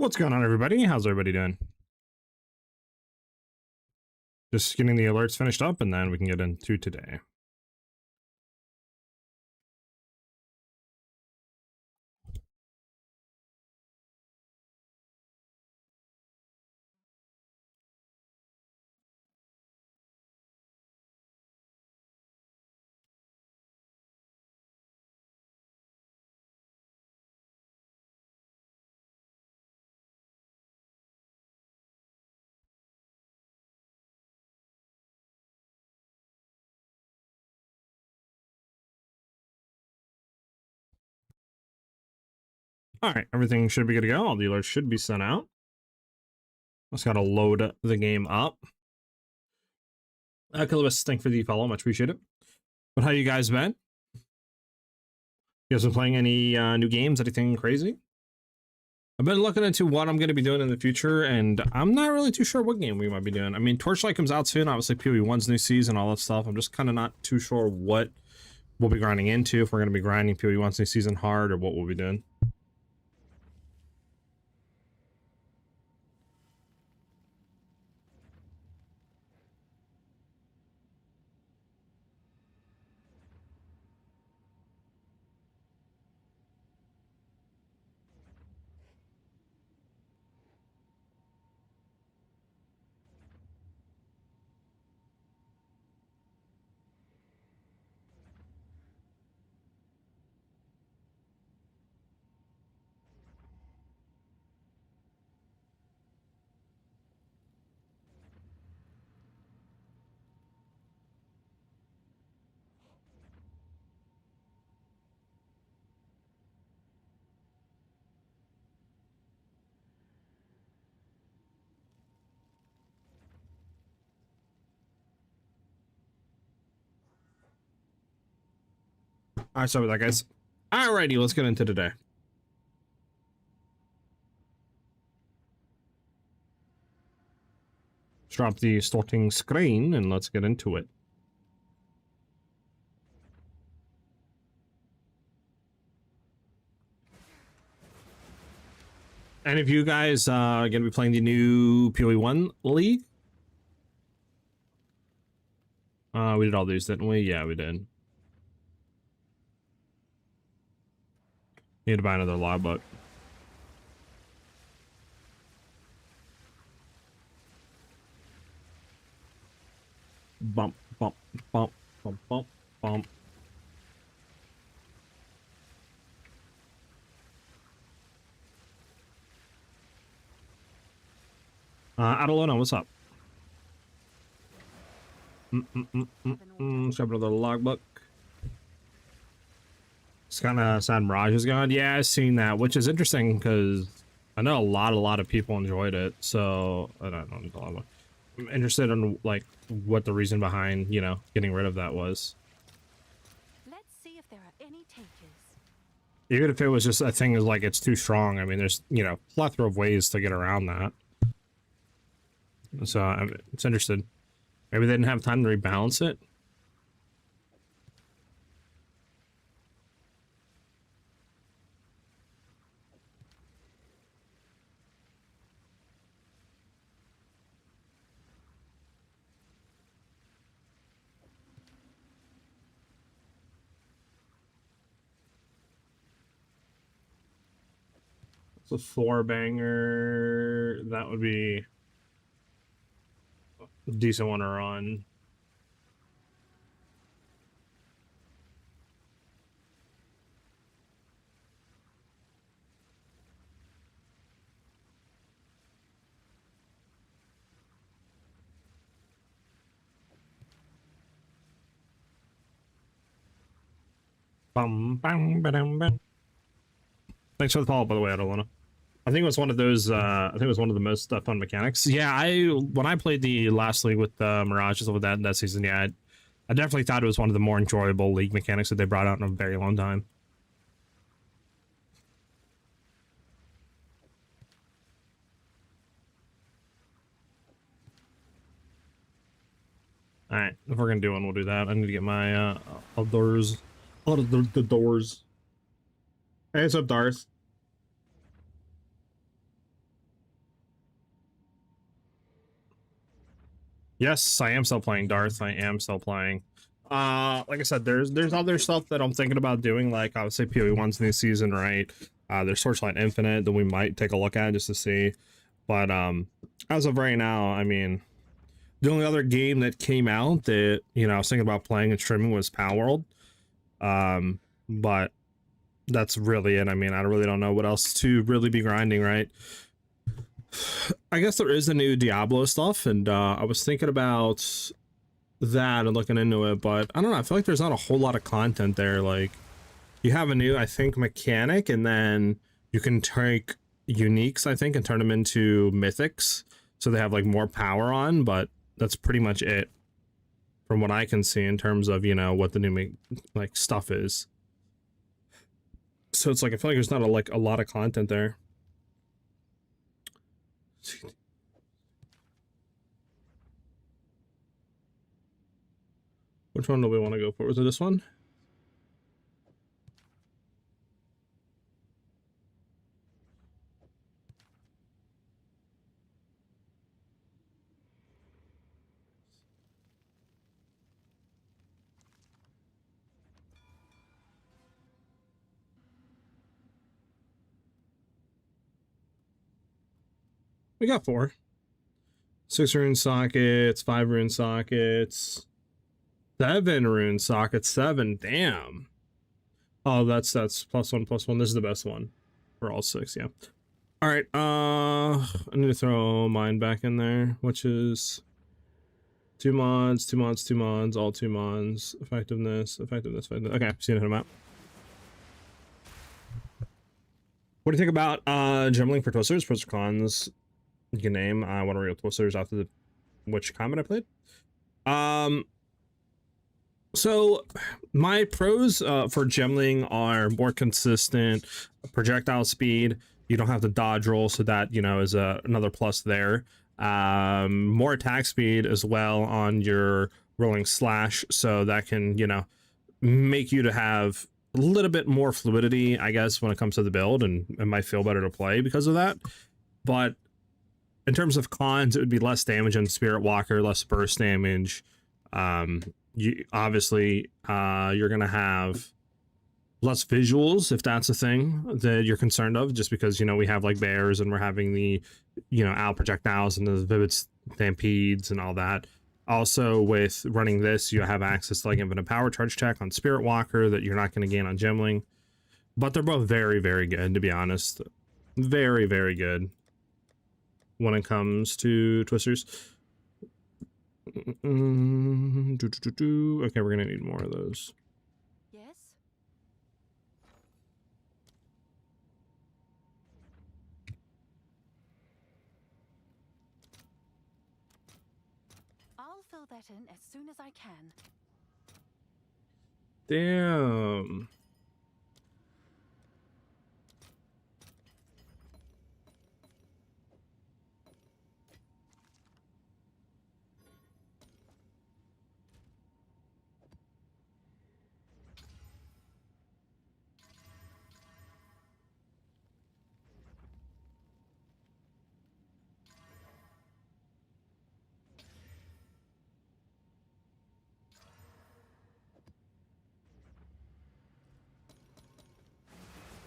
What's going on, everybody? How's everybody doing? Just getting the alerts finished up, and then we can get into today. All right, everything should be good to go. All the alerts should be sent out. Just got to load the game up. Kilobus, thank you for the follow. Much appreciate it. But how you guys been? You guys been playing any new games? Anything crazy? I've been looking into what I'm going to be doing in the future, and I'm not really too sure what game we might be doing. I mean, Torchlight comes out soon. Obviously, PoE 1's new season, all that stuff. I'm just kind of not too sure what we'll be grinding into, if we're going to be grinding PoE 1's new season hard, or what we'll be doing. All right, sorry about that, guys. Alrighty, let's get into today. Let's drop the starting screen and let's get into it. And if you guys are going to be playing the new PoE 1 League? We did all these, didn't we? Yeah, we did. Need to buy another logbook. Bump, bump, bump, bump, bump, bump. Adelona, what's up? Let's grab another logbook. It's kind of sad Mirage is gone. Yeah, I've seen that, which is interesting because I know a lot of people enjoyed it. So I don't know. I'm interested in like what the reason behind, you know, getting rid of that was. Let's see if there are any takers. Even if it was just a thing is like it's too strong. I mean, there's, you know, plethora of ways to get around that. So I'm interested. Maybe they didn't have time to rebalance it. It's a 4-banger. That would be a decent one to run. Bum, bum, ba-dum, bum. Thanks for the follow, by the way, Adelona. I think it was one of those. I think it was one of the most fun mechanics. Yeah, when I played the last league with Mirage and stuff with that season, yeah, I definitely thought it was one of the more enjoyable league mechanics that they brought out in a very long time. All right, if we're gonna do one, we'll do that. I need to get my outdoors, out of the doors. Hey, what's up, Darth? Yes, I am still playing Darth. I am still playing. Like I said, there's other stuff that I'm thinking about doing, like I would say PoE 1's new season, right? There's Torchlight Infinite that we might take a look at just to see. But as of right now, I mean, the only other game that came out that, you know, I was thinking about playing and streaming was Palworld. But that's really it. I mean, I really don't know what else to really be grinding, right? I guess there is the new Diablo stuff, and I was thinking about that and looking into it, but I don't know, I feel like there's not a whole lot of content there. Like, you have a new, I think, mechanic, and then you can take uniques, I think, and turn them into mythics, so they have like more power on, but that's pretty much it from what I can see in terms of, you know, what the new like stuff is. So it's like I feel like there's not a lot of content there. Which one do we want to go for? Was it this one? We got 4. 6 rune sockets, 5 rune sockets, 7 rune sockets, 7. Damn. Oh, that's +1 +1. This is the best one for all 6. Yeah. All right. I need to throw mine back in there, which is 2 mods, 2 mods, 2 mods, all 2 mods. Effectiveness. Okay, seen it in a map. What do you think about jumbling for twisters, pros or cons? You can name one of real twisters after the which comment I played. So my pros for gemling are more consistent projectile speed. You don't have to dodge roll, so that, you know, is another plus there. More attack speed as well on your rolling slash, so that can, you know, make you to have a little bit more fluidity, I guess, when it comes to the build, and it might feel better to play because of that. But in terms of cons, it would be less damage on Spirit Walker, less burst damage. You obviously you're gonna have less visuals, if that's a thing that you're concerned of, just because, you know, we have like bears and we're having the, you know, owl projectiles and the vivid stampedes and all that. Also, with running this, you have access to like infinite power charge tech on Spirit Walker that you're not going to gain on gemling. But they're both very, very good, to be honest. Very, very good when it comes to twisters. Okay, we're gonna need more of those. Yes? I'll fill that in as soon as I can. Damn.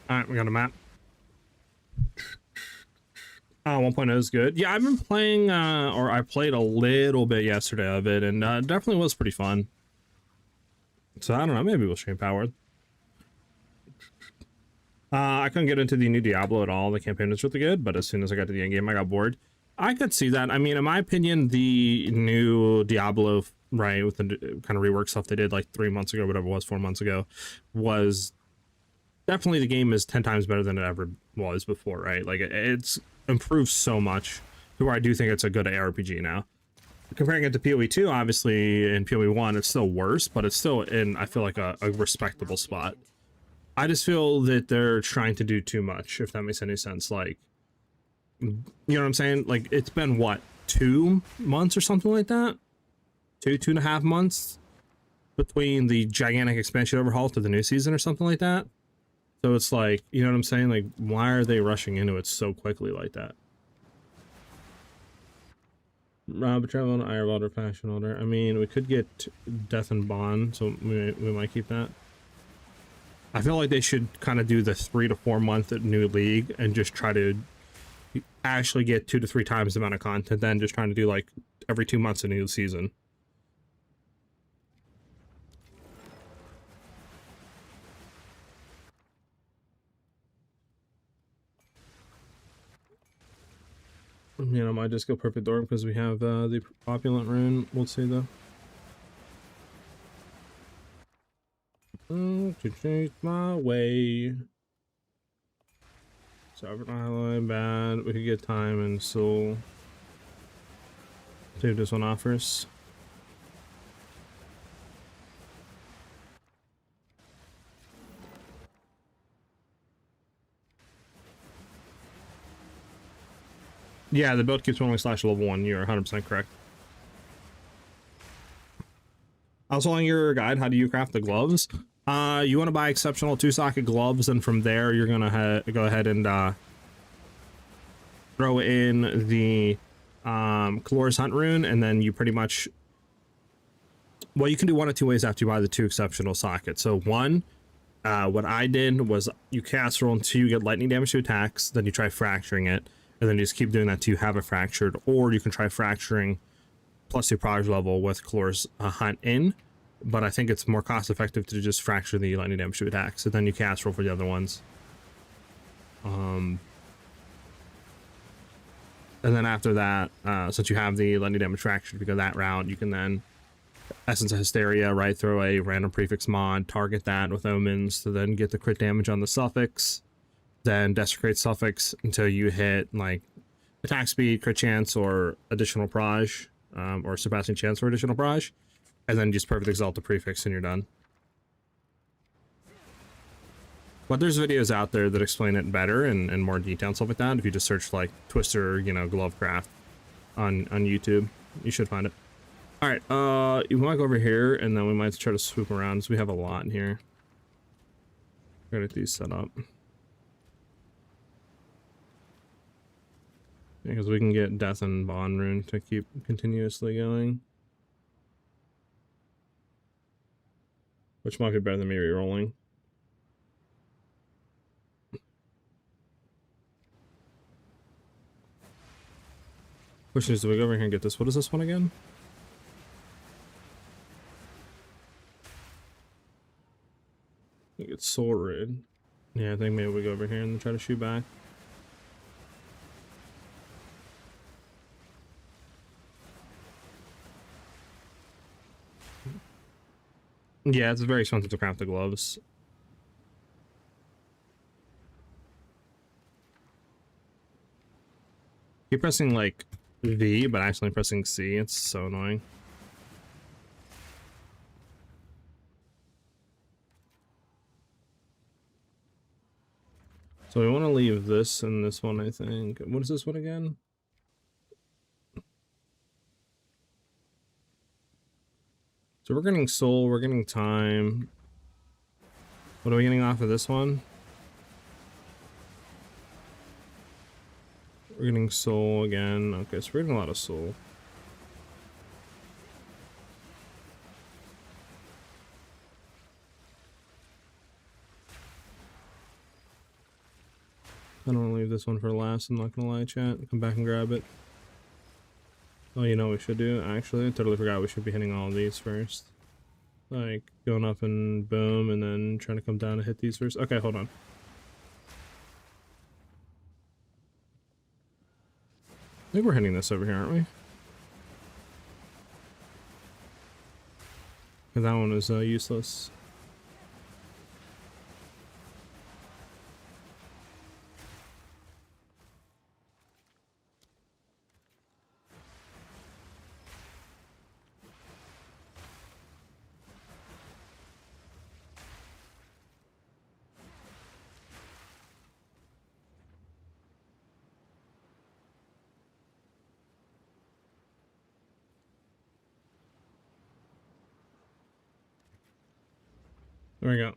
All right, we got a map. 1.0 is good. Yeah, I've been playing, or I played a little bit yesterday of it, and definitely was pretty fun. So I don't know, maybe we'll stream Powered. I couldn't get into the new Diablo at all. The campaign was really good, but as soon as I got to the end game, I got bored. I could see that. I mean, in my opinion, the new Diablo, right, with the kind of rework stuff they did like 3 months ago, whatever it was, 4 months ago, was definitely, the game is 10 times better than it ever was before, right? Like, it's improved so much to where I do think it's a good ARPG now. Comparing it to PoE 2, obviously, in PoE 1, it's still worse, but it's still in, I feel like, a respectable spot. I just feel that they're trying to do too much, if that makes any sense. Like, you know what I'm saying? Like, it's been, what, 2 months or something like that? 2.5 months between the gigantic expansion overhaul to the new season or something like that. So it's like, you know what I'm saying? Like, why are they rushing into it so quickly like that? Betrayal on Irewald or Fashion Order. I mean, we could get Death and Bond, so we might keep that. I feel like they should kind of do the 3 to 4 month new league and just try to actually get 2 to 3 times the amount of content than just trying to do like every 2 months a new season. You know, might just go Perfect Door because we have the Opulent Rune. We'll see though. To change my way. Sovereign Island, bad. We could get Time and Soul. See what this one offers. Yeah, the build keeps rolling / level 1. You're 100% correct. I was following your guide. How do you craft the gloves? You want to buy exceptional 2-socket gloves, and from there you're gonna go ahead and throw in the Calor's Hunt rune, and then you pretty much, well, you can do one of 2 ways after you buy the 2 exceptional sockets. So one, what I did was you cast roll until you get lightning damage to attacks, then you try fracturing it, and then you just keep doing that till you have it fractured, or you can try fracturing +2 proj level with Calor's Hunt in. But I think it's more cost effective to just fracture the lightning damage to attack. So then you cast roll for the other ones. And then after that, since you have the lightning damage fractured, if you go that route, you can then Essence of Hysteria, right? Throw a random prefix mod, target that with omens to then get the crit damage on the suffix. Then desecrate suffix until you hit like attack speed, crit chance, or additional proj, or surpassing chance for additional proj. And then just perfect exalt the prefix and you're done. But there's videos out there that explain it better and more detail and stuff like that. If you just search like Twister, you know, glove craft on YouTube, you should find it. All right, you might go over here and then we might try to swoop around because we have a lot in here. Gotta get these set up. Because we can get Death and Bond rune to keep continuously going. Which might be better than me rerolling. Question is, do we go over here and get this? What is this one again? I think it's Soul Rid. Yeah, I think maybe we go over here and try to shoot back. Yeah, it's very expensive to craft the gloves. Keep pressing like V, but actually pressing C. It's so annoying. So we want to leave this and this one, I think. What is this one again? So we're getting soul, we're getting time. What are we getting off of this one? We're getting soul again. Okay, so we're getting a lot of soul. I don't want to leave this one for last, I'm not gonna lie, chat. Come back and grab it. Oh, you know what we should do? Actually, I totally forgot we should be hitting all of these first. Like, going up and boom, and then trying to come down and hit these first. Okay, hold on. I think we're hitting this over here, aren't we? Because that one is useless. There we go.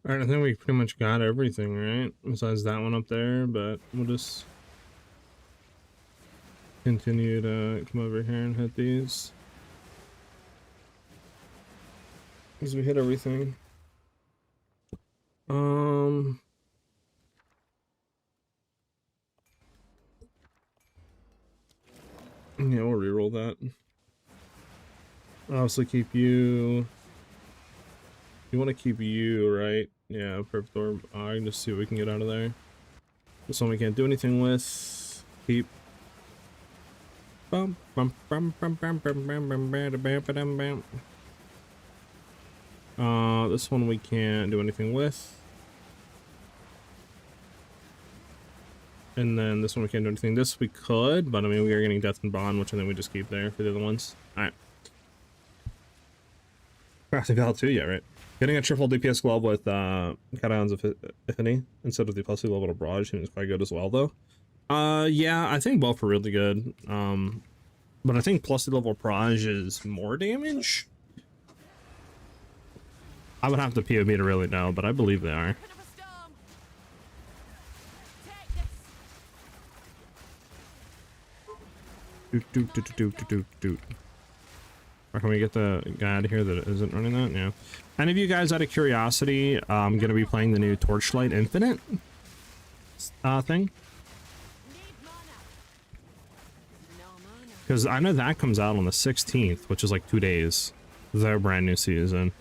Alright, I think we pretty much got everything, right? Besides that one up there, but we'll just continue to come over here and hit these. Because we hit everything. Yeah, we'll reroll that. Obviously keep you. You want to keep you, right? Yeah, perfect orb. I can just see what we can get out of there. This one we can't do anything with. Keep. Bum, bum, bum, bum, bum, bum, bum, bum, bam, bam, bam, bam. This one we can't do anything with. And then this one we can't do anything. This we could, but I mean we are getting Death and Bond, which I think we just keep there for the other ones. Alright. Crafting Val 2, yeah, right. Getting a triple DPS glove with Catalan's Epiphany instead of the plus 2 level of Barrage seems quite good as well, though. Yeah, I think both are really good. But I think plus 2 level Barrage is more damage. I would have to POV to really know, but I believe they are. Or can we get the guy out of here that isn't running that? Yeah. Any of you guys, out of curiosity, going to be playing the new Torchlight Infinite thing? Because I know that comes out on the 16th, which is like 2 days. Their brand new season.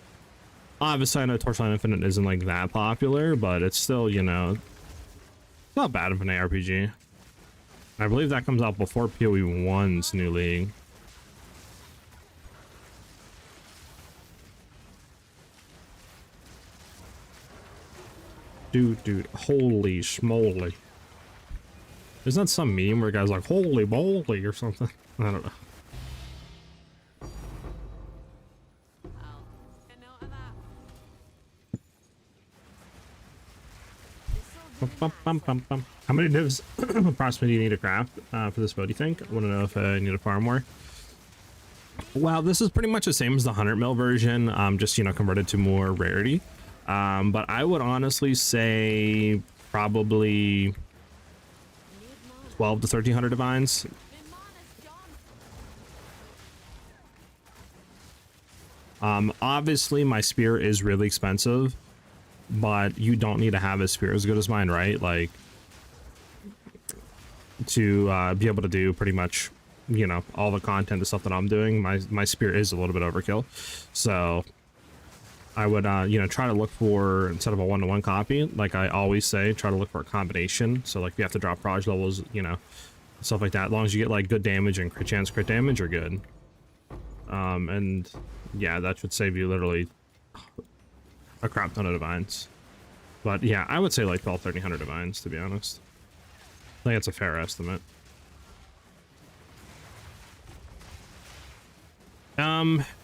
Obviously, I know Torchlight Infinite isn't like that popular, but it's still, you know, it's not bad of an ARPG. I believe that comes out before PoE 1's new league. Dude, holy schmoly. Isn't that some meme where guys like, holy moly or something? I don't know. How many divs approximately do you need to craft for this boat, do you think? I want to know if I need to farm more. Well, this is pretty much the same as the 100 mil version, just, you know, converted to more rarity. But I would honestly say probably 12 to 1300 divines. Obviously my spear is really expensive, but you don't need to have a spear as good as mine, right? Like, to be able to do pretty much, you know, all the content, the stuff that I'm doing, my spear is a little bit overkill. So I would, you know, try to look for, instead of a 1-to-1 copy, like I always say, try to look for a combination. So like if you have to drop proj levels, you know, stuff like that, as long as you get like good damage and crit chance crit damage are good. And yeah, that should save you literally a crap ton of divines. But yeah, I would say like 1200-1300 divines, to be honest. I think it's a fair estimate.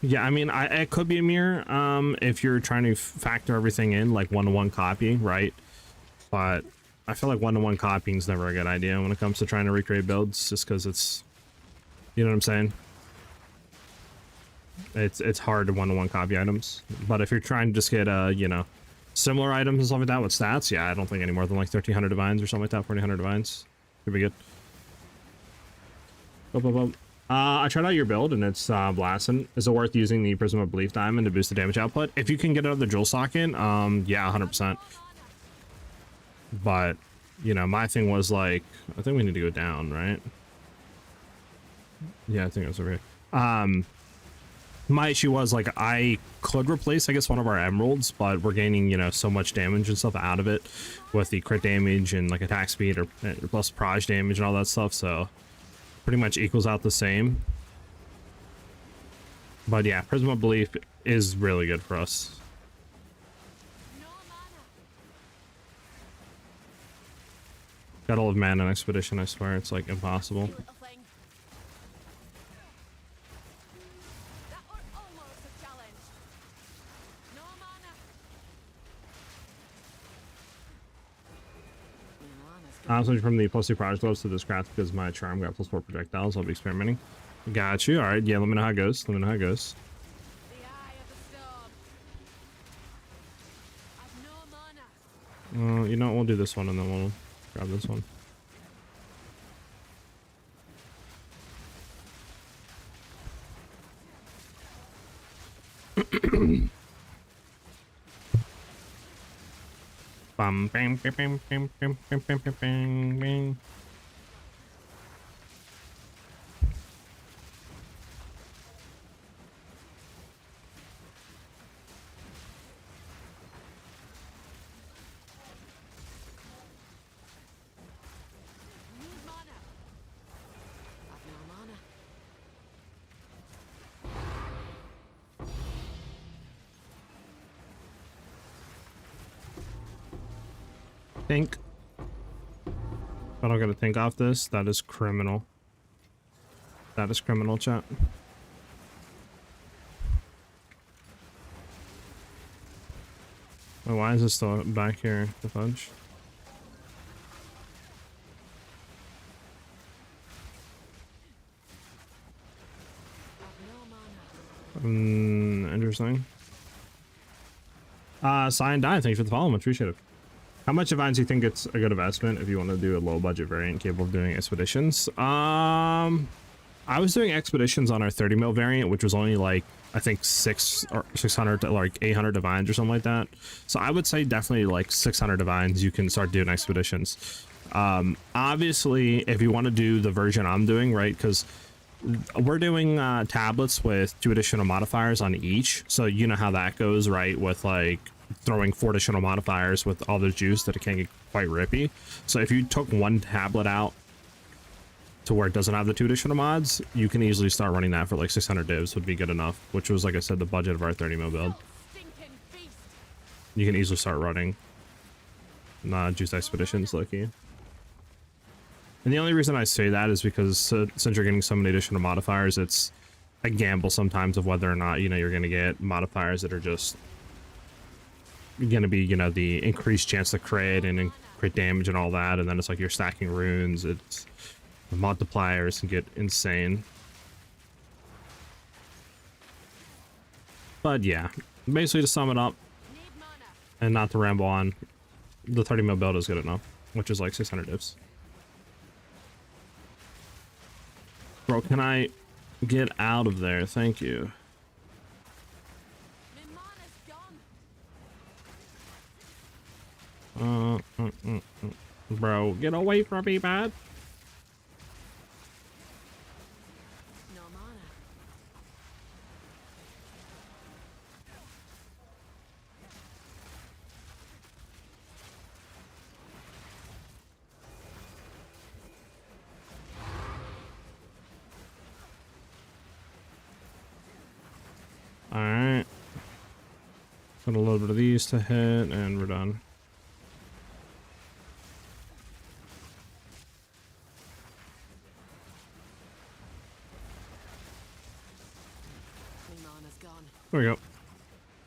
Yeah, I mean, it could be a mirror, if you're trying to factor everything in, like 1-to-1 copy, right? But I feel like 1-to-1 copying is never a good idea when it comes to trying to recreate builds, just because it's, you know what I'm saying? It's hard to 1-to-1 copy items. But if you're trying to just get, you know, similar items and stuff like that with stats, yeah, I don't think any more than like 1300 divines or something like that, 1400 divines. Could be good. I tried out your build and it's blasting. Is it worth using the Prism of Belief Diamond to boost the damage output? If you can get out of the jewel socket, yeah, 100%. But, you know, my thing was like, I think we need to go down, right? Yeah, I think it was over here. My issue was like I could replace, I guess, one of our emeralds, but we're gaining, you know, so much damage and stuff out of it with the crit damage and like attack speed or plus proj damage and all that stuff, so pretty much equals out the same. But yeah, Prism of Belief is really good for us. Got all of mana in Expedition, I swear, it's like impossible. I'm switching from the +2 proj gloves to this craft because my charm got +4 projectiles. I'll be experimenting. Got you. All right. Yeah, let me know how it goes. Let me know how it goes. you know what, we'll do this one and then we'll grab this one. Bam, bam, bam, bam, bam, bam, bam, bam, bam, bam, bam. Need mana. I've no mana. Think. But I'm gonna think off this. That is criminal. That is criminal, chat. Oh, why is this still back here? The fudge. I've no mana. Interesting. SiahZ, thanks for the follow. Much appreciated. How much advance do you think it's a good investment if you want to do a low budget variant capable of doing expeditions? I was doing expeditions on our 30 mil variant, which was only like, I think 600 to like 800 divines or something like that. So I would say definitely like 600 divines, you can start doing expeditions. Obviously, if you want to do the version I'm doing, right? Because we're doing tablets with 2 additional modifiers on each. So you know how that goes, right? With like throwing 4 additional modifiers with all the juice that it can get quite rippy. So if you took one tablet out to where it doesn't have the 2 additional mods, you can easily start running that for like 600 divs would be good enough, which was, like I said, the budget of our 30 mil build. Stinking beast. You can easily start running juice expeditions, Lucky. And the only reason I say that is because since you're getting so many additional modifiers, it's a gamble sometimes of whether or not, you know, you're going to get modifiers that are just going to be, you know, the increased chance to crit and crit damage and all that. And then it's like you're stacking runes. It's the multipliers can get insane. But yeah, basically to sum it up Need mana. and not to ramble on, the 30 mil build is good enough, which is like 600 divs. Bro, can I get out of there? Thank you. My mana's gone. Bro, get away from me, man. No mana. Alright. Put a little bit of these to hit, and we're done. My mana's gone. There we go.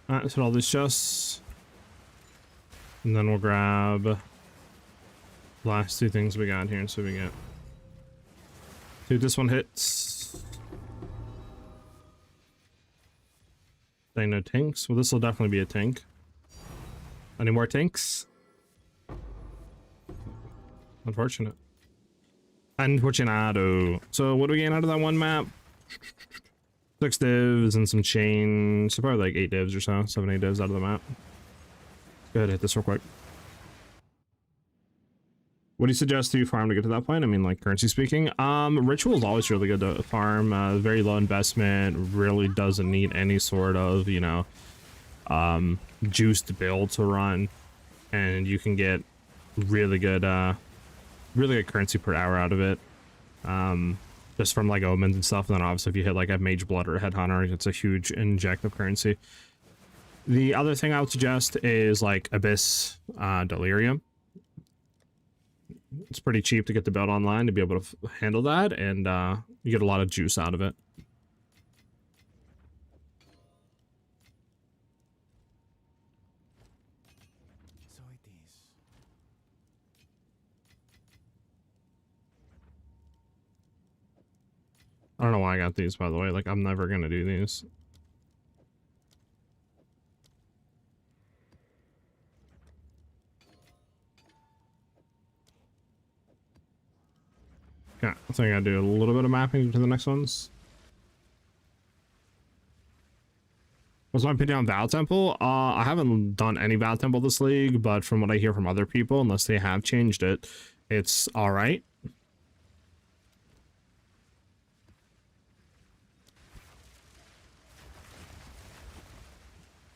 Alright, let's hit all these chests. And then we'll grab the last 2 things we got here and see what we get. Dude, this one hits. Dang, no tanks. Well, this will definitely be a tank. Any more tanks? Unfortunate. Unfortunado. So what are we getting out of that one map? 6 divs and some chain. So probably like 8 divs or so. 7, 8 divs out of the map. Let's go ahead and hit this real quick. What do you suggest to farm to get to that point? I mean, like, currency speaking. Ritual is always really good to farm. Very low investment. Really doesn't need any sort of, you know, juiced build to run. And you can get really good currency per hour out of it. Just from, like, omens and stuff. And then, obviously, if you hit, like, a mage blood or a headhunter, it's a huge inject of currency. The other thing I would suggest is, like, Abyss Delirium. It's pretty cheap to get the build online to be able to handle that, and you get a lot of juice out of it. So it is. I don't know why I got these, by the way. Like, I'm never gonna do these. Yeah, I think I do a little bit of mapping to the next ones. What's my opinion on Vow Temple? I haven't done any Vow Temple this league, but from what I hear from other people, unless they have changed it, it's all right.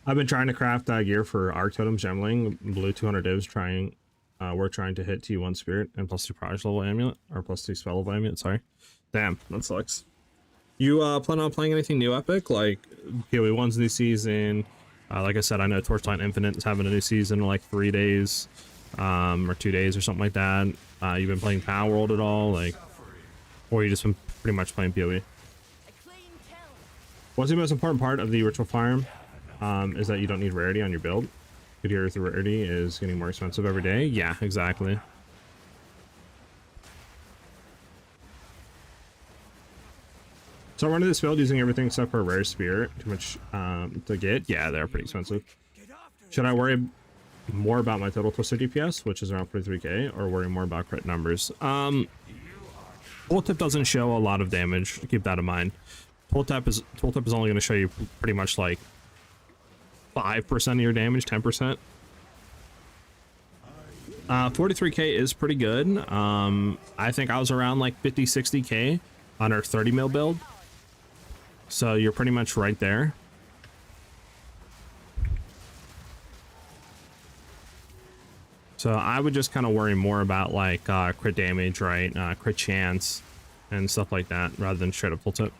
I've been trying to craft gear for Arc Totems, Gemling, blue 200 divs, we're trying to hit T1 Spirit and plus 2 Prodigy level amulet, or plus 2 spell level amulet, sorry. Damn, that sucks. You plan on playing anything new epic, like PoE 1's new season? Like I said, I know Torchlight Infinite is having a new season in like 3 days, or 2 days or something like that. You've been playing Power World at all, like, or you just been pretty much playing PoE? What's the most important part of the ritual farm? Is that you don't need rarity on your build. Good hear the rarity is getting more expensive every day. Yeah, exactly. So I'm running this build using everything except for a rare spirit. Too much to get. Yeah, they're pretty expensive. Should I worry more about my total twisted DPS, which is around 43k, or worry more about crit numbers? Pull tip doesn't show a lot of damage. Keep that in mind. Pull tip is only going to show you pretty much like 5% of your damage, 10%. 43k is pretty good. I think I was around like 50, 60k on our 30 mil build. So you're pretty much right there. So I would just kind of worry more about like crit damage, right? Crit chance and stuff like that rather than straight up full tip.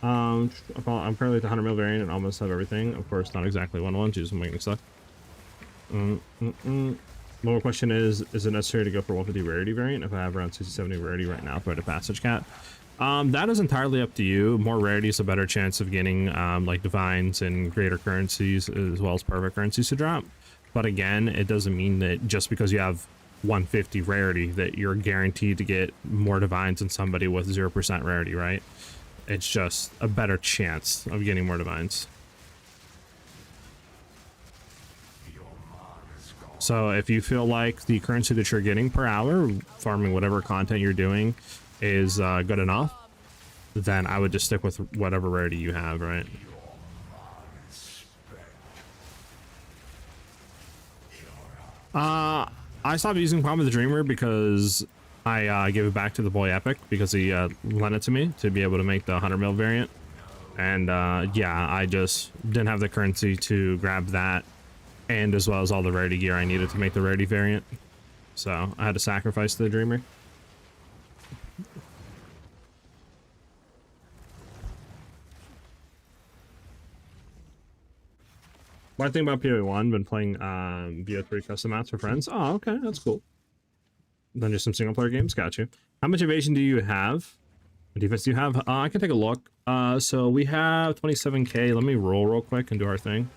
I'm currently at the 100 mil variant and almost have everything. Of course, not exactly 1-1, just making stuff. One more question is it necessary to go for 150 rarity variant if I have around 60-70 rarity right now for the passage cat? That is entirely up to you. More rarity is a better chance of getting like divines and greater currencies as well as perfect currencies to drop. But again, it doesn't mean that just because you have 150 rarity that you're guaranteed to get more divines than somebody with 0% rarity, right? It's just a better chance of getting more divines. So if you feel like the currency that you're getting per hour, farming whatever content you're doing, is good enough, then I would just stick with whatever rarity you have, right? I stopped using Palm of the Dreamer because I gave it back to the boy Epic because he lent it to me to be able to make the 100 mil variant. And yeah, I just didn't have the currency to grab that and as well as all the rarity gear I needed to make the rarity variant. So I had to sacrifice the Dreamer. One thing about PoE 1, been playing BO3 custom mats for friends. Oh, okay, that's cool. Then just some single player games, got you. How much evasion do you have? What defense do you have? I can take a look. So we have 27k. Let me roll real quick and do our thing.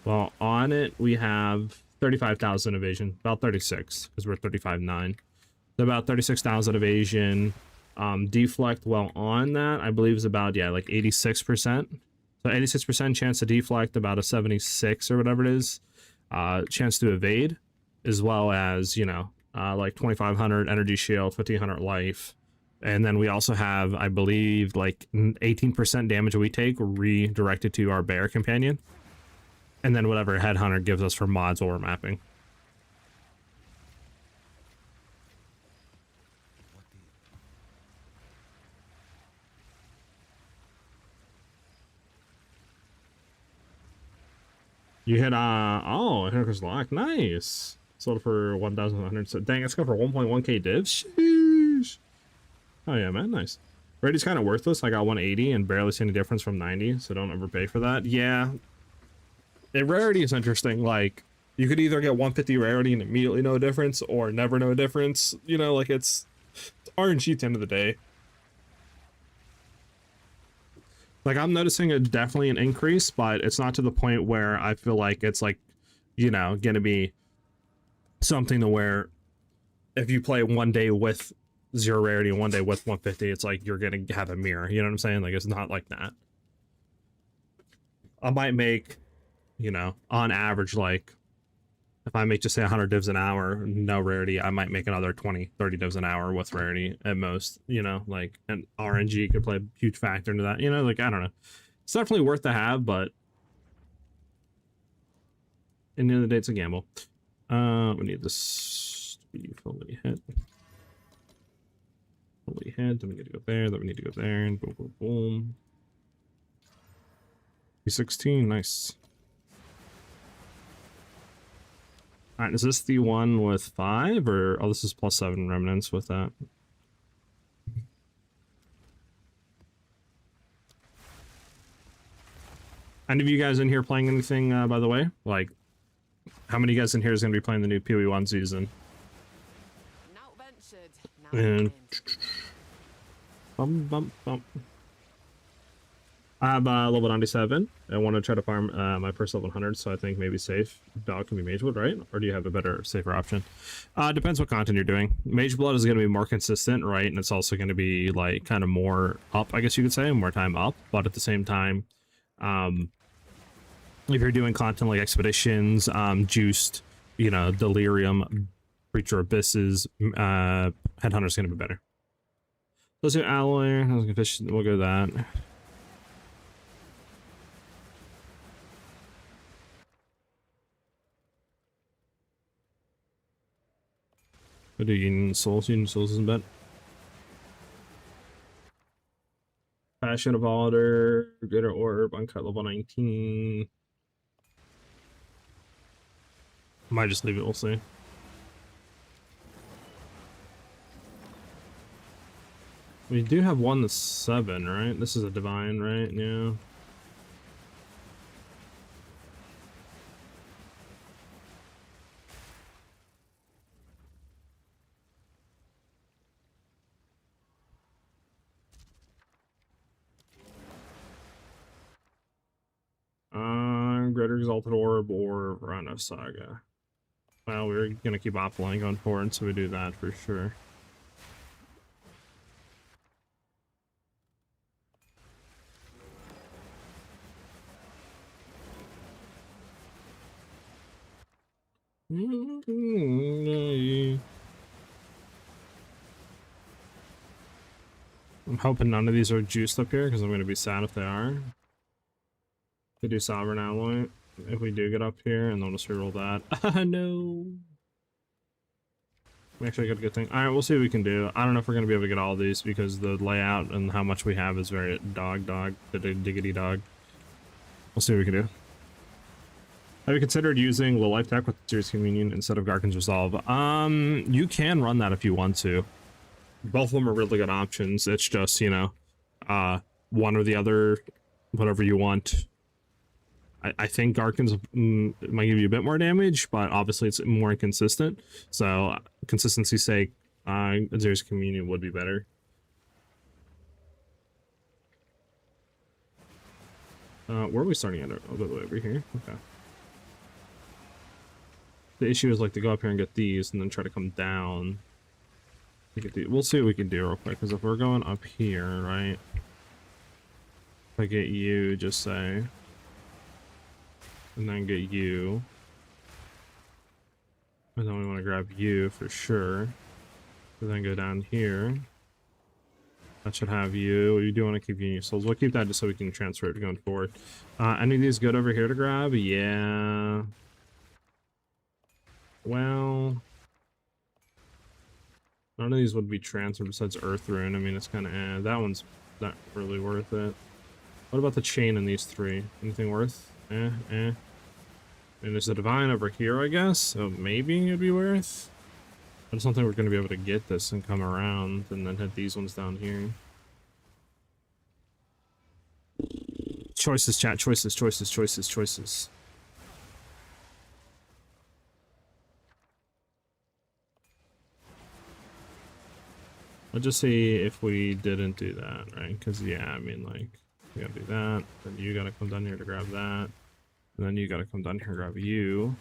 Well, on it we have 35,000 evasion, about 36 because we're 35.9. So about 36,000 evasion. Deflect, well, on that I believe is about, yeah, like 86%. So 86% chance to deflect, about a 76 or whatever it is. Chance to evade, as well as, you know, like 2,500 energy shield, 1,500 life. And then we also have, I believe, like 18% damage we take redirected to our bear companion. And then whatever Headhunter gives us for mods while we're mapping. You hit, oh, Hunter's Lock, nice. Sold for 1,100, so dang, it's going for 1.1k divs. Sheesh. Oh yeah, man, nice. Rarity's kind of worthless. I got 180 and barely see any difference from 90, so don't overpay for that. Yeah. Rarity is interesting. Like, you could either get 150 rarity and immediately know a difference, or never know a difference. You know, like, it's RNG at the end of the day. Like, I'm noticing definitely an increase, but it's not to the point where I feel like it's, like, you know, gonna be something to where if you play one day with 0 rarity and one day with 150, it's like you're gonna have a mirror. You know what I'm saying? Like, it's not like that. I might make, you know, on average, like if I make just say 100 divs an hour, no rarity, I might make another 20, 30 divs an hour with rarity at most, you know, like, and RNG could play a huge factor into that, you know, like, I don't know. It's definitely worth to have, but in the end of the day, it's a gamble. We need this to be fully hit. Fully hit, then we need to go there, then we need to go there, and boom, boom, boom. P16, nice. Alright, is this the one with 5, or... Oh, this is +7 remnants with that. Any of you guys in here playing anything, by the way? Like, how many of you guys in here is going to be playing the new PoE 1 season? Not ventured. And... Bump. I have level 97. I want to try to farm my first level 100, so I think maybe safe dog can be Magewood, right? Or do you have a better, safer option? Depends what content you're doing. Mage Blood is going to be more consistent, right? And it's also going to be like kind of more up, I guess you could say, more time up. But at the same time, if you're doing content like expeditions, juiced, you know, delirium, Breacher Abysses, Headhunter's going to be better. Let's do alloy. We'll go that. We'll do Union Souls. Union Souls isn't bad. Passion of Alder, Greater Orb, Uncut level 19. Might just leave it, we'll see. We do have one that's 7, right? This is a divine, right? Yeah. Greater Exalted Orb or Rhino Saga. Well, we're gonna keep offline going forward, so we do that for sure. I'm hoping none of these are juiced up here, because I'm going to be sad if they are. We do Sovereign Alloy, if we do get up here, and then we'll just reroll that. No! We actually got a good thing. Alright, we'll see what we can do. I don't know if we're going to be able to get all these, because the layout and how much we have is very diggity dog. We'll see what we can do. Have you considered using low life tech with Serious Communion instead of Garkin's Resolve? You can run that if you want to. Both of them are really good options. It's just, you know, one or the other, whatever you want. I think Garkin's might give you a bit more damage, but obviously it's more inconsistent. So, consistency's sake, Serious Communion would be better. Where are we starting at? I'll go the way over here. Okay. The issue is like to go up here and get these and then try to come down to get these. We'll see what we can do real quick, because if we're going up here, right? If I get you, just say, and then get you, and then we want to grab you for sure, and then go down here. That should have you. You do want to keep Union Souls. We'll keep that just so we can transfer it going forward. Any of these good over here to grab? Yeah. Well, none of these would be transferred besides Earth Rune. I mean, it's kind of that one's not really worth it. What about the chain in these three? Anything worth? And there's a divine over here, I guess. So maybe it'd be worth. I just don't think we're going to be able to get this and come around and then hit these ones down here. Choices, chat. Choices. Let's just see if we didn't do that, right? Because, yeah, I mean, like, we gotta do that. Then you gotta come down here to grab that. And then you gotta come down here and grab you.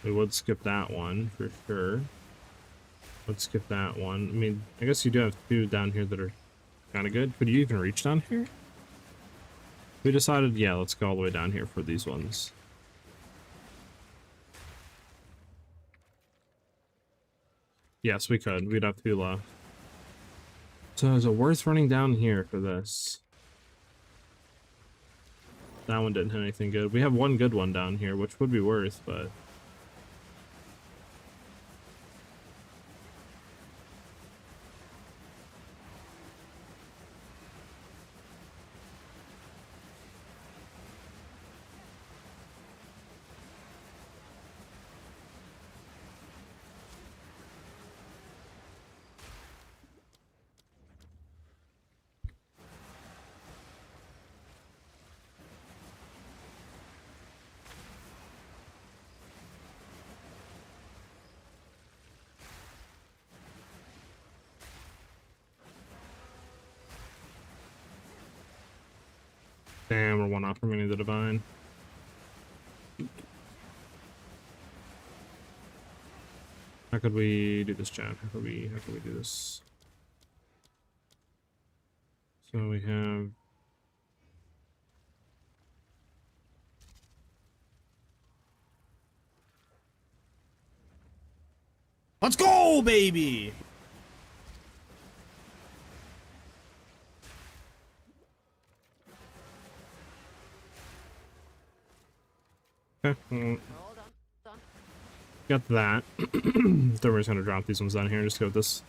We would skip that one, for sure. Let's skip that one. I mean, I guess you do have two down here that are kind of good. Could you even reach down here? We decided, yeah, let's go all the way down here for these ones. Yes, we could. We'd have 2 left. So is it worth running down here for this? That one didn't hit anything good. We have 1 good one down here, which would be worth, but... Damn, we're 1 off from getting the divine. How could we do this, chat? How could we do this? So we have... Let's go, baby! Okay, Hold on. got that. Then we're just gonna drop these ones down here and just go with this.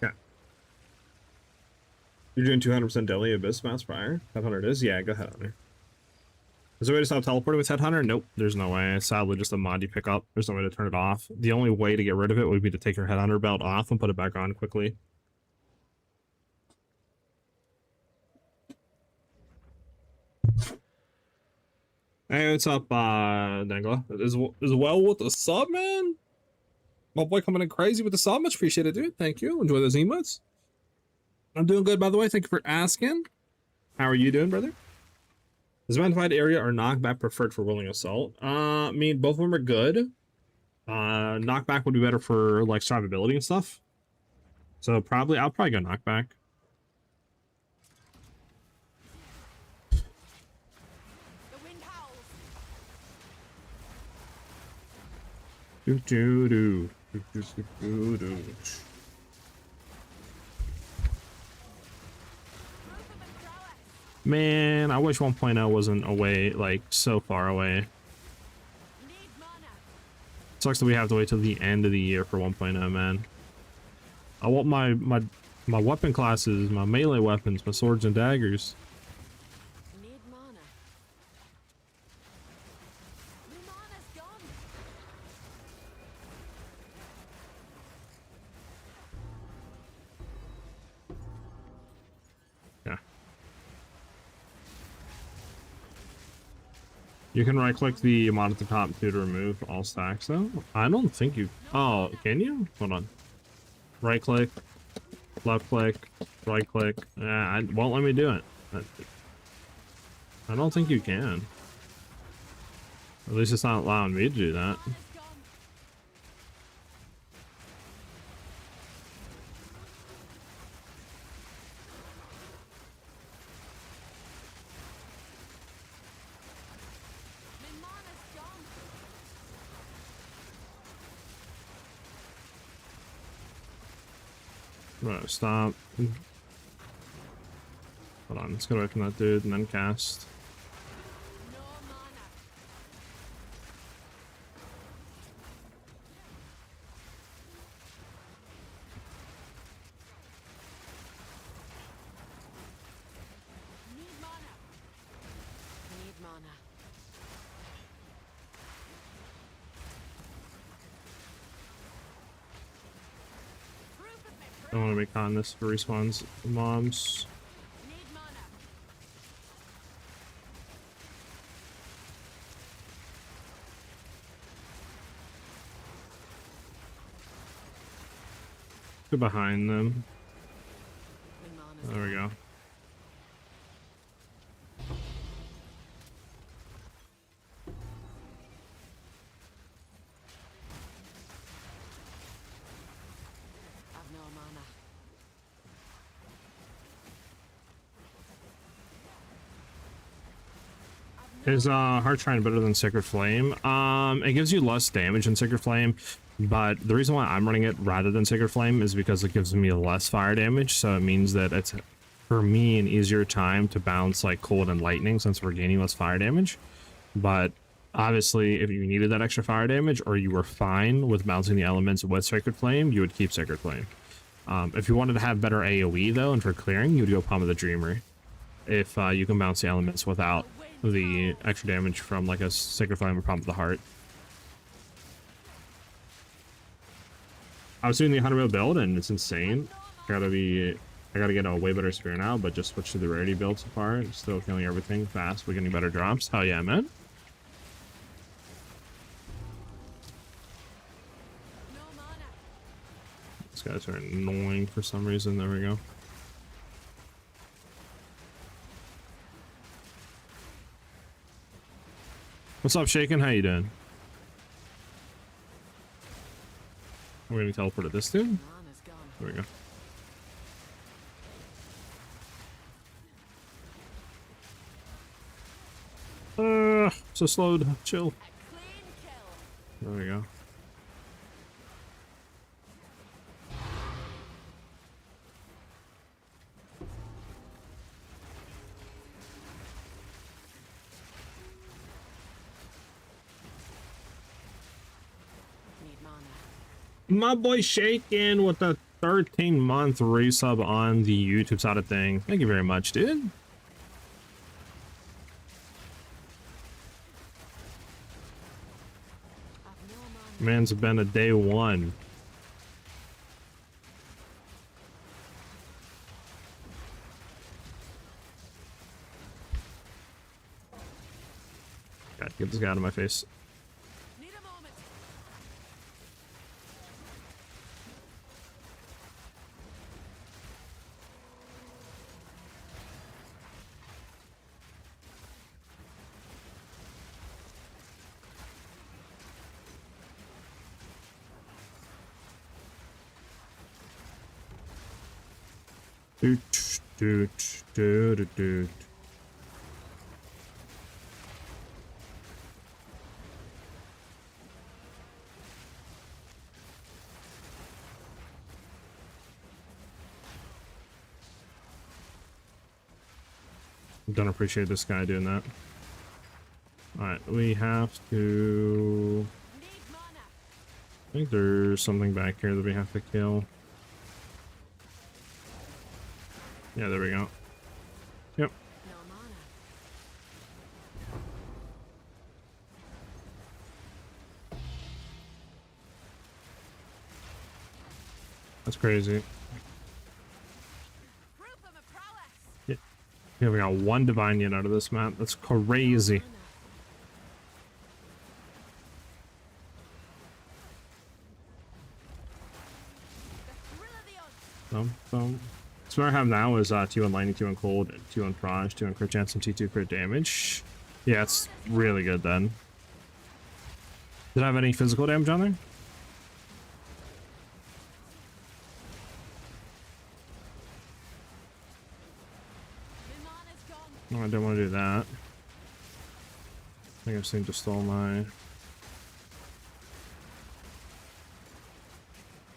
Okay. You're doing 200% Delhi Abyss Mass Fire? Headhunter is? Yeah, go Headhunter. Is there a way to stop teleporting with Headhunter? Nope, there's no way. It's sadly just a mod you pick up. There's no way to turn it off. The only way to get rid of it would be to take your Headhunter belt off and put it back on quickly. Hey, what's up, Dangla? Is well with the sub, man? My boy coming in crazy with the sub. Much appreciated, dude. Thank you. Enjoy those emotes. I'm doing good, by the way. Thank you for asking. How are you doing, brother? Is magnified area or knockback preferred for willing assault? I mean, both of them are good. Knockback would be better for like survivability and stuff. So I'll probably go knockback. The wind howls. Do do do do do do do. Man, I wish 1.0 wasn't away, like so far away. Need mana. Sucks that we have to wait till the end of the year for 1.0, man. I want my weapon classes, my melee weapons, my swords and daggers. Need mana. The mana's gone. Yeah. You can right click the mod at the top too to remove all stacks though. I don't think you... Oh, can you? Hold on. Right click, left click, right click. Yeah, it won't let me do it. I don't think you can. At least it's not allowing me to do that. Mana's gone. My mana's gone. Right, stop. Hold on, let's get away from that dude and then cast. No mana. Need mana. Need mana. Proof of my I don't want to make on this for respawns mobs. Need mana. Go behind them. My mana's There we go. I've no mana. Is Heart Shrine better than Sacred Flame? It gives you less damage in Sacred Flame, but the reason why I'm running it rather than Sacred Flame is because it gives me less fire damage, so it means that it's, for me, an easier time to bounce like Cold and Lightning since we're gaining less fire damage. But obviously, if you needed that extra fire damage, or you were fine with bouncing the elements with Sacred Flame, you would keep Sacred Flame. If you wanted to have better AoE though, and for clearing, you would go Palm of the Dreamer. If you can bounce the elements without the extra damage from like a Sacred Flame or Palm of the Heart. I was doing the 100 mil build and it's insane. I gotta get a way better spear now, but just switch to the Rarity build so far. I'm still killing everything fast. We're getting better drops. Hell yeah, man. These guys are annoying for some reason. There we go. What's up, Shaken? How you doing? We're gonna teleport at this dude. There we go. So slowed. Chill. There we go. My boy Shaken with the 13-month resub on the YouTube side of thing. Thank you very much, dude. Man's been a day one. God, get this guy out of my face. Doot, doot, doot, doot. Don't appreciate this guy doing that. Alright, we have to... I think there's something back here that we have to kill. Yeah, there we go. Yep. That's crazy. Yeah, we got one Divine Yin out of this map. That's crazy. So what I have now is T1 Lightning, T1 Cold, T1 Proj, T1 Crit Chance, and T2 Crit Damage. Yeah, it's really good then. Did I have any physical damage on there? No, I didn't want to do that. I think I seem to stall my...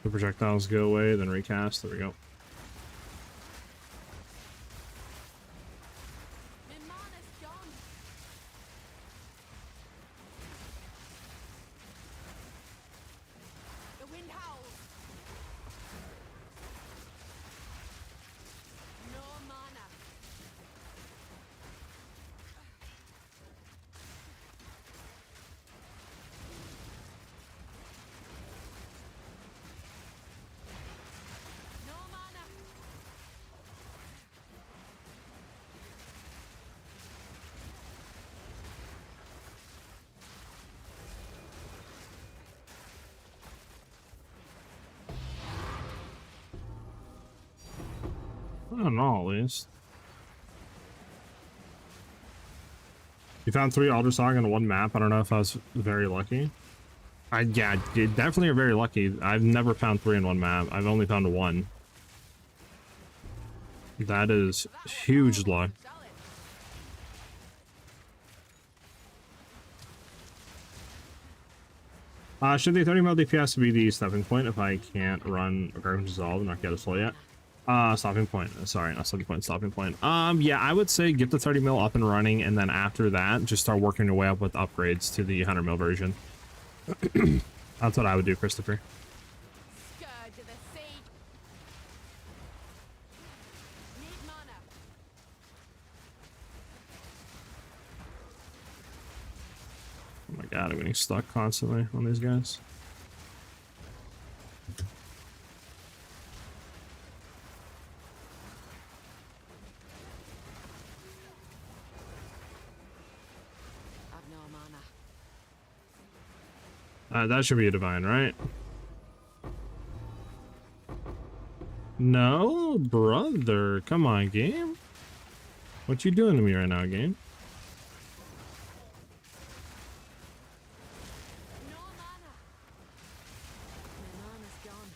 The projectiles go away, then recast. There we go. I don't know, at least. You found 3 Alder Saga in one map. I don't know if I was very lucky. Yeah, definitely are very lucky. I've never found 3 in one map. I've only found 1. That is huge luck. Should the 30 mil DPS be the stopping point if I can't run Garden Dissolve and not get a soul yet? Stopping point. Sorry, not stopping point, stopping point. Yeah, I would say get the 30 mil up and running, and then after that, just start working your way up with upgrades to the 100 mil version. That's what I would do, Christopher. Scourge of the sea. Need mana. Oh my god, I'm getting stuck constantly on these guys. I've no mana. That should be a divine, right? No, brother. Come on, game. What you doing to me right now, game? No mana. My mana's gone.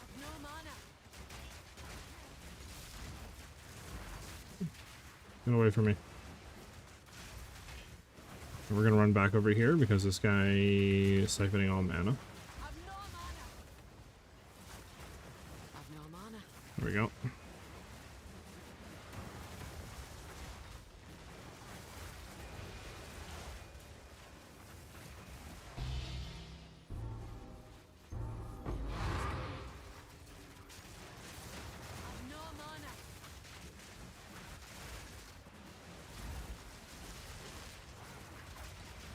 I've no mana. Get away from me. And we're gonna run back over here because this guy is siphoning all mana. I've no mana. I've no mana. There we go. I've no mana.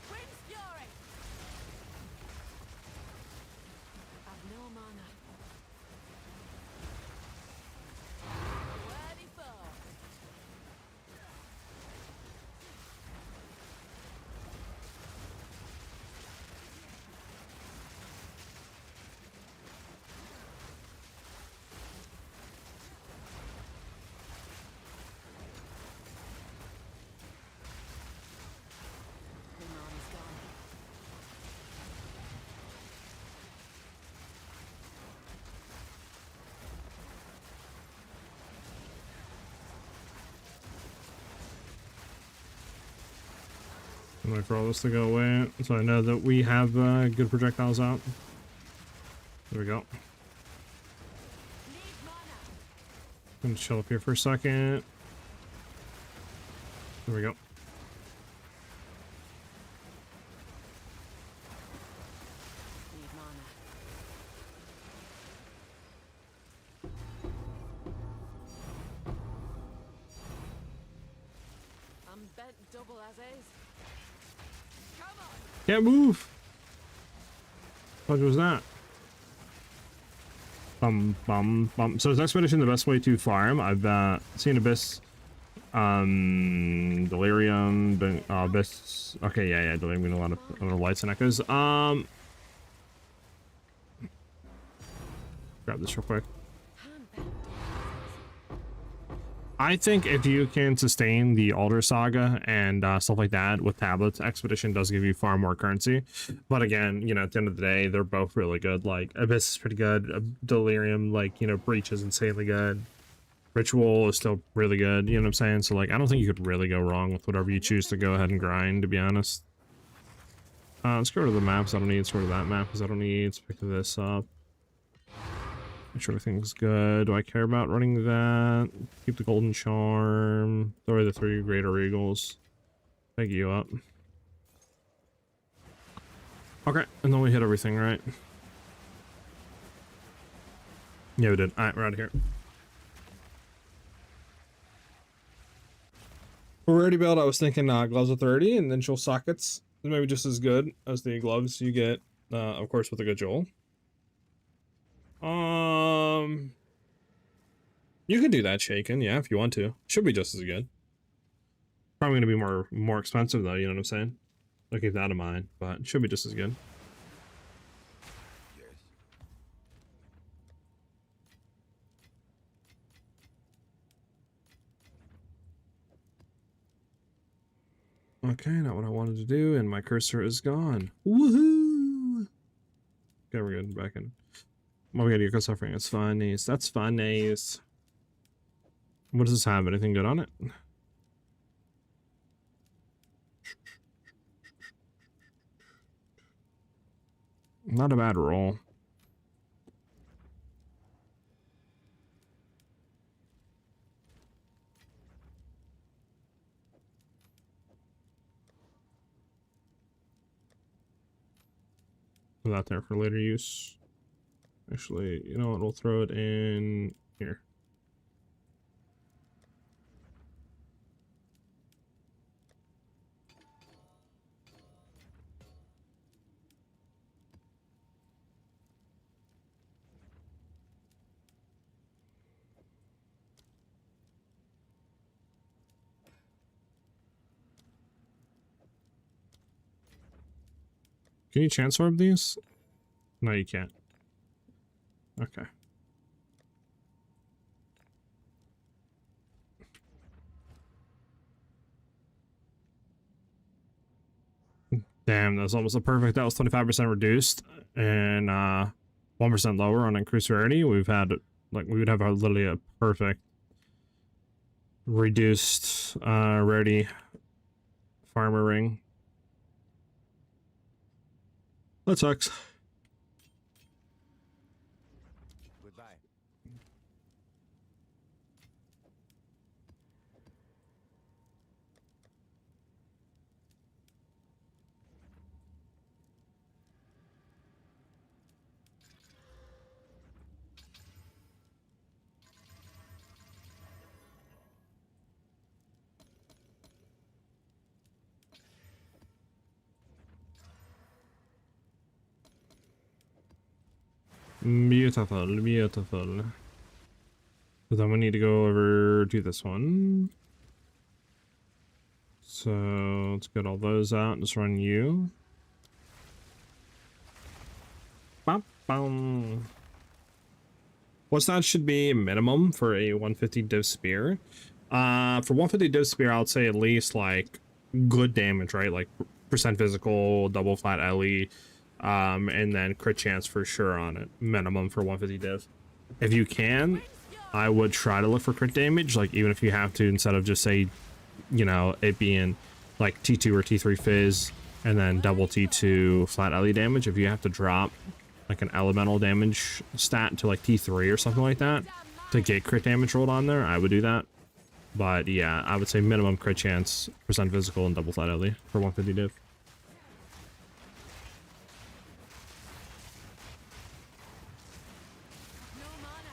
Wind's fury. I've no mana. Ready for. My mana's gone. I'm wait for all this to go away so I know that we have good projectiles out. There we go. Need mana. I'm gonna chill up here for a second. There we go. Need mana. I'm bent double as is. Come on. Can't move! What was that? Bum bum bum. So is Expedition the best way to farm? I've seen Abyss, Delirium, Abyss. Okay, yeah, Delirium, a lot of lights and echoes. Grab this real quick. I'm bent double as is. I think if you can sustain the Alder Saga and stuff like that with tablets, Expedition does give you far more currency. But again, you know, at the end of the day, they're both really good. Like, Abyss is pretty good. Delirium, like, you know, Breach is insanely good. Ritual is still really good, you know what I'm saying? So, like, I don't think you could really go wrong with whatever you choose to go ahead and grind, to be honest. Let's go to the maps I don't need. Let's go to that map because I don't need. Let's pick this up. Make sure everything's good. Do I care about running that? Keep the golden charm. Throw away the 3 greater eagles. Pick you up. Okay, and then we hit everything, right? Yeah, we did. Alright, we're out of here. For Rarity build, I was thinking gloves of 30 and then she'll sockets. Maybe just as good as the gloves you get, of course, with a good Joel. You could do that shaken, yeah, if you want to. Should be just as good. Probably gonna be more expensive though, you know what I'm saying? I'll keep that in mind, but it should be just as good. Yes. Okay, not what I wanted to do, and my cursor is gone. Woohoo! Okay, we're good. back in. Oh, we got Yuko suffering. It's fun. Nice. That's fun. Nice. What does this have? Anything good on it? Not a bad roll. Put that there for later use. Actually, you know what? We'll throw it in here. Can you chance orb these? No, you can't. Okay. Damn, that was almost a perfect. That was 25% reduced and 1% lower on increased rarity. We've had, like, we would have literally a perfect reduced rarity farmer ring. That sucks. Goodbye. Beautiful, beautiful. So then we need to go over to this one. So let's get all those out and just run you. Bum, bum. What's that should be minimum for a 150 div spear? For 150 div spear, I would say at least like good damage, right? Like percent physical, double flat LE, and then crit chance for sure on it. Minimum for 150 div. If you can, I would try to look for crit damage, like even if you have to, instead of just say, you know, it being like T2 or T3 fizz and then double T2 flat LE damage. If you have to drop like an elemental damage stat to like T3 or something like that to get crit damage rolled on there, I would do that. But yeah, I would say minimum crit chance, percent physical, and double flat LE for 150 div. No mana.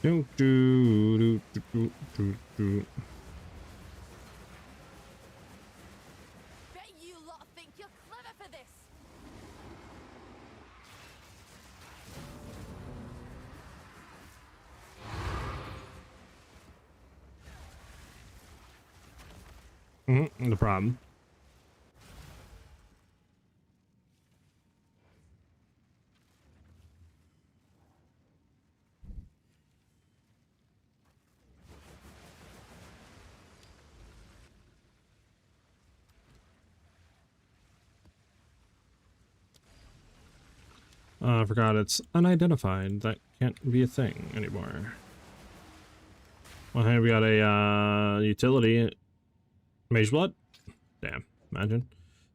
Do, do, do, do, do, do. Bet you lot think you're clever for this. No problem. I forgot it's unidentified. That can't be a thing anymore. Well, hey, we got a utility. Mage Blood? Damn, imagine.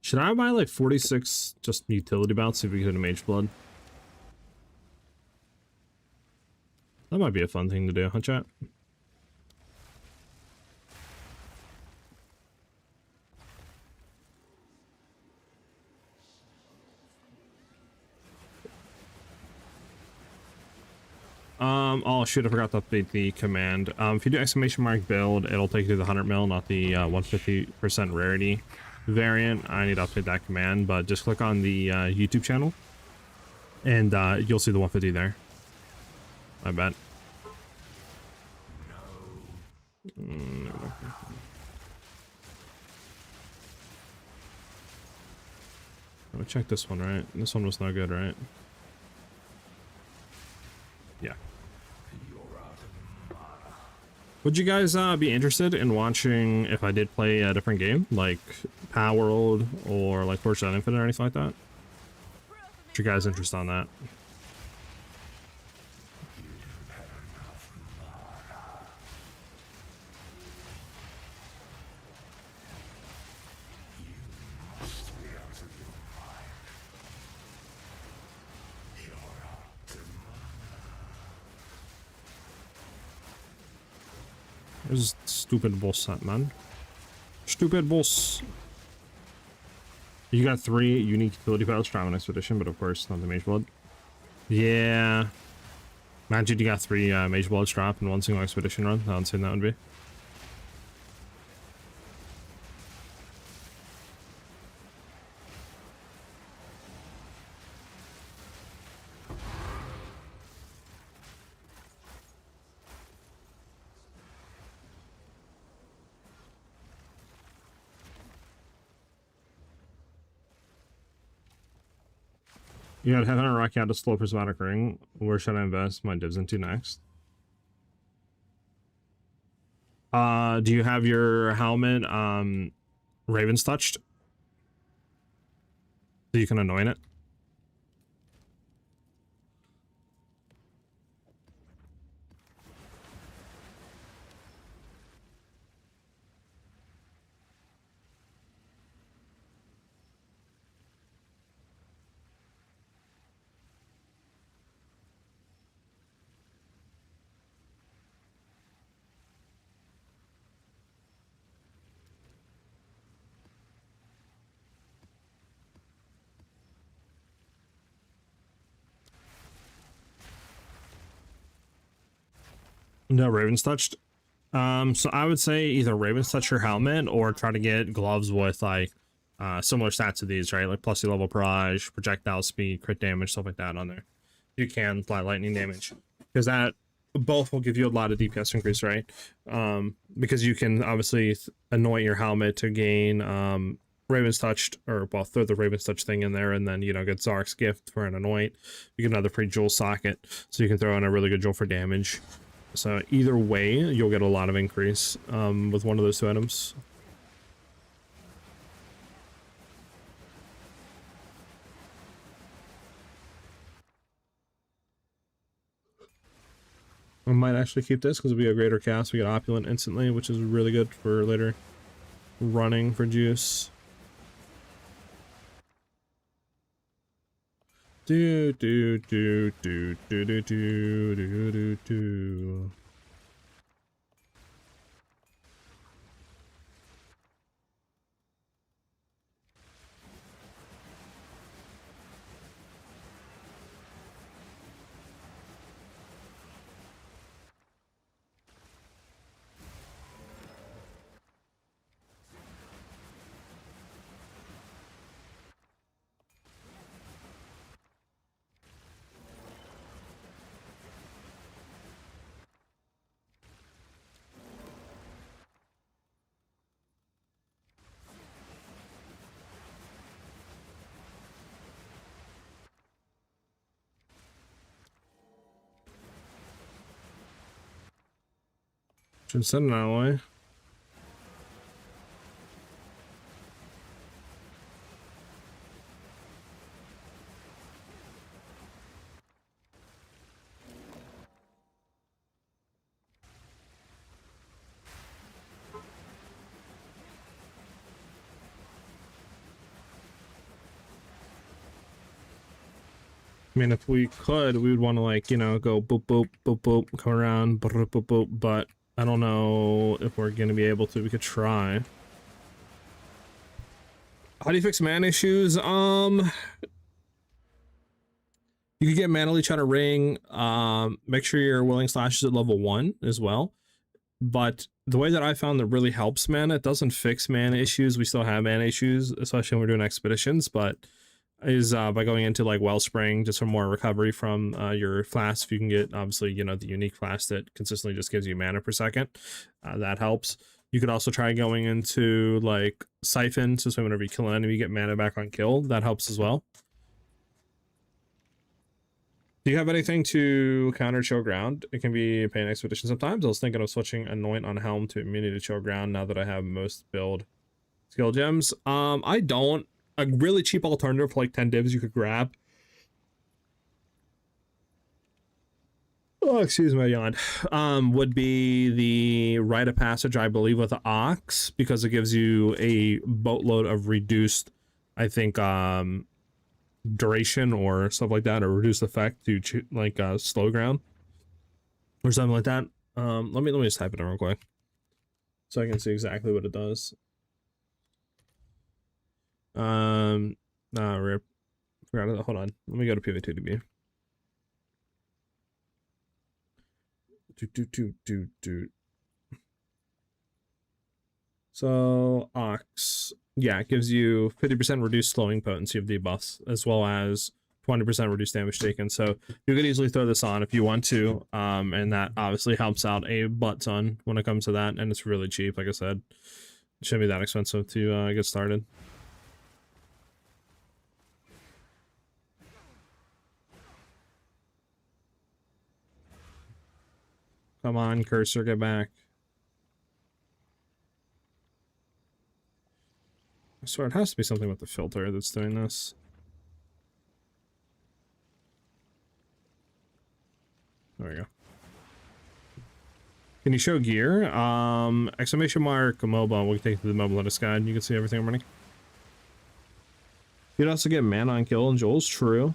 Should I buy like 46 just utility bouts if we get a Mage Blood? That might be a fun thing to do, huh, chat? Oh shoot, I forgot to update the command. If you do exclamation mark build, it'll take you to the 100 mil, not the 150% rarity variant. I need to update that command, but just click on the YouTube channel and you'll see the 150 there. I bet. Let me check this one, right? This one was no good, right? Yeah. You're out of Would you guys be interested in watching if I did play a different game, like Power World or like Fortune Infinite or anything like that? What's your guys' interest on that? This stupid boss, man. Stupid boss. You got 3 unique utility battles from an expedition, but of course not the Mage Blood. Yeah. Imagine you got 3 Mage Bloods drop in one single expedition run. How insane that would be. You got Heaven and Rock out to slow prismatic ring. Where should I invest my divs into next? Do you have your helmet Raven's touched? So you can anoint it? No, Raven's touched. So I would say either Raven's touch your helmet or try to get gloves with like similar stats to these, right? Like plus your level barrage, projectile speed, crit damage, stuff like that on there. You can fly lightning damage because that both will give you a lot of DPS increase, right? Because you can obviously anoint your helmet to gain Raven's touched, or well, throw the Raven's touch thing in there, and then you know get Zark's gift for an anoint. You get another free jewel socket, so you can throw in a really good jewel for damage. So either way, you'll get a lot of increase with one of those 2 items. I might actually keep this because we have greater cast. We get opulent instantly, which is really good for later running for juice. Do do do do do do do do do do. Should send it that way. I mean, if we could, we would want to like, you know, go boop, boop, boop, boop, come around, boop, boop, boop, but I don't know if we're going to be able to. We could try. How do you fix mana issues? You could get mana leech out of ring. Make sure your willing slash is at level 1 as well. But the way that I found that really helps mana, it doesn't fix mana issues. We still have mana issues, especially when we're doing expeditions, but is by going into like Wellspring just for more recovery from your flask. If you can get obviously, you know, the unique flask that consistently just gives you mana per second, that helps. You could also try going into like Siphon, so whenever you kill an enemy, you get mana back on kill. That helps as well. Do you have anything to counter chill ground? It can be a pain expedition sometimes. I was thinking of switching anoint on helm to immunity to chill ground now that I have most build skill gems. I don't. A really cheap alternative for like 10 divs you could grab. Oh, excuse me, I yawned. Would be the rite of passage, I believe, with the ox, because it gives you a boatload of reduced, I think, duration or stuff like that, or reduced effect to like slow ground or something like that. Let me just type it in real quick so I can see exactly what it does. Rip. Forgot it. Hold on. Let me go to PV2DB. Do. So Ox, yeah, it gives you 50% reduced slowing potency of debuffs, as well as 20% reduced damage taken. So you could easily throw this on if you want to, and that obviously helps out a butt ton when it comes to that, and it's really cheap. Like I said, it shouldn't be that expensive to get started. Come on, cursor, get back. I swear it has to be something with the filter that's doing this. There we go. Can you show gear? Exclamation mark mobile. We can take to the mobile status guide. You can see everything I'm running. You'd also get mana on kill and Joel's true.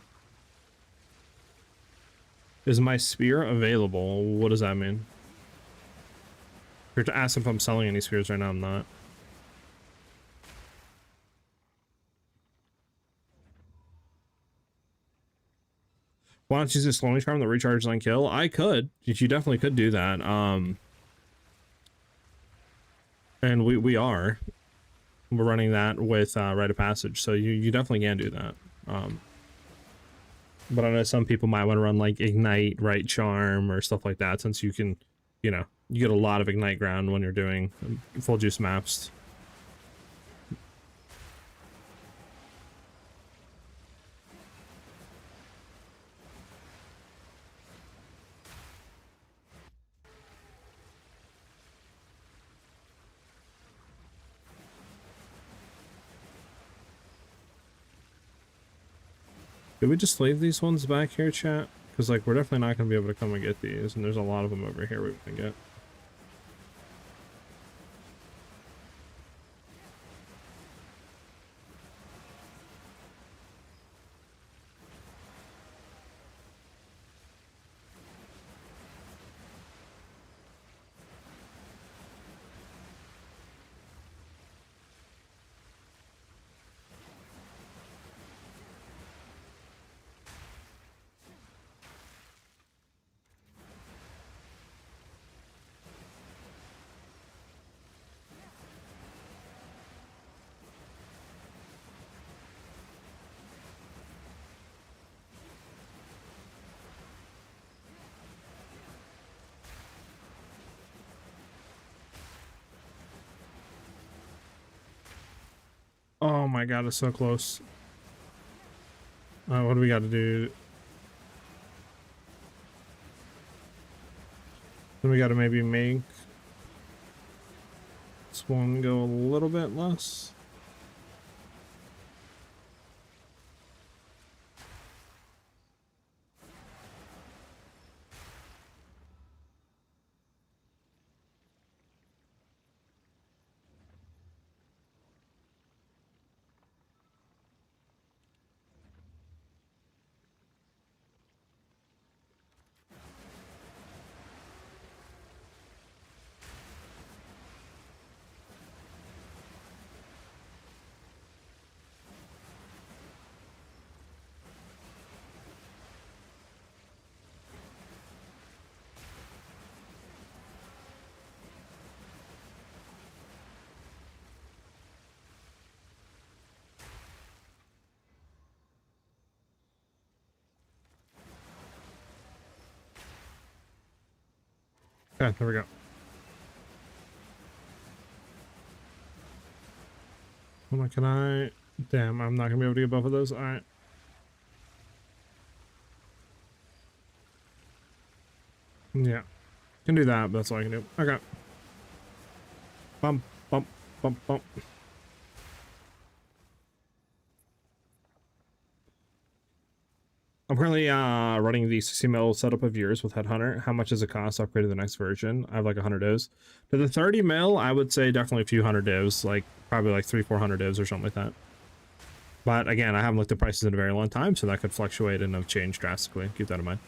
Is my spear available? What does that mean? You're to ask if I'm selling any spears right now. I'm not. Why don't you use a slowing charm that recharges on kill? I could. You definitely could do that. And we are. We're running that with rite of passage, so you definitely can do that. But I know some people might want to run like ignite, right charm, or stuff like that, since you can, you know, you get a lot of ignite ground when you're doing full juice maps. Did we just leave these ones back here, chat? Because, like, we're definitely not going to be able to come and get these, and there's a lot of them over here we can get. Oh my god, it's so close. What do we got to do? Then we got to maybe make this one go a little bit less. Okay, there we go. Hold on, can I? Damn, I'm not gonna be able to get both of those. All right. Yeah. Can do that, but that's all I can do. Okay. Bump, bump, bump, bump. I'm currently running the 60 mil setup of yours with Headhunter. How much does it cost to upgrade to the next version? I have like 100 divs. To the 30 mil, I would say definitely a few hundred divs, like probably like 300-400 divs or something like that. But again, I haven't looked at prices in a very long time, so that could fluctuate and have changed drastically. Keep that in mind.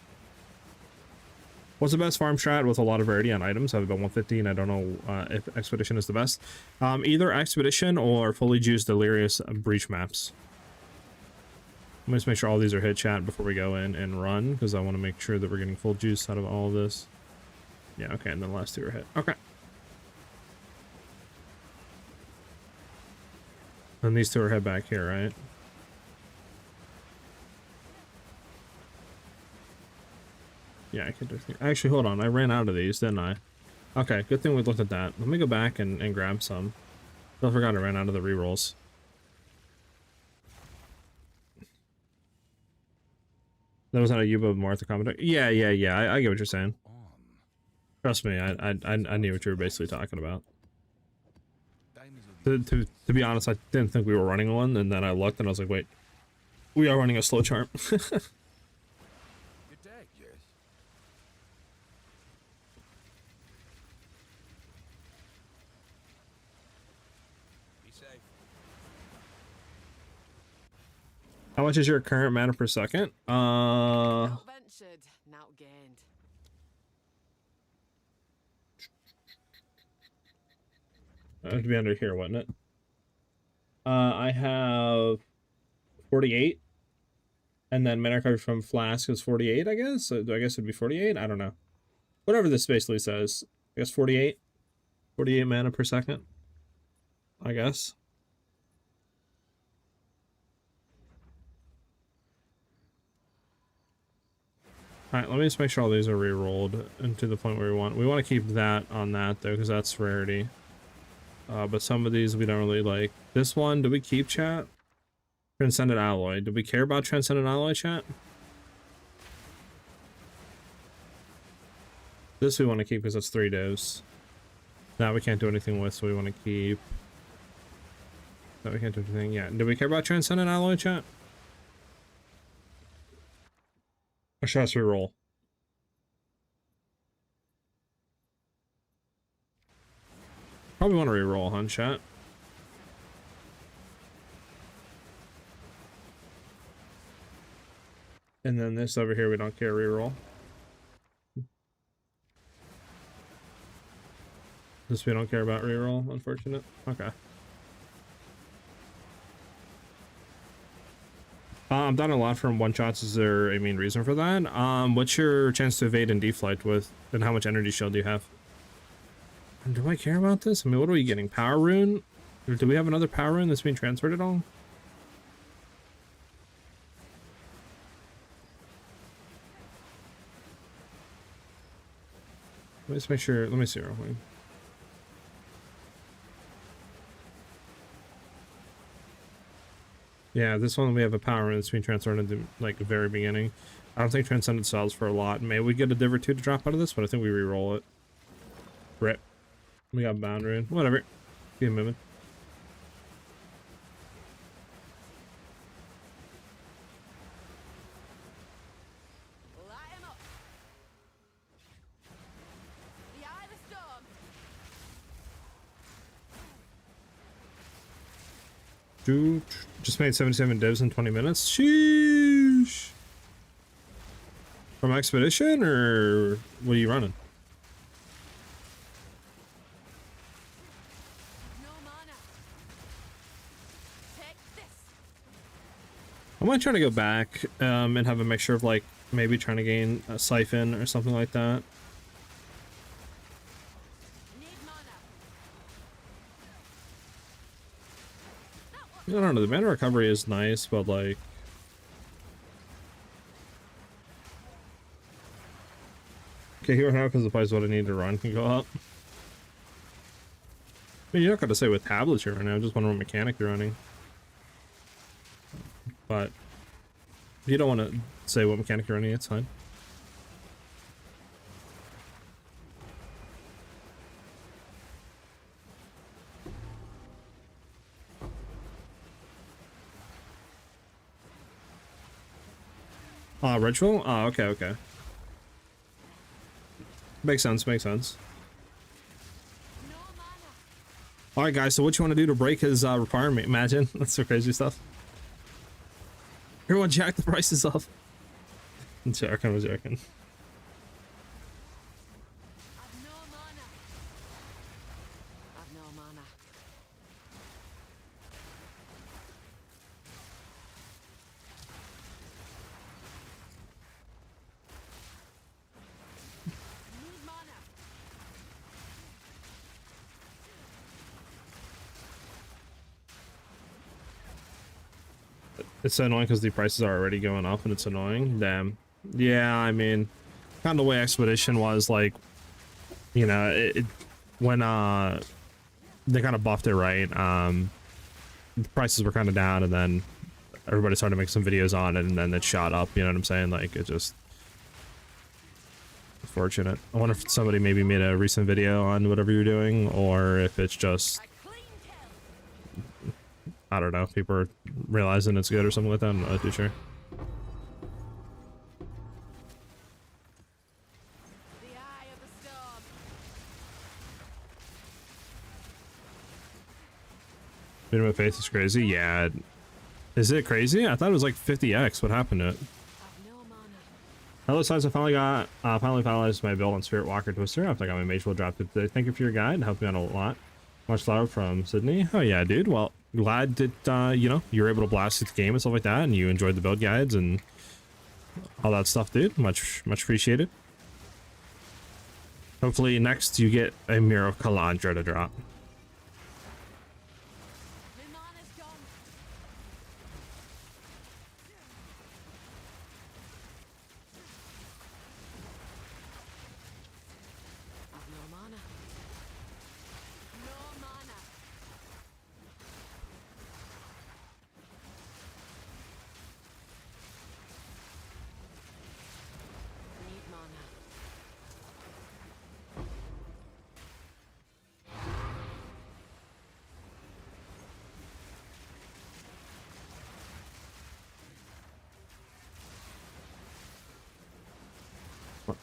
What's the best farm strat with a lot of rarity on items? I have about 150, and I don't know if Expedition is the best. Either Expedition or fully juiced Delirious Breach maps. I'm going to make sure all these are hit, chat, before we go in and run, because I want to make sure that we're getting full juice out of all of this. Yeah, okay, and then the last two are hit. Okay. And these two are hit back here, right? Yeah, I can do things. Actually, hold on. I ran out of these, didn't I? Okay, good thing we looked at that. Let me go back and grab some. I forgot I ran out of the rerolls. That was not a Yuba Martha commentary. Yeah. I get what you're saying. Trust me, I knew what you were basically talking about. To be honest, I didn't think we were running one, and then I looked and I was like, wait, we are running a slow charm. Good day, yes. Be safe. How much is your current mana per second? Not ventured, not gained. That would be under here, wouldn't it? I have 48. And then mana recovery from Flask is 48, I guess? So I guess it'd be 48? I don't know. Whatever this basically says. I guess 48. 48 mana per second. I guess. Alright, let me just make sure all these are re-rolled and to the point where we want. We want to keep that on that, though, because that's rarity. But some of these we don't really like. This one, do we keep, chat? Transcendent Alloy. Do we care about Transcendent Alloy, chat? This we want to keep because it's 3 divs. That we can't do anything with, so we want to keep. That we can't do anything. Yeah. Do we care about Transcendent Alloy, chat? Or should I just re-roll? Probably want to re-roll, huh, chat? And then this over here, we don't care, re-roll. This we don't care about re-roll, unfortunate. Okay. I'm done a lot from one-shots. Is there a main reason for that? What's your chance to evade and deflect with, and how much energy shield do you have? And do I care about this? I mean, what are we getting? Power rune? Or do we have another power rune that's being transferred at all? Let's make sure. Let me see real quick. Yeah, this one we have a power rune that's being transferred at the like the very beginning. I don't think Transcendent sells for a lot. Maybe we get a div or two to drop out of this, but I think we re-roll it. Rip. We got bound rune. Whatever. Keep moving. Light him up. The eye of the storm. Dude, just made 77 divs in 20 minutes. Sheesh. From Expedition, or what are you running? No mana. Take this. I might try to go back and have a mixture of like maybe trying to gain a siphon or something like that. Need mana. I don't know, the mana recovery is nice, but like... Okay, here now because the price of what I need to run can go up. I mean, you're not going to say what tablets you're running, I just wonder what mechanic you're running. But if you don't want to say what mechanic you're running, it's fine. Ritual? Oh, okay, okay. Makes sense, makes sense. No mana. All right, guys, so what you want to do to break his requirement? Imagine. That's so crazy stuff. Everyone jack the prices up. I'm joking, I'm joking. I've no mana. I've no mana. Need mana. It's so annoying because the prices are already going up and it's annoying. Damn. Yeah, I mean, kind of the way Expedition was, like, you know, when they kind of buffed it, right? The prices were kind of down, and then everybody started to make some videos on it, and then it shot up. You know what I'm saying? Like, it just unfortunate. I wonder if somebody maybe made a recent video on whatever you're doing, or if it's just, A clean kill. I don't know, people are realizing it's good or something like that. I'm not too sure. The eye of the storm. Minimum face is crazy. Yeah. Is it crazy? I thought it was like 50x. What happened to it? I've no mana. Hello, Size. I finally finalized my build on Spirit Walker Twister after I got my Mage Will drop today. Thank you for your guide. It helped me out a lot. Much love from Sydney. Oh yeah, dude. Well, glad that you know, you were able to blast through the game and stuff like that, and you enjoyed the build guides and all that stuff, dude. Much appreciated. Hopefully next you get a Miro Kalandra to drop. My mana's gone. I've no mana. No mana. Need mana.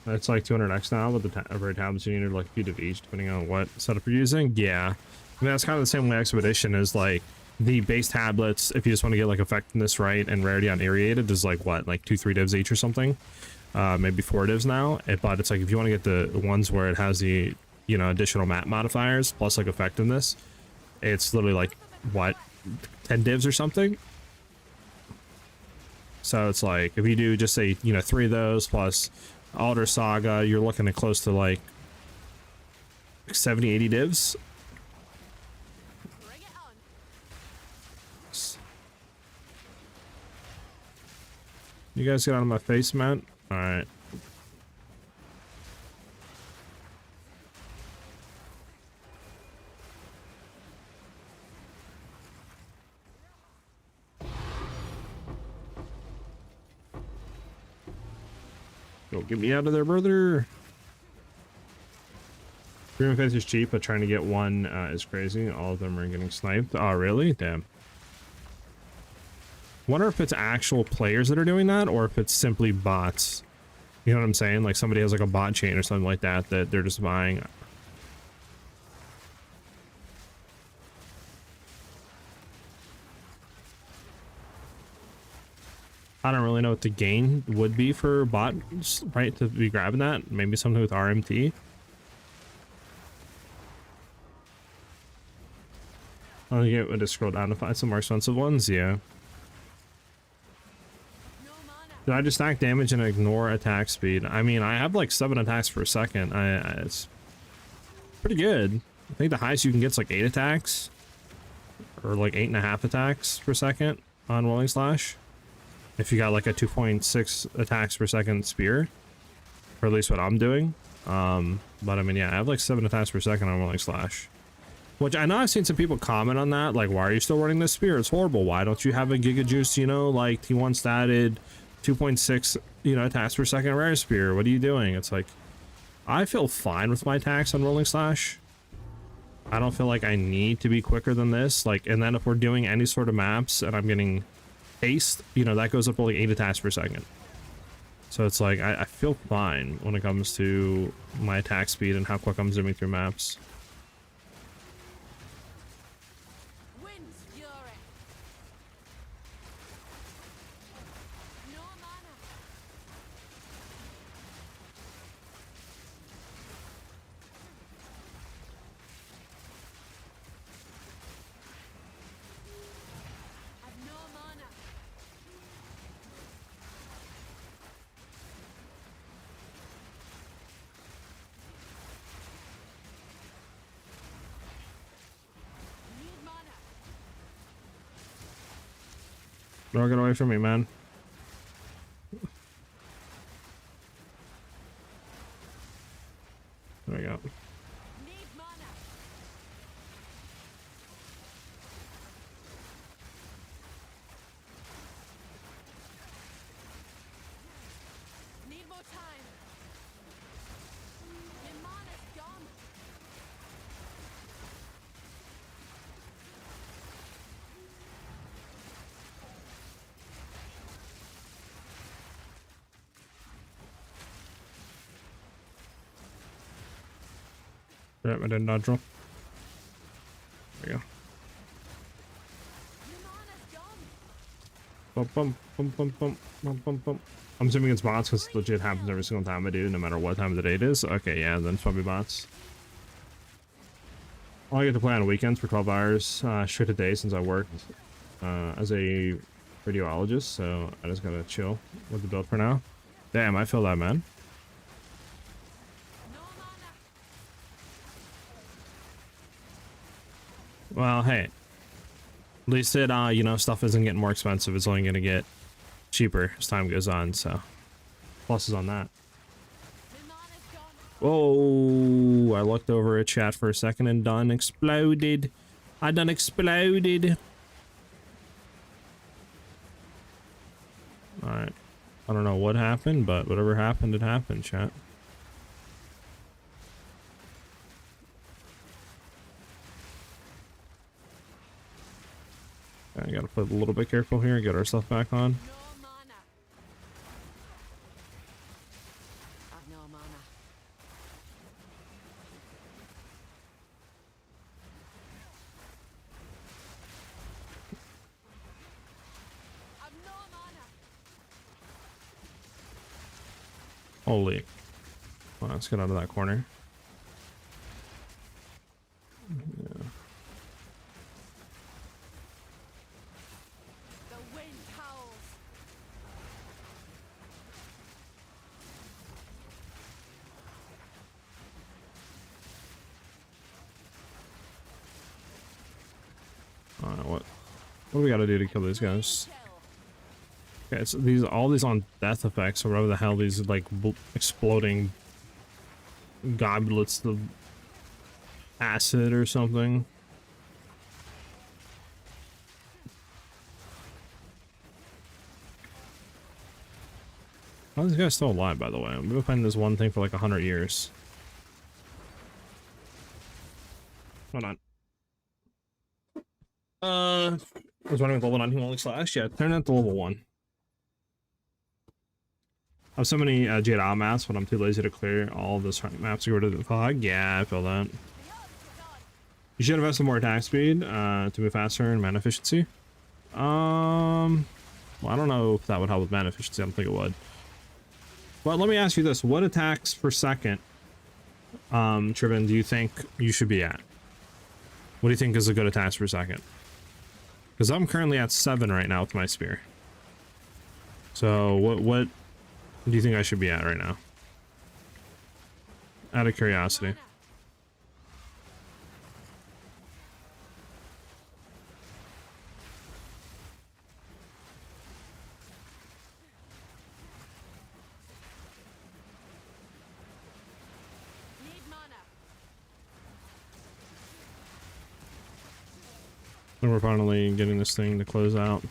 It's like 200x now with the every tablets you need like a few of each depending on what setup you're using. Yeah, I mean that's kind of the same way Expedition is. Like the base tablets, if you just want to get like effectiveness right and rarity on irrigated, is like what, like 2-3 divs each or something, maybe 4 divs now. But it's like if you want to get the ones where it has the, you know, additional map modifiers plus like effectiveness, it's literally like what, 10 divs or something. So it's like if you do just say, you know, 3 of those plus Alder Saga, you're looking at close to like 70-80 divs. Bring it on. You guys get out of my face, man. All right. Don't get me out of there, brother. Green face is cheap, but trying to get one is crazy. All of them are getting sniped. Oh, really? Damn. Wonder if it's actual players that are doing that, or if it's simply bots. You know what I'm saying? Like somebody has like a bot chain or something like that that they're just buying. I don't really know what the gain would be for bots, right, to be grabbing that. Maybe something with RMT. I'll get to scroll down to find some more expensive ones. Yeah. No mana. Did I just stack damage and ignore attack speed? I mean, I have like 7 attacks per second. It's pretty good. I think the highest you can get is like 8 attacks, or like 8.5 attacks per second on Rolling Slash. If you got like a 2.6 attacks per second spear, or at least what I'm doing. But I mean, yeah, I have like 7 attacks per second on Rolling Slash. Which I know I've seen some people comment on that, like, why are you still running this spear? It's horrible. Why don't you have a Giga Juice, you know, like T1 statted 2.6, you know, attacks per second rare spear? What are you doing? It's like, I feel fine with my attacks on Rolling Slash. I don't feel like I need to be quicker than this. Like, and then if we're doing any sort of maps and I'm getting haste, you know, that goes up to like 8 attacks per second. So it's like, I feel fine when it comes to my attack speed and how quick I'm zooming through maps. Wind's fury. No mana. I've no mana. Need mana. Don't get away from me, man. There we go. Need mana. Need more time. My mana's gone. Yep, I didn't dodge roll. There we go. My mana's gone. Bump, bump, bump, bump, bump, bump, bump, bump. I'm assuming it's bots because legit happens every single time I do, no matter what time of the day it is. Okay, yeah, then it's probably bots. I get to play on weekends for 12 hours straight a day since I worked as a radiologist, so I just gotta chill with the build for now. Damn, I feel that, man. No mana. Well, hey. At least it, you know, stuff isn't getting more expensive. It's only gonna get cheaper as time goes on, so pluses on that. My mana's gone. Whoa, I looked over at chat for a second and done exploded. I done exploded. Alright. I don't know what happened, but whatever happened, it happened, chat. I gotta play a little bit careful here and get our stuff back on. No mana. I've no mana. I've no mana. Holy. Well, let's get out of that corner. Yeah. The wind howls. What do we gotta do to kill these guys? Kill. Okay, it's all these on death effects or whatever the hell these like exploding goblets of acid or something. How are these guys still alive, by the way? We've been playing this one thing for like 100 years. Hold on. I was wondering if level 19 only slash. Yeah, turn that to level 1. I have so many Jade Isle maps, but I'm too lazy to clear all of this maps to go to the fog. Yeah, I feel that. The odds is on. You should invest in more attack speed to move faster and mana efficiency. Well, I don't know if that would help with mana efficiency. I don't think it would. But let me ask you this: what attacks per second, Triven, do you think you should be at? What do you think is a good attacks per second? Because I'm currently at 7 right now with my spear. So what do you think I should be at right now? Out of curiosity. Mana. Need mana. And we're finally getting this thing to close out.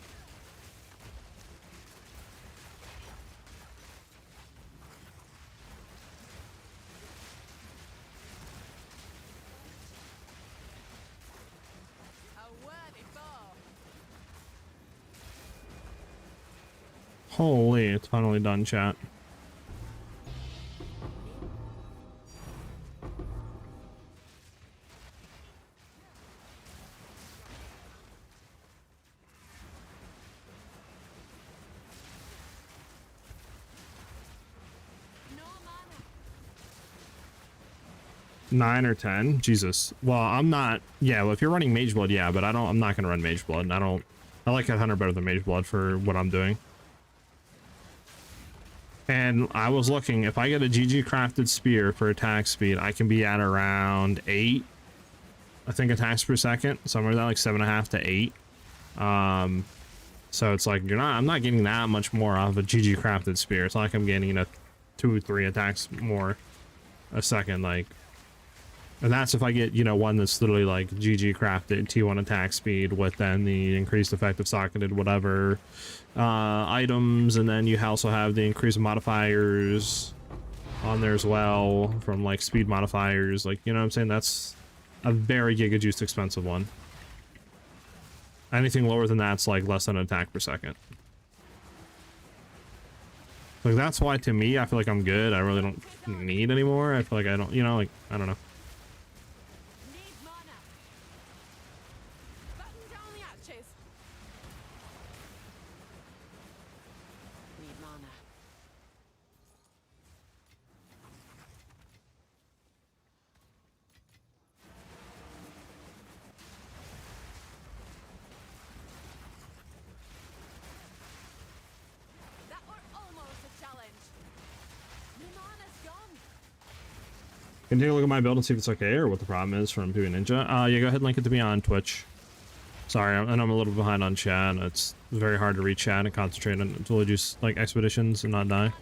A worthy foe. Holy, it's finally done, chat. 9 or 10. Jesus. Well, I'm not. Yeah, well, if you're running Mage Blood, yeah, but I'm not gonna run Mage Blood. I like Headhunter better than Mage Blood for what I'm doing. And I was looking, if I get a GG crafted spear for attack speed, I can be at around 8, I think, attacks per second, somewhere like 7.5 to 8. So it's like I'm not getting that much more off a GG crafted spear. It's not like I'm getting 2 or 3 attacks more a second, like. And that's if I get, one that's literally like GG crafted T1 attack speed with then the increased effective socketed whatever items, and then you also have the increased modifiers on there as well from like speed modifiers, like, you know what I'm saying? That's a very giga juiced expensive one. Anything lower than that's like less than an attack per second. Like that's why to me I feel like I'm good. I really don't need any more. I feel like I don't, like I don't know. Need mana. Button down the hatches. Need mana. That were almost a challenge. My mana's gone. Can you take a look at my build and see if it's okay or what the problem is from PoE Ninja? Yeah, go ahead and link it to me on Twitch. Sorry, I know I'm a little behind on chat. It's very hard to read chat and concentrate until I do like expeditions and not die. No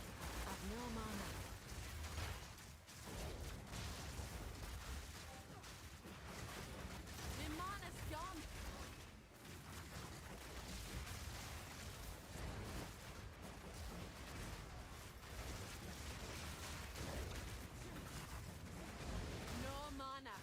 mana. I've no mana. My mana's gone. No mana.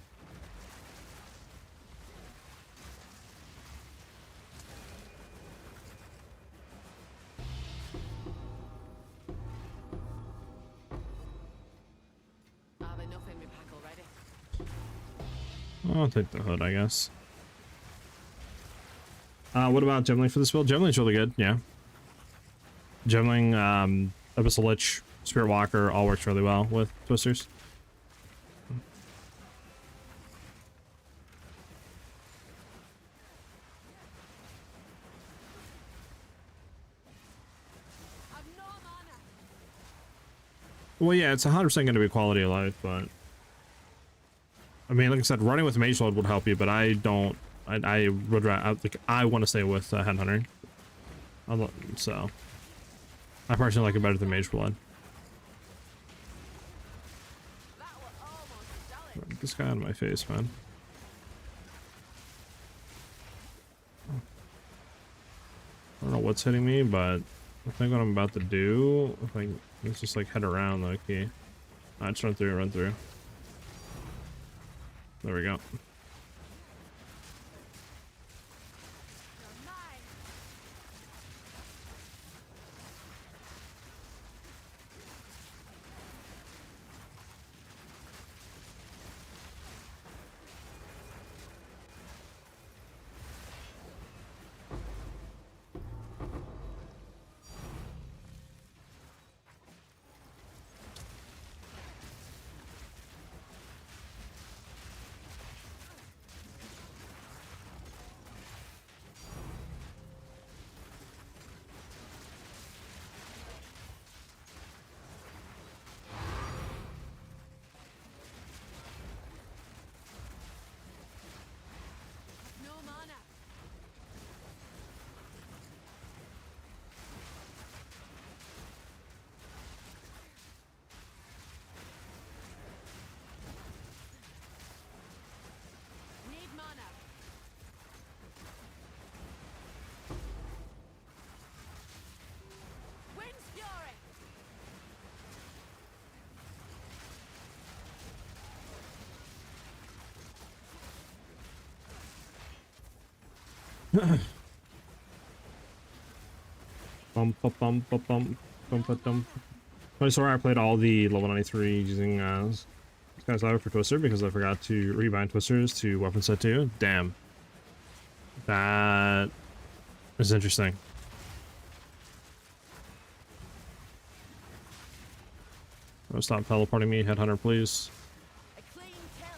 I've enough in my pack already. I'll take the hood, I guess. What about Gemling for this build? Gemling's really good, yeah. Gemling, Abyssal Lich, Spirit Walker all works really well with Twisters. I've no mana. Well, yeah, it's 100% going to be quality of life, but I mean, like I said, running with Mage Load would help you, but I don't. I would rather, like, I want to stay with Headhunter. So I personally like it better than Mage Blood. That were almost a challenge. Get this guy out of my face, man. I don't know what's hitting me, but I think what I'm about to do, I think let's just like head around, low key. Just run through, run through. There we go. You're mine. No mana. Need mana. Wind's fury. Bum, bum, bum, bum, bum, bum, bum, bum. So I played all the level 93 using Sky's Ladder for Twister because I forgot to rebind Twisters to weapon set 2. Damn. That is interesting. Oh, stop teleporting me, Headhunter, please. A clean kill.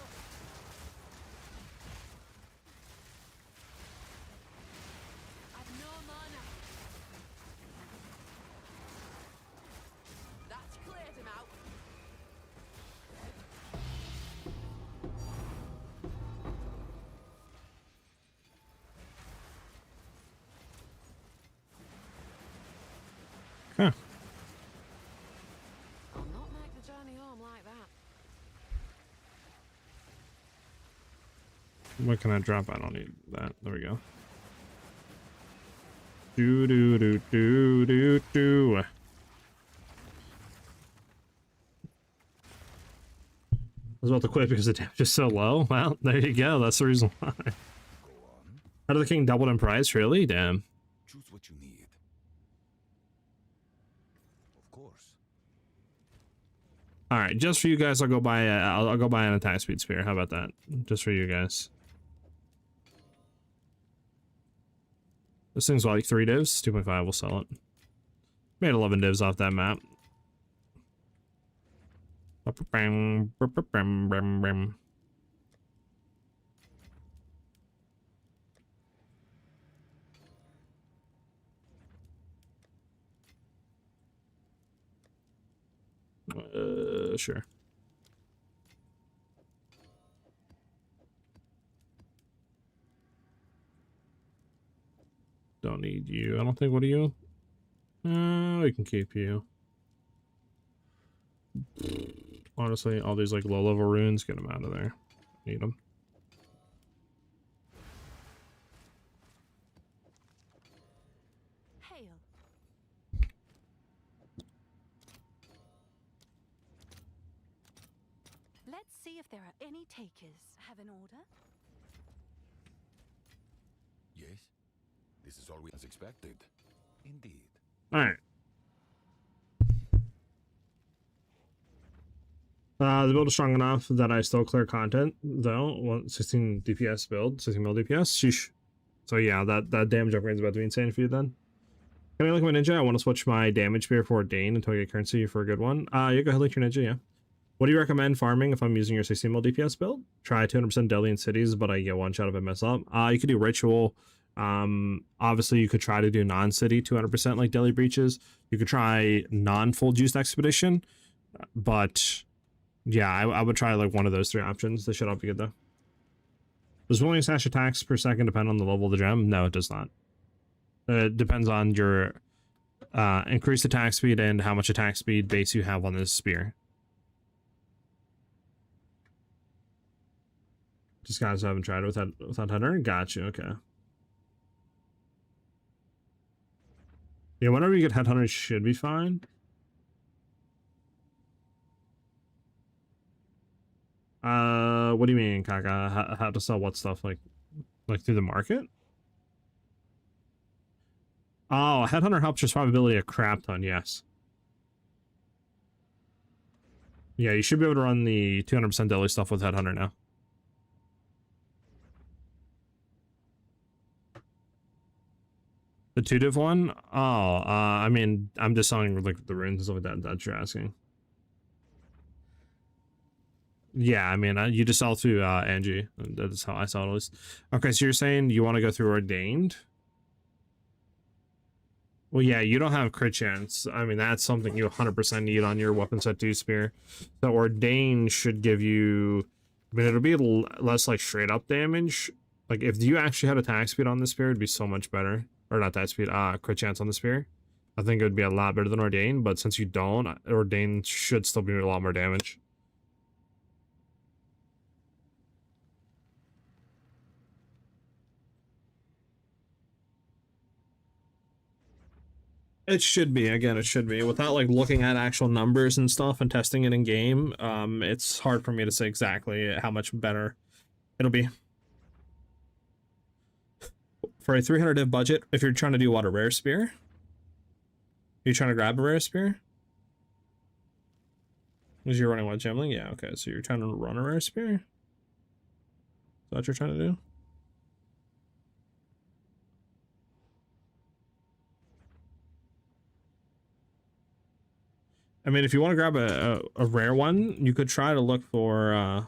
I've no mana. That's cleared him out. Huh. I'll not make the journey home like that. What can I drop? I don't need that. There we go. Do do do do do do. I was about to quit because the damage is so low. Well, there you go. That's the reason why. Go on. How did the king double in price? Really? Damn. Choose what you need. Of course. All right, just for you guys, I'll go buy. I'll go buy an attack speed spear. How about that? Just for you guys. This thing's like 3 divs. 2.5. We'll sell it. Made 11 divs off that map. Sure. Don't need you. I don't think. What are you? We can keep you. Honestly, all these like low level runes, get them out of there. Need them. Hail. Let's see if there are any takers. Have an order? Yes. This is all we as expected. Indeed. All right. The build is strong enough that I still clear content, though. 16 DPS build, 16 mil DPS. Sheesh. So yeah, that damage upgrade is about to be insane for you then. Can I look at my ninja? I want to switch my damage spear for Dane until I get currency for a good one. Yeah, go ahead, look your ninja, yeah. What do you recommend farming if I'm using your 16 mil DPS build? Try 200% Delhi in cities, but I get one shot if I mess up. You could do ritual. Obviously you could try to do non-city 200% like Delhi breaches. You could try non-full juiced expedition, but yeah, I would try like one of those 3 options. They should all be good though. Does willing slash attacks per second depend on the level of the gem? No, it does not. It depends on your increased attack speed and how much attack speed base you have on this spear. Just guys who haven't tried it without Hunter? Gotcha, okay. Yeah, whenever you get Headhunter, should be fine. What do you mean, Kaka? How to sell what stuff? Like through the market? Oh, Headhunter helps your survivability a crap ton, yes. Yeah, you should be able to run the 200% daily stuff with Headhunter now. The 2-div one? Oh, I mean, I'm just selling like the runes and stuff like that. That's you're asking. Yeah, I mean, you just sell through Angie. That's how I sell it at least. Okay, so you're saying you want to go through Ordained? Well, yeah, you don't have crit chance. I mean, that's something you 100% need on your weapon set 2 spear. So Ordained should give you... I mean, it'll be less like straight up damage. Like, if you actually had attack speed on this spear, it'd be so much better. Or not that speed, crit chance on the spear. I think it would be a lot better than Ordained, but since you don't, Ordained should still be a lot more damage. It should be, again, it should be. Without like looking at actual numbers and stuff and testing it in game, it's hard for me to say exactly how much better it'll be. For a 300 div budget, if you're trying to do what, a rare spear? Are you trying to grab a rare spear? Was you running what, Gemling? Yeah, okay, so you're trying to run a rare spear? Is that what you're trying to do? I mean, if you want to grab a rare one, you could try to look for,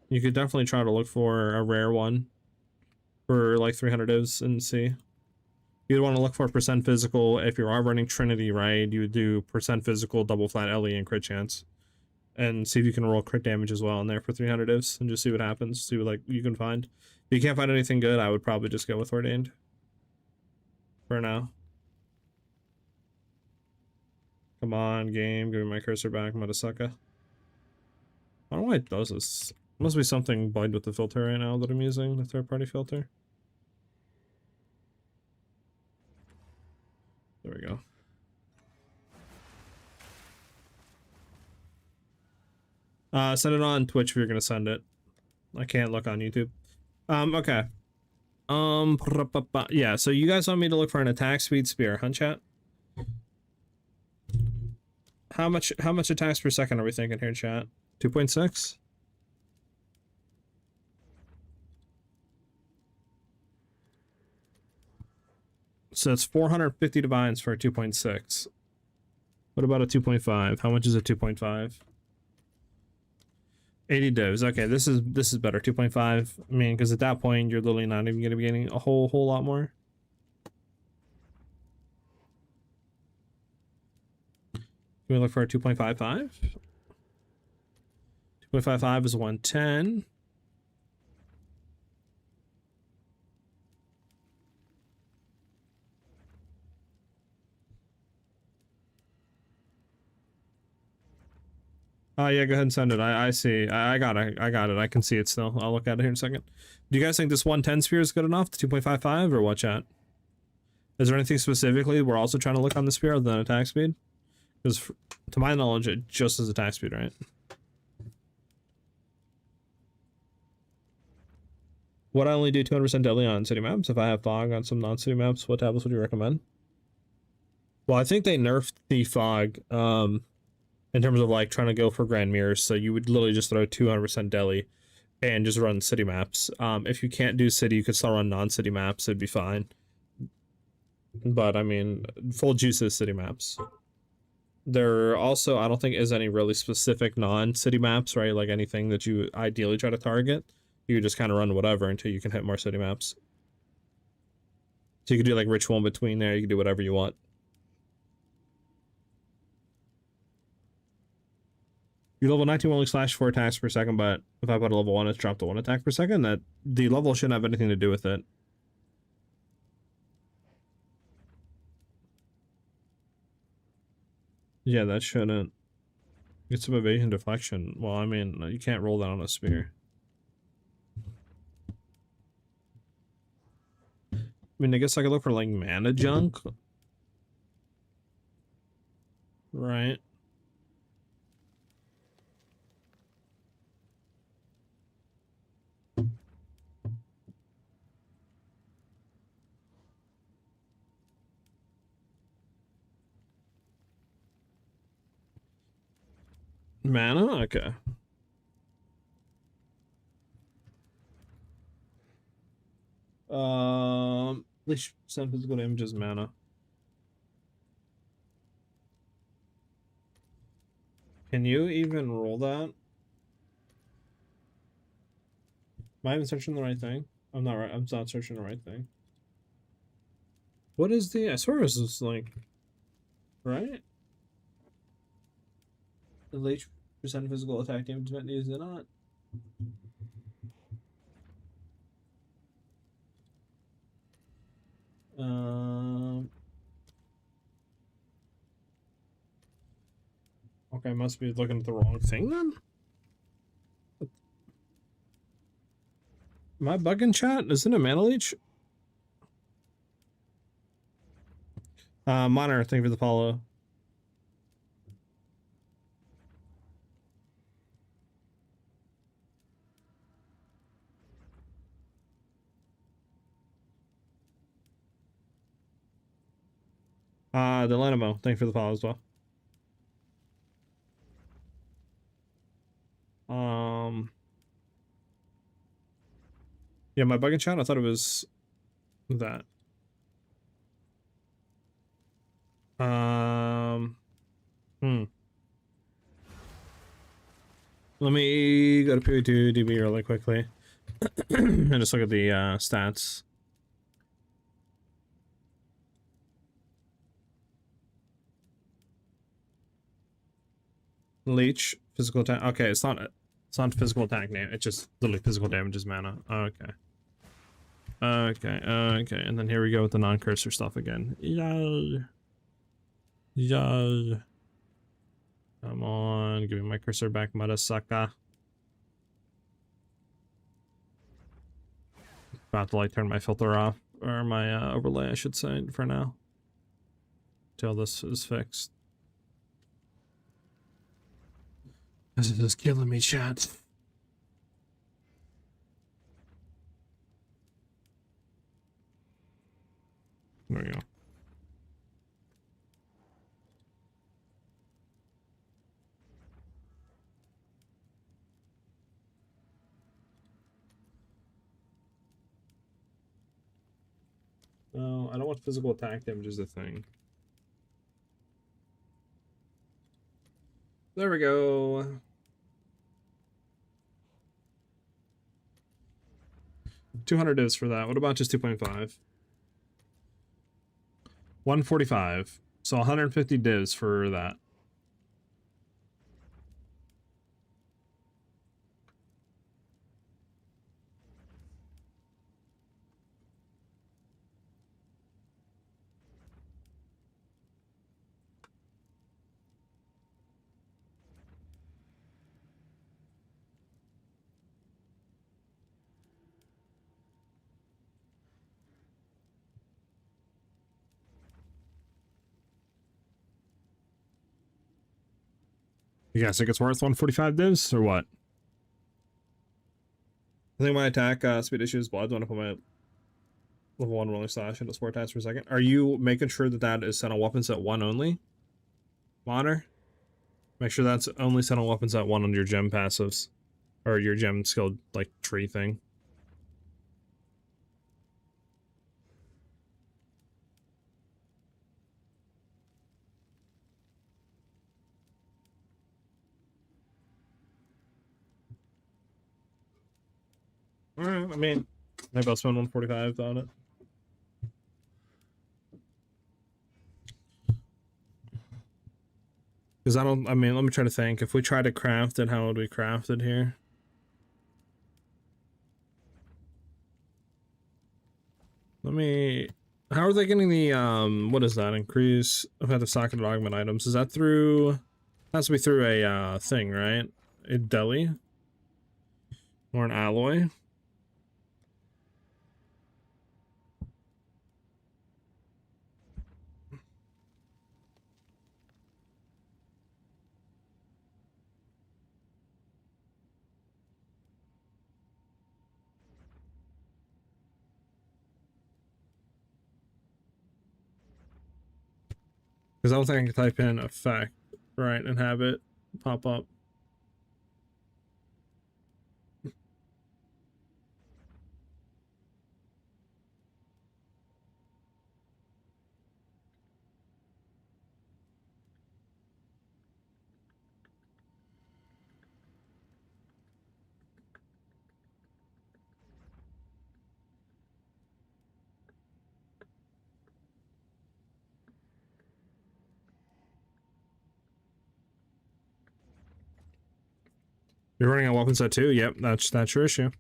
you could definitely try to look for a rare one for like 300 divs and see. You'd want to look for percent physical. If you are running Trinity, right, you would do percent physical, double flat LE, and crit chance. And see if you can roll crit damage as well in there for 300 divs and just see what happens. See what like you can find. If you can't find anything good, I would probably just go with Ordained for now. Come on, game. Give me my cursor back, Mudasuka. I don't know why it does this. Must be something bugged with the filter right now that I'm using, the third-party filter. There we go. Send it on Twitch if you're gonna send it. I can't look on YouTube. Okay. Yeah, so you guys want me to look for an attack speed spear, huh, chat? How much attacks per second are we thinking here, chat? 2.6? So it's 450 divines for a 2.6. What about a 2.5? How much is a 2.5? 80 divs. Okay, this is better. 2.5. I mean, because at that point you're literally not even going to be getting a whole lot more. Can we look for a 2.55? 2.55 is 110. Oh yeah, go ahead and send it. I see. I got it. I can see it still. I'll look at it here in a second. Do you guys think this 110 spear is good enough? The 2.55 or what, chat? Is there anything specifically we're also trying to look on the spear other than attack speed? Because to my knowledge, it just is attack speed, right? Would I only do 200% deadly on city maps? If I have fog on some non-city maps, what tablets would you recommend? Well, I think they nerfed the fog in terms of like trying to go for grand mirrors, so you would literally just throw 200% deli and just run city maps. If you can't do city, you could still run non-city maps, it'd be fine. But I mean, full juices city maps. There also, I don't think is any really specific non-city maps, right? Like anything that you ideally try to target. You just kind of run whatever until you can hit more city maps. So you could do like ritual in between there, you can do whatever you want. You level 19 only slash 4 attacks per second, but if I put a level 1, it's dropped to 1 attack per second. That the level shouldn't have anything to do with it. Yeah, that shouldn't. Get some evasion deflection. Well, I mean, you can't roll that on a spear. I mean, I guess I could look for like mana junk. Right. Mana? Okay. At least send physical damage as mana. Can you even roll that? Am I even searching the right thing? I'm not right. I'm not searching the right thing. What is the? I swear it was this like, right? The late percent physical attack damage meant is it not? Okay, I must be looking at the wrong thing then. Am I bugging, chat? Isn't it mana leech? Monitor, thank you for the follow. The Lenimo, thank you for the follow as well. Yeah, my bug in chat, I thought it was that. Hmm. Let me go to PoE2 DB really quickly and just look at the stats. Leech, physical attack. Okay, it's not physical attack name. It's just literally physical damage is mana. Okay. Okay. And then here we go with the non-cursor stuff again. Yay. Come on, give me my cursor back, Mudasaka. About to like turn my filter off, or my overlay, I should say, for now. Till this is fixed. This is killing me, chat. There we go. No, I don't want physical attack damage as a thing. There we go. $200 divs for that. What about just 2.5? 145. So 150 divs for that. You guys think it's worth 145 divs or what? I think my attack speed issue is blood. I want to put my level 1 rolling slash into sport attacks for a second. Are you making sure that that is set on weapons at 1 only? Modder? Make sure that's only set on weapons at 1 on your gem passives. Or your gem skill, like, tree thing. Alright, I mean, maybe I'll spend 145 on it. Because I mean, let me try to think. If we try to craft it, how would we craft it here? How are they getting the, what is that? Increase effective socketed augment items. Is that through, has to be through a, thing, right? A deli? Or an alloy? Because I don't think I can type in effect, right, and have it pop up. You're running a weapon set too? Yep, that's your issue.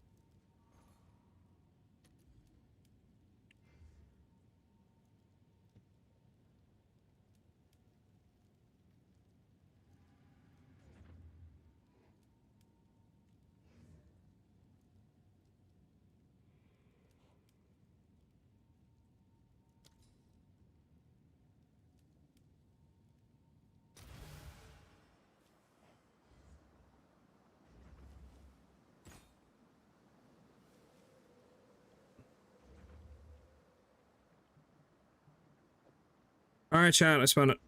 All right, chat. I spent it.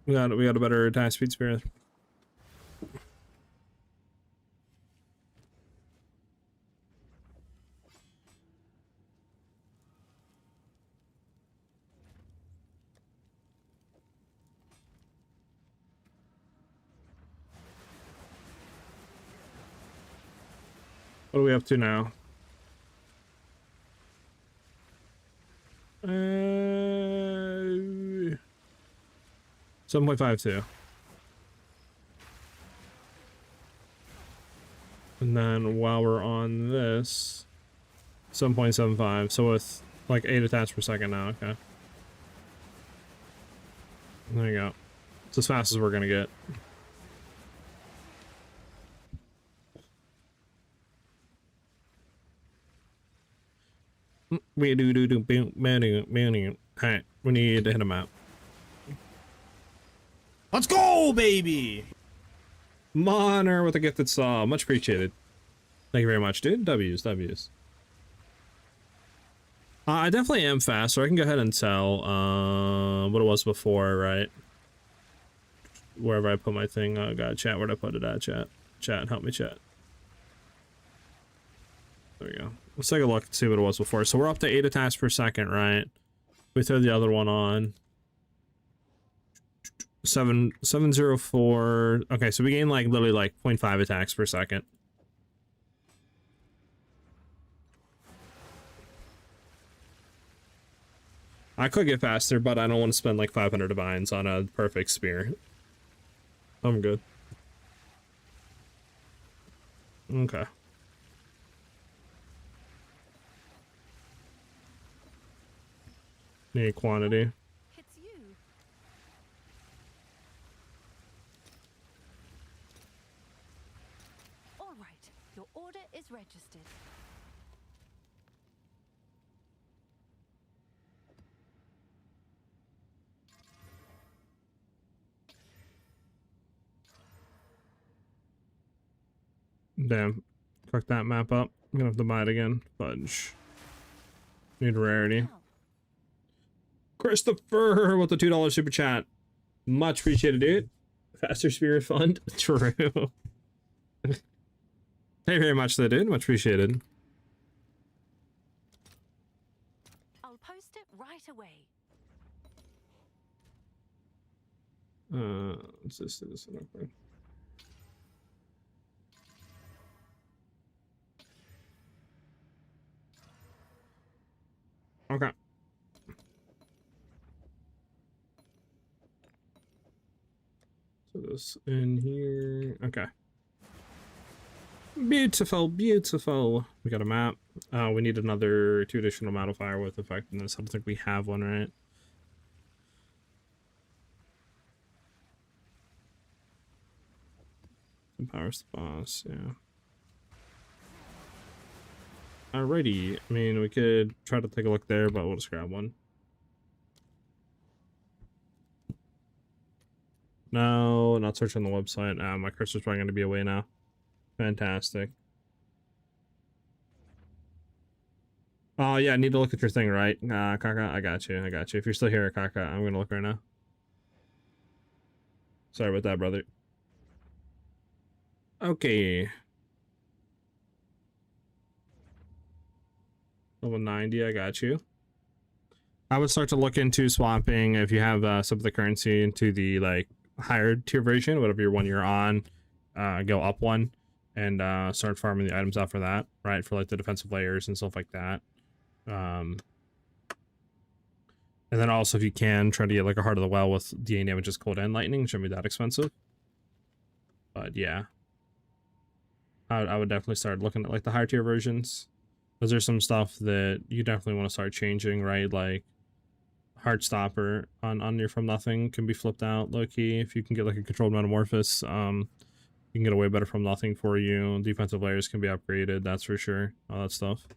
We got a better attack speed spirit. What are we up to now? 7.52. And then while we're on this, 7.75. So with like 8 attacks per second now. Okay. There you go. It's as fast as we're gonna get. Alright, we need to hit him out. Let's go, baby! Monner with a gifted saw. Much appreciated. Thank you very much, dude. W's. I definitely am faster. I can go ahead and tell what it was before, right? Wherever I put my thing. Oh god, chat, where'd I put it at, chat? Chat, help me, chat. There we go. Let's take a look and see what it was before. So we're up to 8 attacks per second, right? We throw the other one on. 704. Okay, so we gain like literally like 0.5 attacks per second. I could get faster, but I don't want to spend like 500 divines on a perfect spear. I'm good. Okay. Need quantity. It's you. All right, your order is registered. Damn. Fuck that map up. I'm gonna have to buy it again. Fudge. Need rarity. Now, Christopher with the $2 super chat. Much appreciated, dude. Faster Spirit Fund. True. Thank you very much, though, dude. Much appreciated. I'll post it right away. Let's just do this one real quick. Okay. So this in here. Okay. Beautiful, beautiful. We got a map. We need another 2 additional modifier with effectiveness. I don't think we have one, right? Empowers the boss, yeah. Alrighty. I mean, we could try to take a look there, but we'll just grab one. No, not searching the website. My cursor's probably going to be away now. Fantastic. Oh, yeah, I need to look at your thing, right? Kaka, I got you. If you're still here, Kaka, I'm going to look right now. Sorry about that, brother. Okay. Level 90, I got you. I would start to look into swapping if you have some of the currency into the like higher tier version, whatever your one you're on, go up one and start farming the items out for that, right? For like the defensive layers and stuff like that. And then also if you can try to get like a Heart of the Well with DA damages, cold and lightning, shouldn't be that expensive. But yeah. I would definitely start looking at like the higher tier versions. Because there's some stuff that you definitely want to start changing, right? Like Heartstopper on your From Nothing can be flipped out low key. If you can get like a controlled metamorphosis, you can get a way better From Nothing for you. Defensive layers can be upgraded, that's for sure. All that stuff.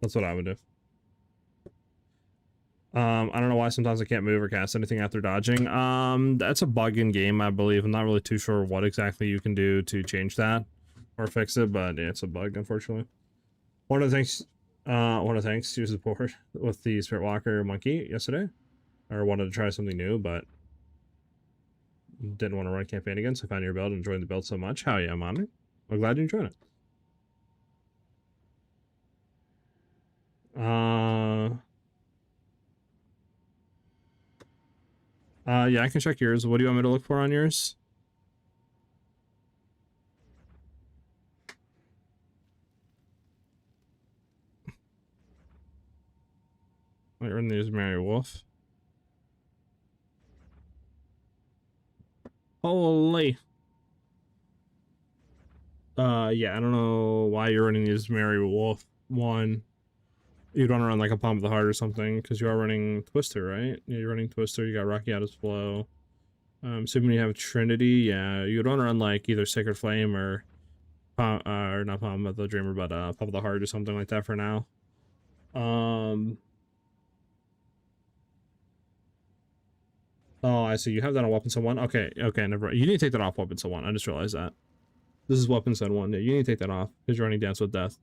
That's what I would do. I don't know why sometimes I can't move or cast anything after dodging. That's a bug in game, I believe. I'm not really too sure what exactly you can do to change that or fix it, but yeah, it's a bug, unfortunately. One of the things to support with the Spirit Walker monkey yesterday, or wanted to try something new, but didn't want to run a campaign again, so I found your build and enjoyed the build so much. Hell yeah, Mommy. I'm glad you enjoyed it. Yeah, I can check yours. What do you want me to look for on yours? Wait, we're in these Mary Wolf. Holy. Yeah, I don't know why you're running these Mary Wolf. One, you'd run around like a Palm of the Heart or something, because you are running Twister, right? Yeah, you're running Twister, you got Rocky out as Flow. Assuming you have Trinity, yeah, you'd run around like either Sacred Flame or or not Palm of the Dreamer, but Palm of the Heart or something like that for now. Oh, I see. You have that on Weapon Set 1? Okay, okay, never. You need to take that off Weapon Set 1. I just realized that. This is Weapon Set 1. Yeah, you need to take that off because you're running Dance with Death.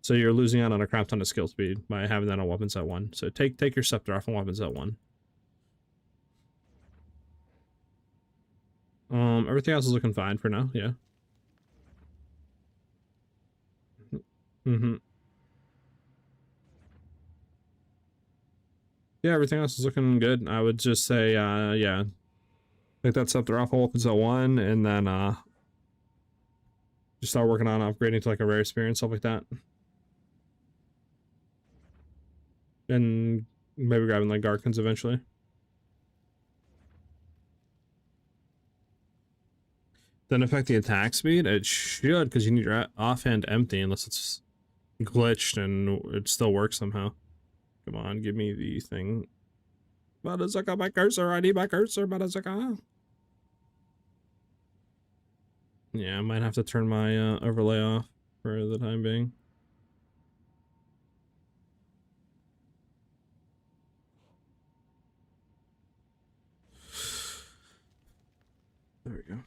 So you're losing out on a crap ton of skill speed by having that on Weapon Set 1. So take your Scepter off on Weapon Set 1. Everything else is looking fine for now, yeah. Mm-hmm. Yeah, everything else is looking good. I would just say, yeah. Take that Scepter off on Weapon Set 1, and then, just start working on upgrading to like a rare spear and stuff like that. And maybe grabbing like Garkins eventually. Then affect the attack speed? It should, because you need your offhand empty unless it's glitched and it still works somehow. Come on, give me the thing. Badazaka, my cursor, I need my cursor, Badazaka. Yeah, I might have to turn my overlay off for the time being. There we go.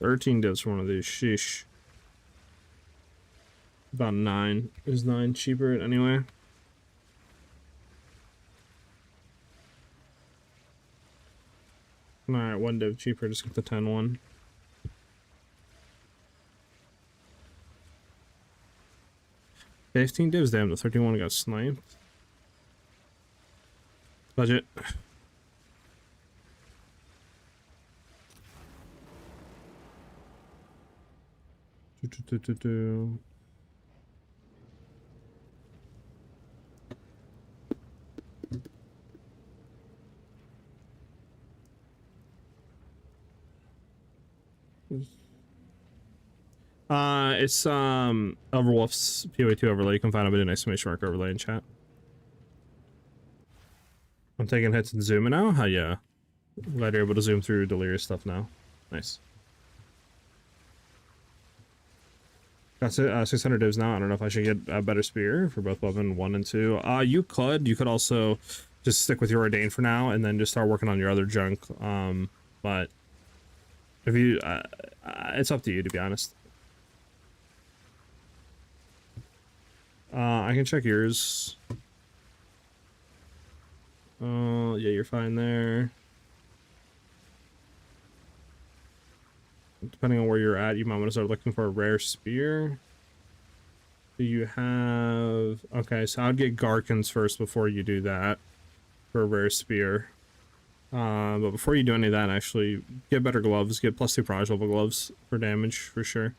$13 for one of these. Sheesh. About 9. Is 9 cheaper anyway? Alright, 1 div cheaper. Just get the 10 one. $15 divs, damn, the 31 got sniped. Budget. It's Overwolf's PoE 2 overlay. You can find a bit of an exclamation mark overlay in chat. I'm taking hits and zooming now. How yeah. Glad you're able to zoom through Delirious stuff now. Nice. Got 600 divs now. I don't know if I should get a better spear for both weapon 1 and 2. You could also just stick with your Ordain for now and then just start working on your other junk. But if you, it's up to you, to be honest. I can check yours. Yeah, you're fine there. Depending on where you're at, you might want to start looking for a rare spear. Do you have... Okay, so I'd get Garkins first before you do that for a rare spear. But before you do any of that, actually, get better gloves. Get +2 Proj level gloves for damage, for sure.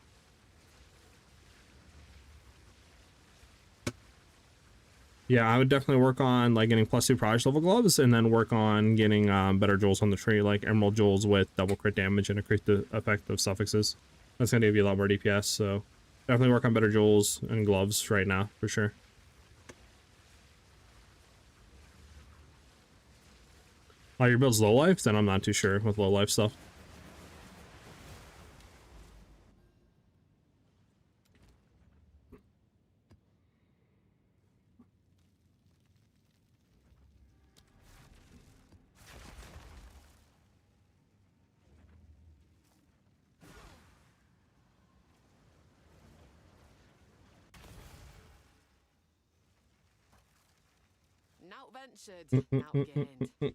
Yeah, I would definitely work on like getting +2 Proj level gloves, and then work on getting better jewels on the tree, like Emerald jewels with double crit damage and a crit effect of suffixes. That's gonna give you a lot more DPS, so definitely work on better jewels and gloves right now, for sure. Your build's low life? Then I'm not too sure with low life stuff. Now Outventured, outgained.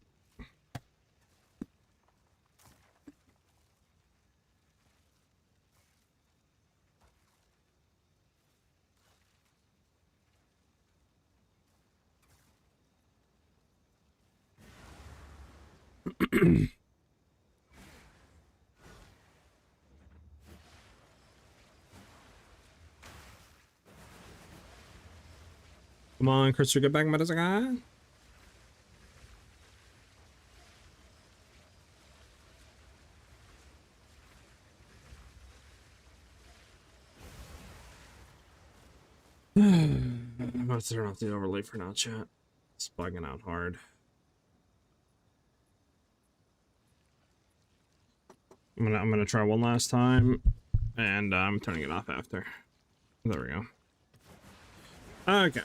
Come on, Chris, get back, Madagascar. I'm about to turn off the overlay for now, chat. It's bugging out hard. I'm gonna try one last time, and I'm turning it off after. There we go. Okay.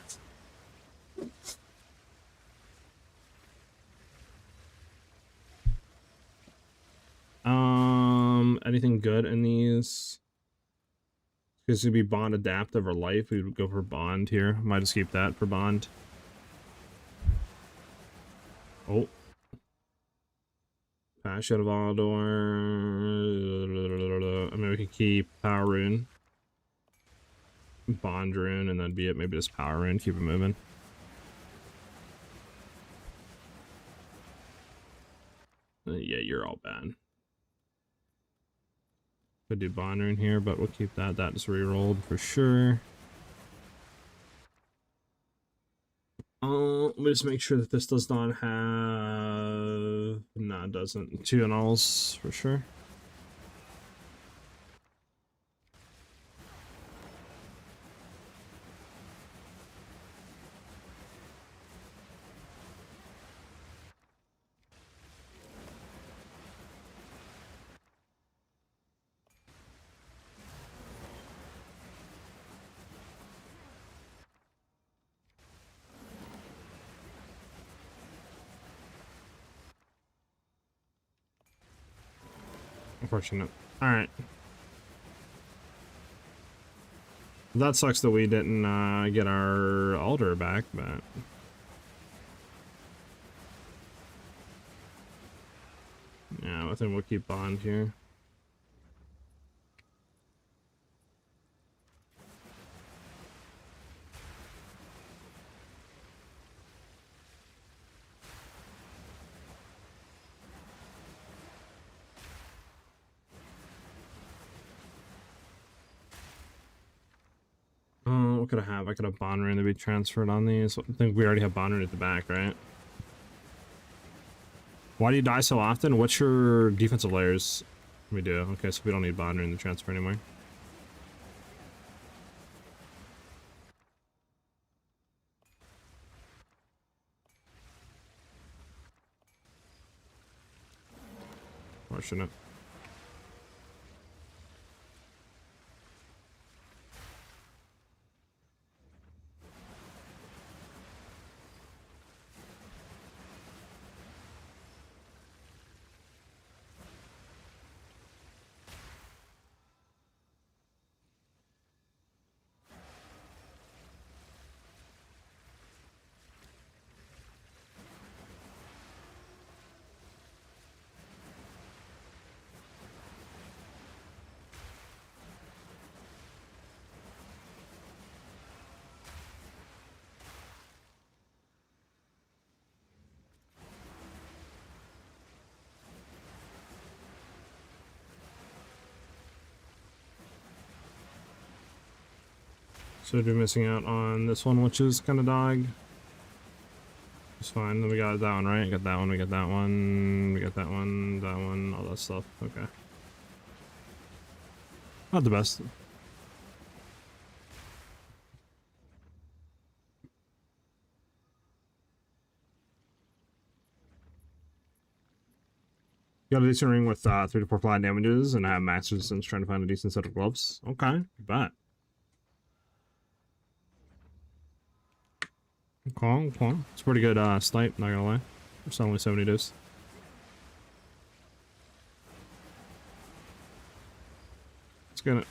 Anything good in these? This would be bond adaptive or life. We would go for bond here. Might just keep that for bond. Oh. Passion of Aldor. I mean, we can keep Power Rune. Bond Rune, and then be it. Maybe just Power Rune. Keep it moving. Yeah, you're all bad. Could do Bond Rune here, but we'll keep that. That just re-rolled for sure. Let me just make sure that this does not have... No, it doesn't. 2 annuls for sure. Unfortunate. Alright. That sucks that we didn't get our altar back, but... Yeah, I think we'll keep Bond here. What could I have? I could have Bond Rune to be transferred on these. I think we already have Bond Rune at the back, right? Why do you die so often? What's your defensive layers? We do. Okay, so we don't need Bond Rune to transfer anymore. Fortunate. So we'd be missing out on this one, which is kind of dog. It's fine. Then we got that one, right? Got that one, we got that one, we got that one, all that stuff. Okay. Not the best. Got a decent ring with 3 to 4 flat damages, and I have max resistance trying to find a decent set of gloves. Okay, bet. Okay. It's pretty good snipe, not gonna lie. It's only 70 days. It's gonna...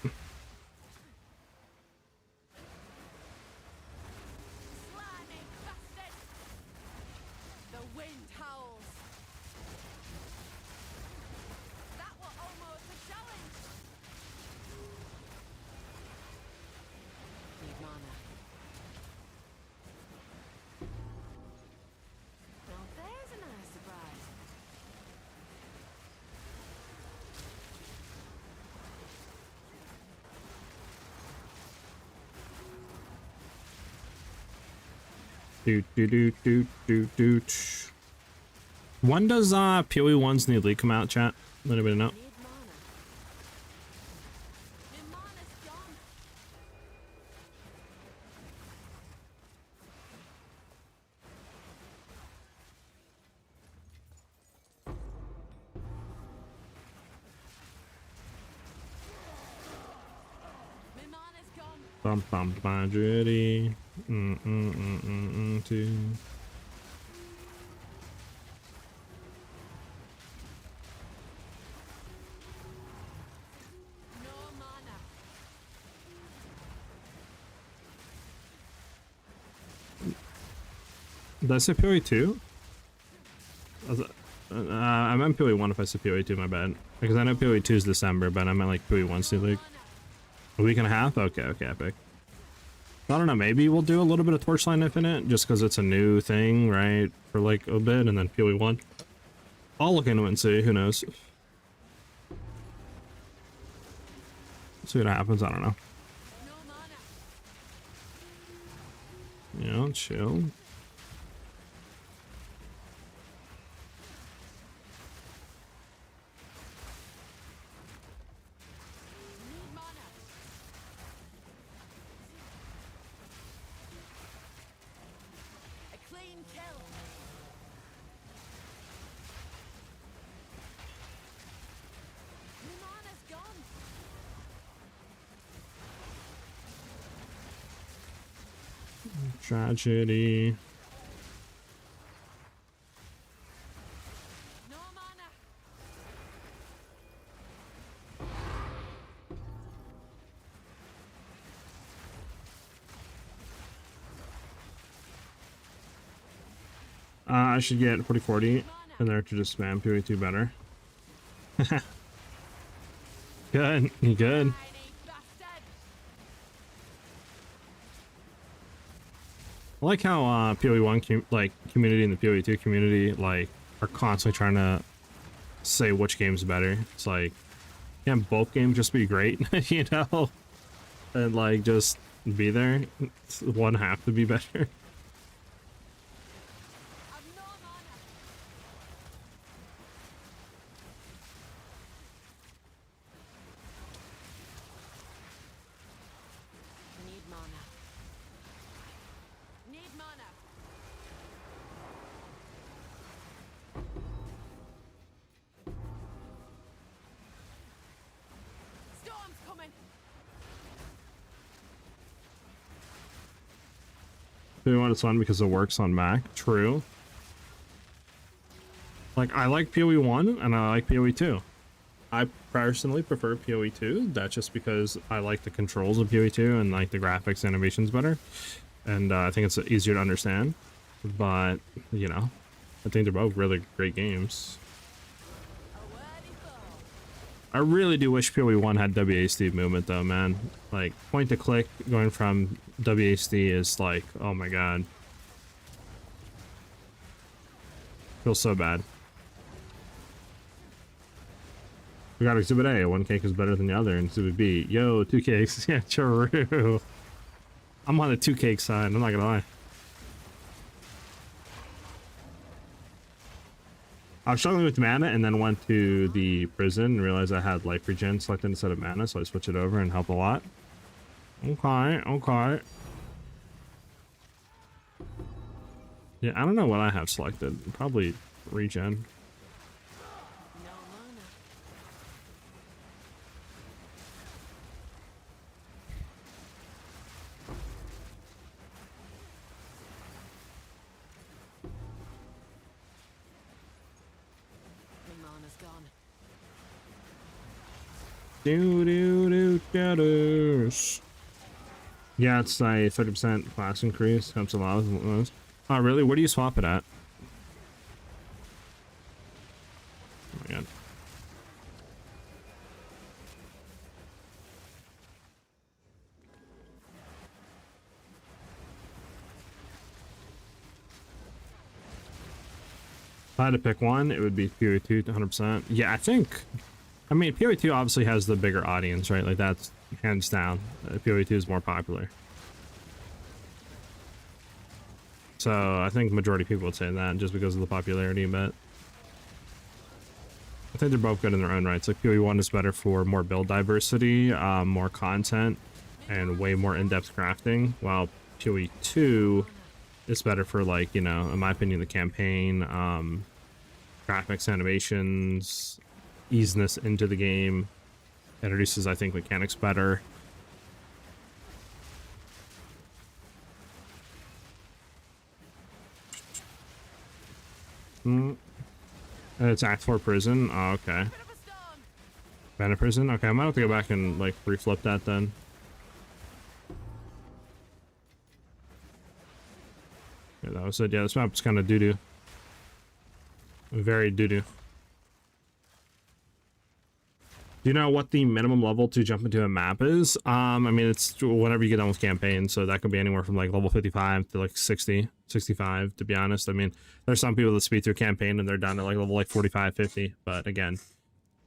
When does PoE 1's new league come out, chat? Let anybody know? Need mana. My mana's gone. My mana's gone. Bum bum Rarity. Two. No mana. Did I say PoE 2? I meant PoE 1 if I said PoE 2, my bad. Because I know PoE 2 is December, but I meant like PoE 1's new league. A week and a half? Okay, okay, epic. I don't know, maybe we'll do a little bit of Torchline Infinite, just because it's a new thing, right? For like a bit, and then PoE 1. I'll look into it and see, who knows. See what happens, I don't know. No mana. You know, chill. Need mana. A clean kill. My mana's gone. Tragedy. No mana. I should get 40-40 in there to just spam PoE 2 better. Good, you good. Tiny bastard. I like how PoE 1 community and the PoE 2 community like are constantly trying to say which game's better. It's like, can't both games just be great, you know? And like just be there. One have to be better. I've no mana. Need mana. Need mana. Storm's coming. PoE 1 is fun because it works on Mac. True. Like, I like PoE 1 and I like PoE 2. I personally prefer PoE 2. That's just because I like the controls of PoE 2 and like the graphics animations better. And I think it's easier to understand. But, you know, I think they're both really great games. A worthy foe. I really do wish PoE 1 had WASD movement though, man. Like, point to click going from WASD is like, oh my god. Feels so bad. We got Exhibit A. One cake is better than the other. And Exhibit B. Yo, 2 cakes. Yeah, true. I'm on the 2 cake side. I'm not gonna lie. I was struggling with mana and then went to the prison and realized I had life regen selected instead of mana, so I switched it over and helped a lot. Okay, okay. Yeah, I don't know what I have selected. Probably regen. No mana. My mana's gone. Yeah, it's a 30% class increase. Helps a lot with those. Oh, really? Where do you swap it at? Oh my god. If I had to pick one, it would be PoE 2 100%. Yeah, I think. I mean, PoE 2 obviously has the bigger audience, right? Like, that's hands down. PoE 2 is more popular. So I think majority of people would say that just because of the popularity, but I think they're both good in their own rights. Like PoE 1 is better for more build diversity, more content, and way more in-depth crafting, while PoE 2 is better for, like, you know, in my opinion, the campaign, graphics, animations, easiness into the game, introduces, I think, mechanics better. And it's Act 4 prison. Oh, okay. Banner prison? Okay, I might have to go back and, like, reflip that then. Yeah, that was it. Yeah, this map's kind of doo-doo. Very doo-doo. Do you know what the minimum level to jump into a map is? I mean, it's whenever you get done with campaign, so that could be anywhere from like level 55 to like 60, 65, to be honest. I mean, there's some people that speed through campaign and they're down to like level like 45, 50, but again,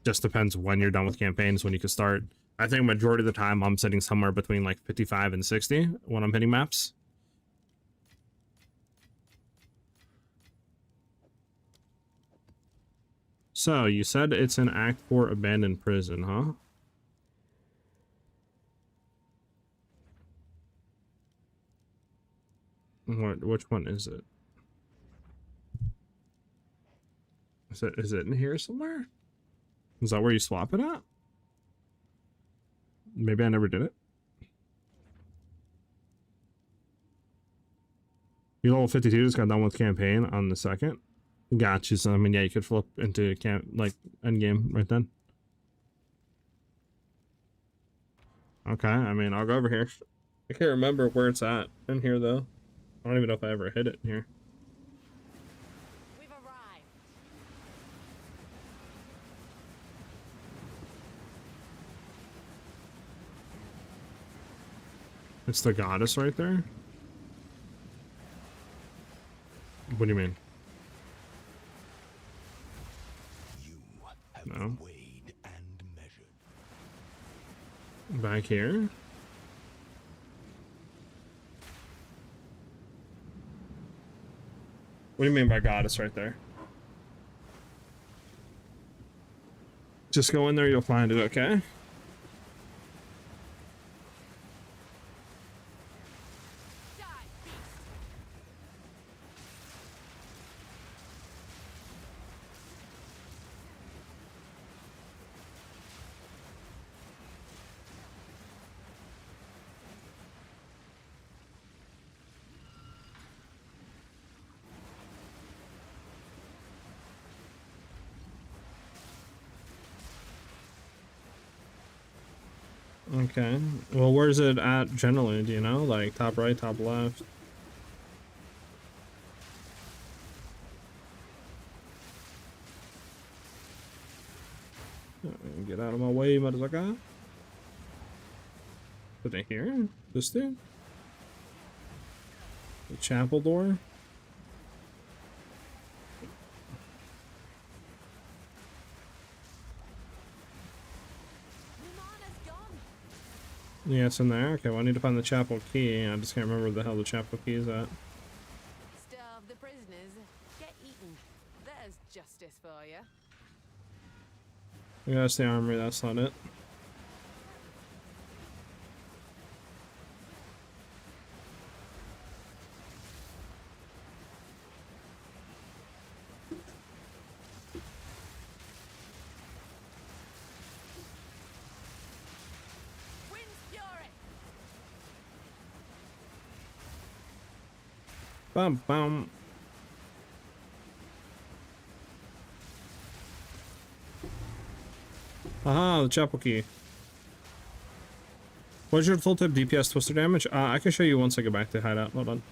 just depends when you're done with campaigns, when you can start. I think majority of the time I'm sitting somewhere between like 55 and 60 when I'm hitting maps. So, you said it's an Act 4 abandoned prison, huh? Which one is it? Is it in here somewhere? Is that where you swap it at? Maybe I never did it. You level 52 just got done with campaign on the 2nd. Gotcha. So I mean, yeah, you could flip into end game right then. Okay, I mean, I'll go over here. I can't remember where it's at in here though. I don't even know if I ever hit it in here. We've arrived. It's the goddess right there. What do you mean? You have No. weighed and measured. Back here. What do you mean by goddess right there? Just go in there, you'll find it, okay? Die, beast. Okay. Well, where's it at generally? Do you know? Like top right, top left? Get out of my way, motherfucker. Are they here? This dude? The chapel door? Lumana's gone. Yeah, it's in there. Okay, well, I need to find the chapel key. I just can't remember where the hell the chapel key is at. Starve the prisoners. Get eaten. There's justice for you. Yeah, that's the armory. That's not it. Wind's fury. Bum bum. Aha, the chapel key. What's your full tip DPS twister damage? I can show you once I get back to hideout. Hold on.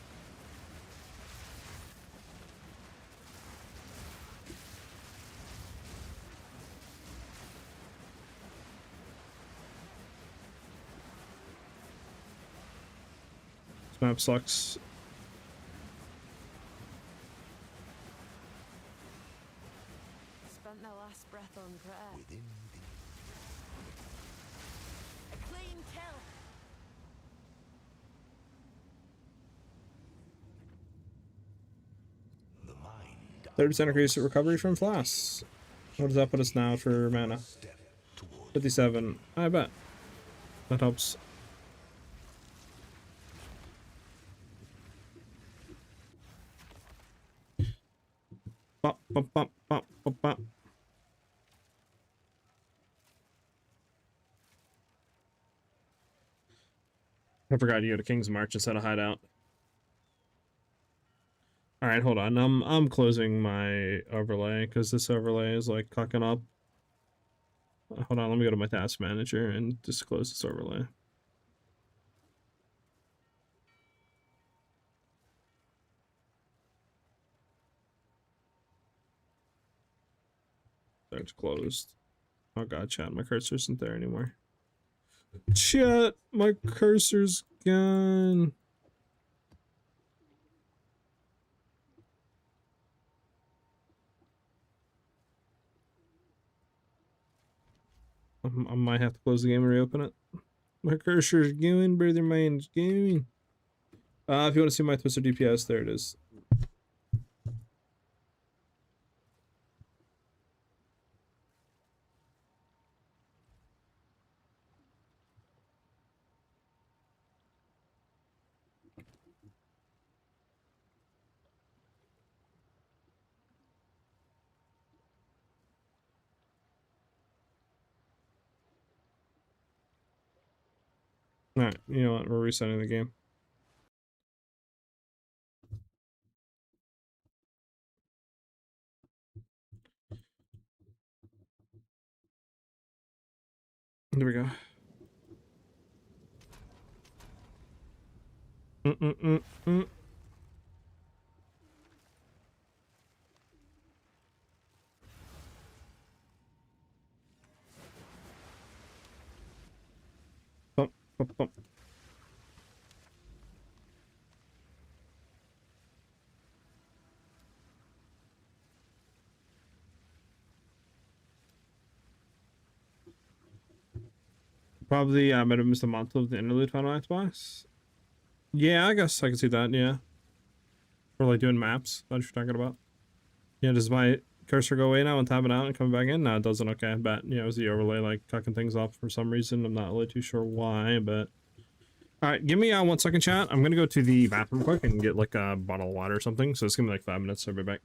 This map sucks. Spent their last breath on prayer. Within A clean kill. 30% increase recovery from flasks. What does that put us now for mana? 57. I bet. That helps. Bop, bop, bop, bop, bop, bop. I forgot you go to King's March instead of Hideout. All right, hold on. I'm closing my overlay because this overlay is like cocking up. Hold on, let me go to my task manager and just close this overlay. That's closed. Oh god, chat, my cursor isn't there anymore. Chat, my cursor's gone. I might have to close the game and reopen it. My cursor's going, brother mine's going. If you want to see my Twister DPS, there it is. Alright, you know what? We're resetting the game. There we go. Mm-mm-mm-mm. Bump, bump, bump. Probably I might have missed a month of the interlude final Xbox. Yeah, I guess I can see that, yeah. Or like doing maps, that's what you're talking about. Yeah, does my cursor go away now and tab it out and come back in? No, it doesn't. Okay, I bet. Yeah, it was the overlay like cocking things off for some reason. I'm not really too sure why, but... Alright, give me 1 second, chat. I'm gonna go to the bathroom quick and get like a bottle of water or something. So it's gonna be like 5 minutes, so I'll be back.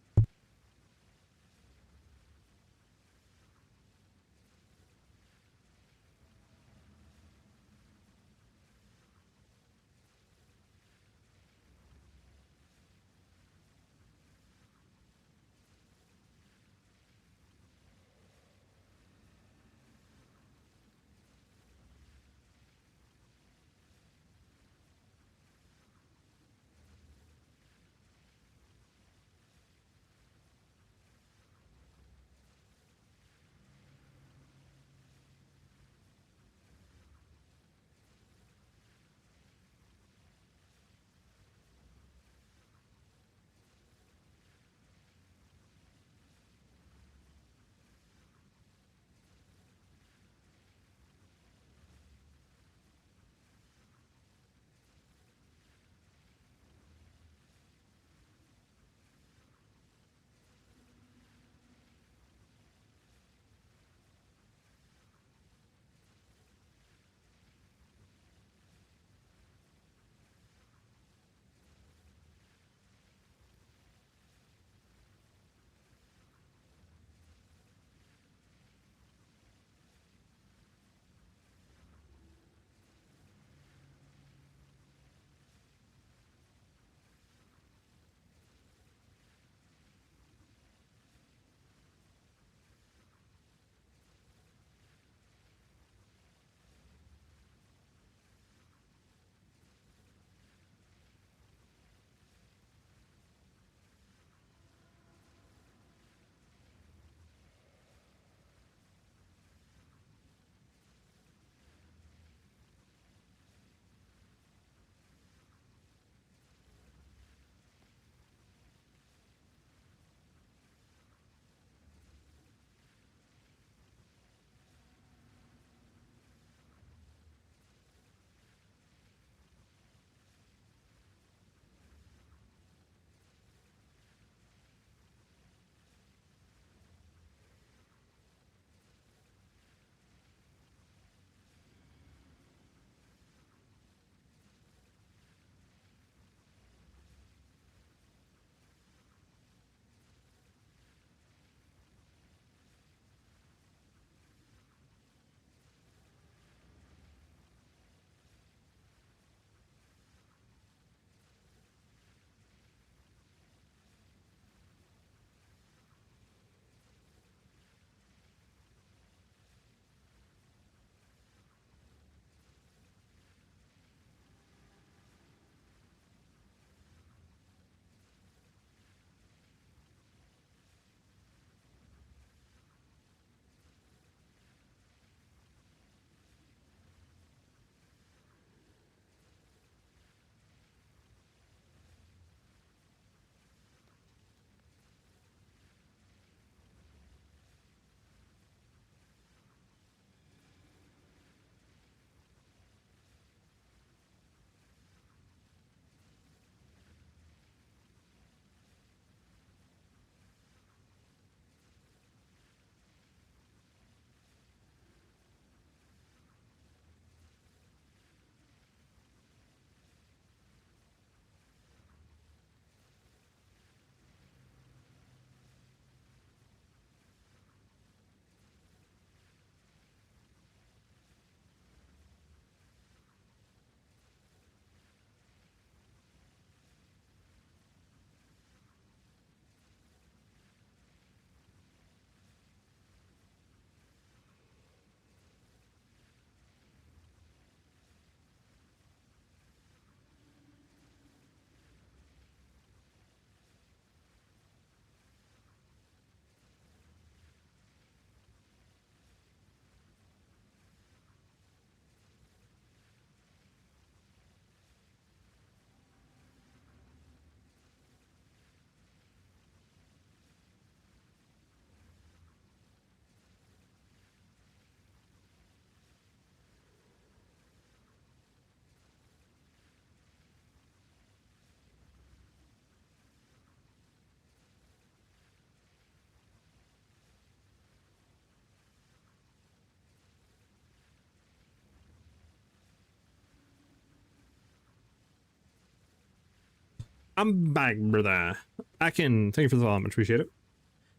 I'm back, brother. Thank you for the follow, much appreciate it.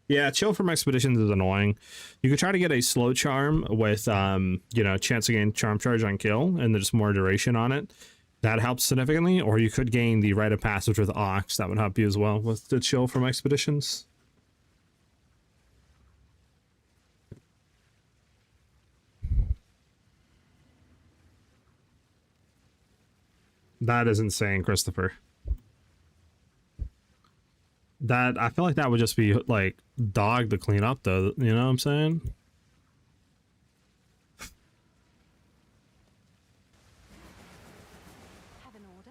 Yeah, chill from expeditions is annoying. You could try to get a slow charm with, you know, chance to gain charm charge on kill, and there's more duration on it. That helps significantly. Or you could gain the rite of passage with Ox. That would help you as well with the chill from expeditions. That is insane, Christopher. That, I feel like that would just be like dog to clean up though, you know what I'm saying? Have an order?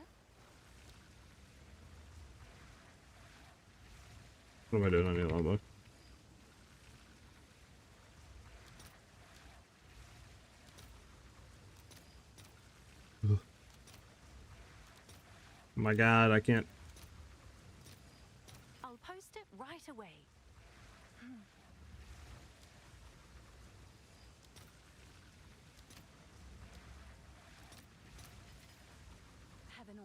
What am I doing on the logbook? Oh my god, I can't. I'll post it right away. Have an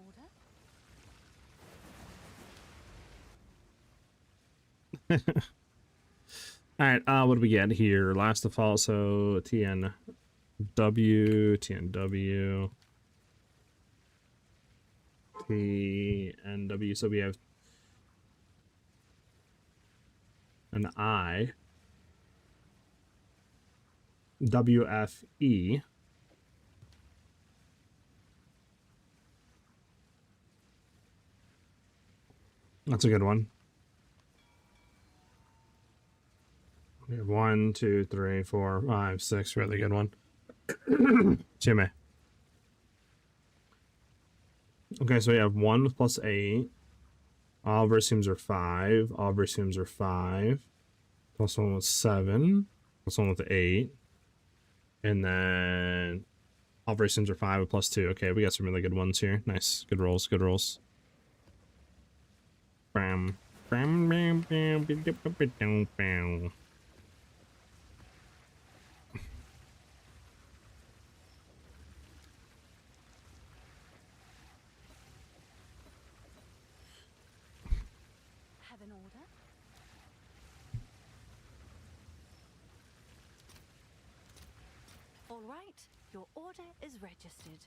order? Alright, what do we get here? Last of all, so TNW, TNW, TNW, so we have an I, WFE, that's a good one. We have 1, 2, 3, 4, 5, 6, really good one. Jimmy. Okay, so we have 1 plus 8. All of our seams are 5. All of our seams are 5. Plus 1 with 7. Plus 1 with 8. And then all of our seams are 5 with plus 2. Okay, we got some really good ones here. Nice. Good rolls, good rolls. Bam. Bam, bam, bam, bam, bam, bam, bam. Have an order? All right, your order is registered.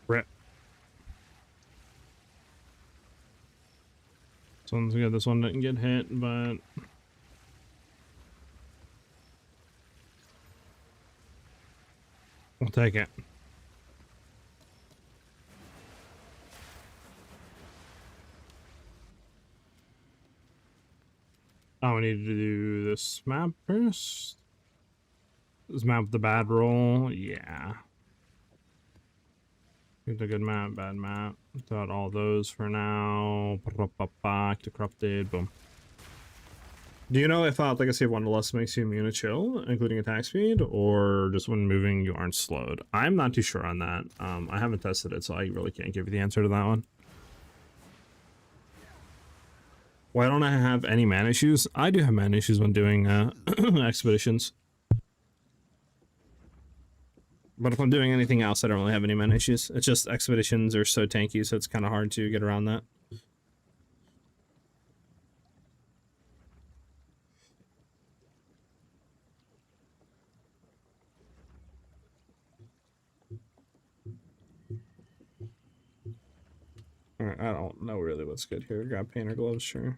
Rip. This one's good. This one didn't get hit, but we'll take it. Oh, we need to do this map first. This map with the bad roll. Yeah. It's a good map, bad map. Thought all those for now. To corrupted. Boom. Do you know if Legacy of Wanderlust makes you immune to chill, including attack speed, or just when moving you aren't slowed? I'm not too sure on that. I haven't tested it, so I really can't give you the answer to that one. Why don't I have any man issues? I do have man issues when doing expeditions. But if I'm doing anything else, I don't really have any man issues. It's just expeditions are so tanky, so it's kind of hard to get around that. Alright, I don't know really what's good here. Grab painter gloves, sure.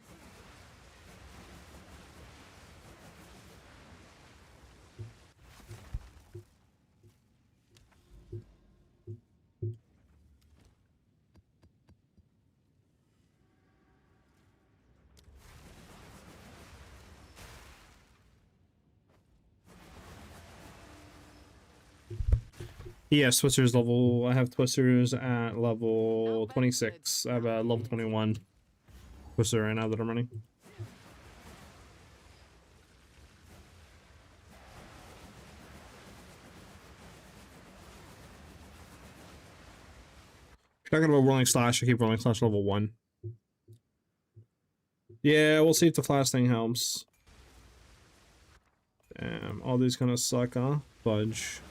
Yes, Twisters level. I have Twisters at level Not bad, 26. good. I have a level 21 Twister right now that I'm running. If you're talking about Rolling Slash, I keep Rolling Slash level 1. Yeah, we'll see if the flash thing helps. Damn, all these kind of suck, huh? Fudge.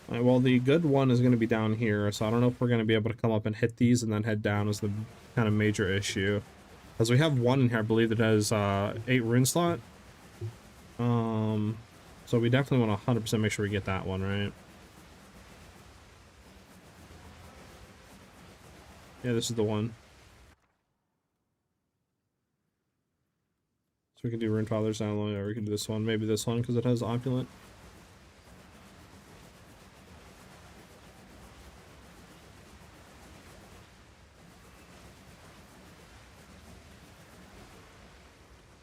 Alright, well, the good one is going to be down here, so I don't know if we're going to be able to come up and hit these and then head down is the kind of major issue. As we have one in here, I believe, that has 8 rune slot. So we definitely want to 100% make sure we get that one, right? Yeah, this is the one. So we can do Rune Father's Alloy, or we can do this one. Maybe this one, because it has Opulent.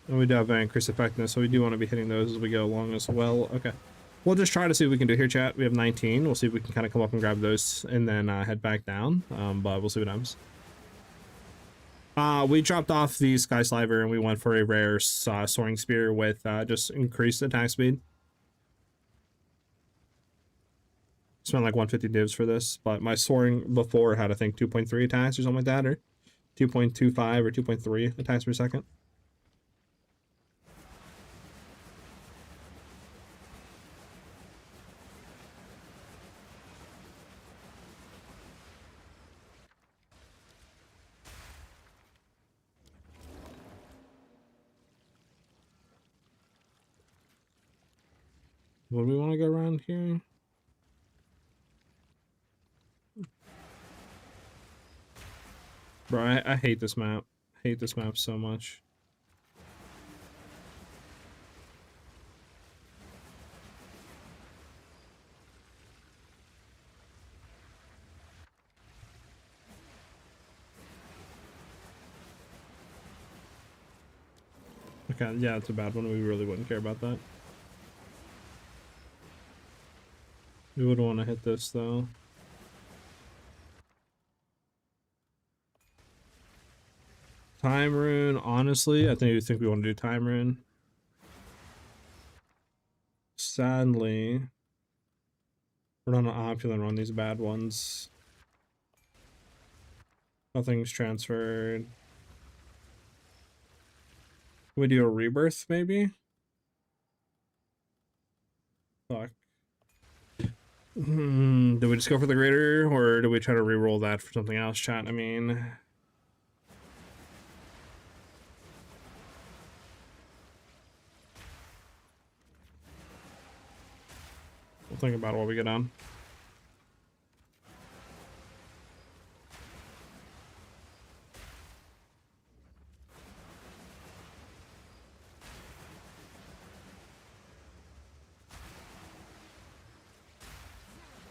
And we do have increased effectiveness, so we do want to be hitting those as we go along as well. Okay. We'll just try to see what we can do here, chat. We have 19. We'll see if we can kind of come up and grab those and then head back down. But we'll see what happens. We dropped off the Sky Sliver and we went for a rare Soaring Spear with just increased attack speed. Spent like 150 divs for this, but my Soaring before had, I think, 2.3 attacks or something like that, or 2.25 or 2.3 attacks per second. What do we want to go around here? Bro, I hate this map. I hate this map so much. Okay, yeah, it's a bad one. We really wouldn't care about that. We would want to hit this, though. Time Rune, honestly, I think we want to do Time Rune. Sadly, we're not opulent on these bad ones. Nothing's transferred. Can we do a rebirth, maybe? Fuck. Do we just go for the greater, or do we try to re-roll that for something else, chat? I mean... we'll think about it while we get on.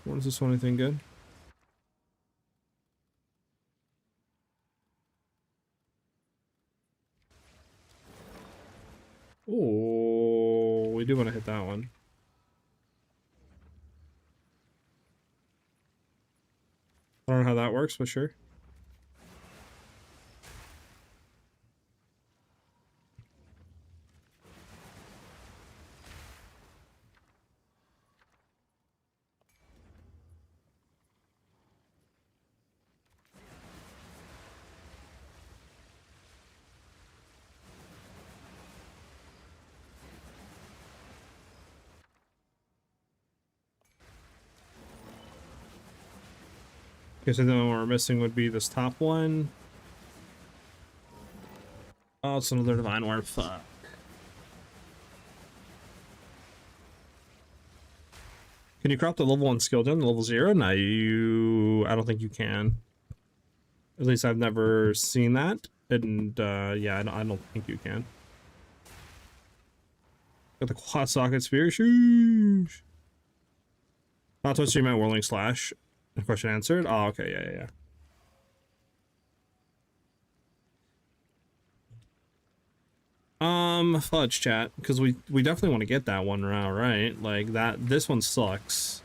What is this one? Anything good? Oh, we do want to hit that one. I don't know how that works, but sure. Okay, so then what we're missing would be this top one. Oh, it's another Divine Warp. Fuck. Can you crop the level 1 skill down to level 0? No, I don't think you can. At least I've never seen that. And, yeah, I don't think you can. Got the quad socket spear. Sheesh. Not to stream at Whirling Slash. Question answered. Oh, okay, yeah. Fudge chat, because we definitely want to get that one route, right? Like that, this one sucks.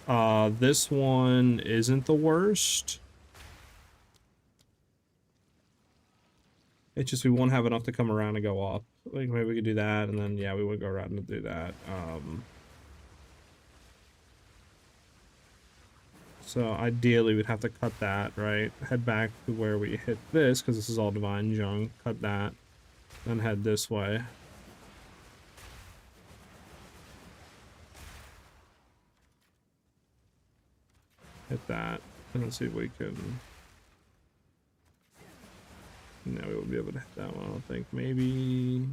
This one isn't the worst. It's just we won't have enough to come around and go up. Like maybe we could do that, and then yeah, we would go around and do that. So ideally we'd have to cut that, right? Head back to where we hit this, because this is all divine junk. Cut that, then head this way. Hit that, and let's see if we can... No, we won't be able to hit that one, I don't think. Maybe...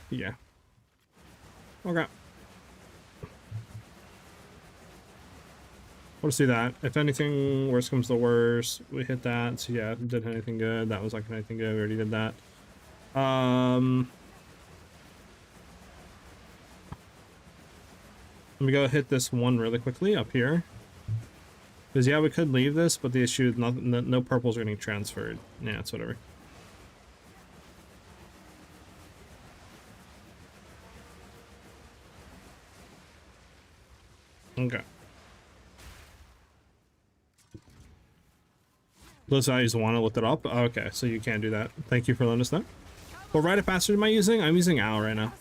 Yeah. Okay. We'll see that. If anything, worst comes to worst, we hit that. So yeah, didn't hit anything good. That was like anything good. We already did that. Let me go hit this one really quickly up here. Because yeah, we could leave this, but the issue is no purples are getting transferred. Yeah, it's whatever. Okay. Those values want to lift it up? Okay, so you can't do that. Thank you for letting us know. What rite of passage am I using? I'm using Owl right now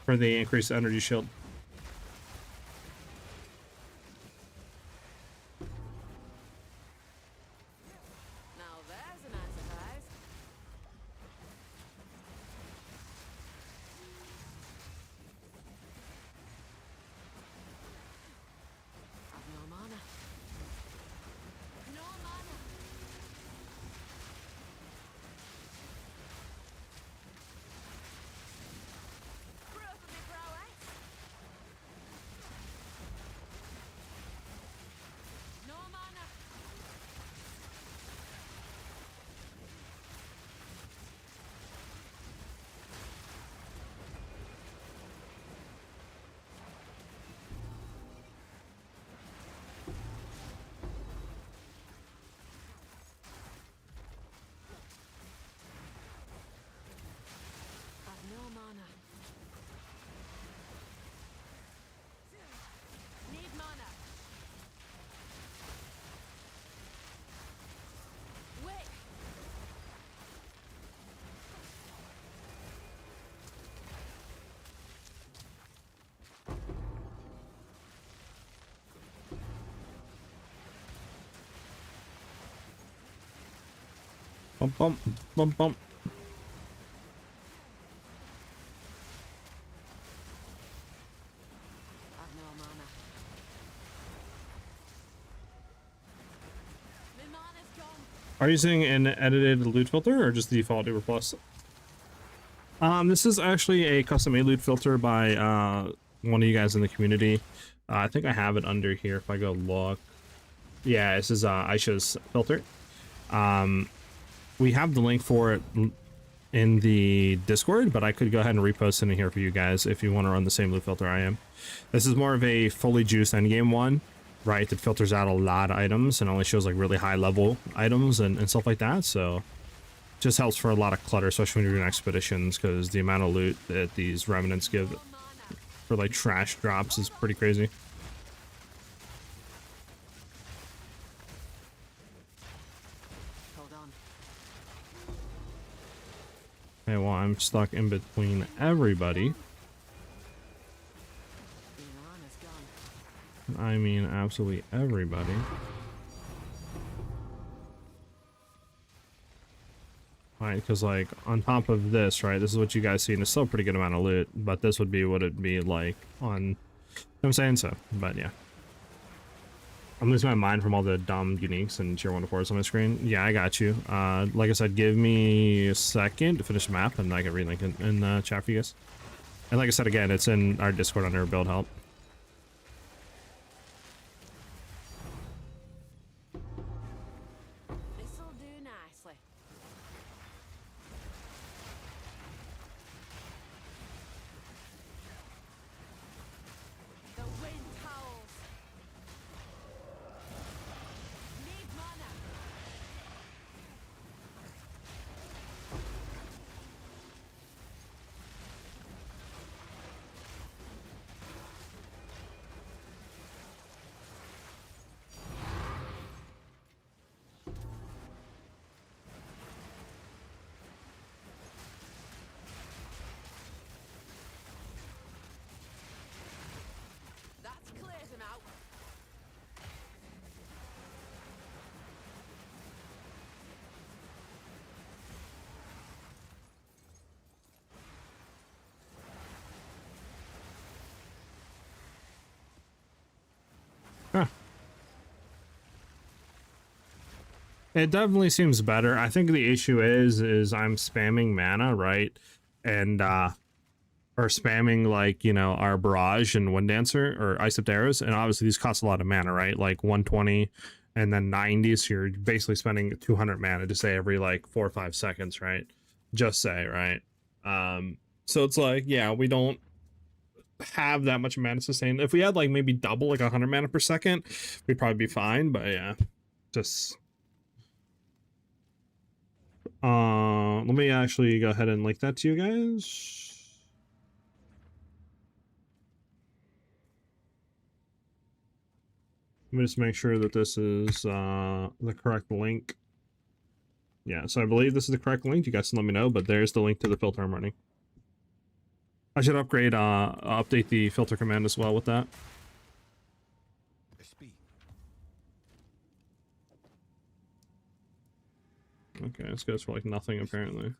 for the increased energy shield. Now there's a nice surprise. I've no mana. No mana. Proof of my prowess. No mana. I've no mana. Need mana. Wait. Bump, bump, bump, bump. I've no mana. My mana's gone. Are you using an edited loot filter or just the default Uber Plus? This is actually a custom-made loot filter by one of you guys in the community. I think I have it under here if I go look. Yeah, this is SiahZ filter. We have the link for it in the Discord, but I could go ahead and repost it in here for you guys if you want to run the same loot filter I am. This is more of a fully juiced endgame one, right? That filters out a lot of items and only shows like really high level items and stuff like that. So just helps for a lot of clutter, especially when you're doing expeditions, because the amount of loot that these remnants give for like trash drops is pretty crazy. Hold on. Hey, well, I'm stuck in between everybody. My mana's gone. I mean, absolutely everybody. Right, because like on top of this, right, this is what you guys see, and it's still a pretty good amount of loot, but this would be what it'd be like on, you know what I'm saying? So, but yeah. I'm losing my mind from all the dumb uniques and tier 1 to 4s on my screen. Yeah, I got you. Like I said, give me a second to finish the map, and I can relink it in chat for you guys. And like I said, again, it's in our Discord under build help. This'll do nicely. It definitely seems better. I think the issue is I'm spamming mana, right? And or spamming, like, you know, our barrage and wind dancer or ice up arrows, and obviously these cost a lot of mana, right? Like 120 and then 90, so you're basically spending 200 mana to say every like 4 or 5 seconds, right? Just say, right? So it's like, yeah, we don't have that much mana sustain. If we had like maybe double, like 100 mana per second, we'd probably be fine. But yeah, just let me actually go ahead and link that to you guys. Let me just make sure that this is the correct link. Yeah, so I believe this is the correct link. You guys can let me know, but there's the link to the filter I'm running. I should update the filter command as well with that. Speed. Okay, this goes for like nothing apparently.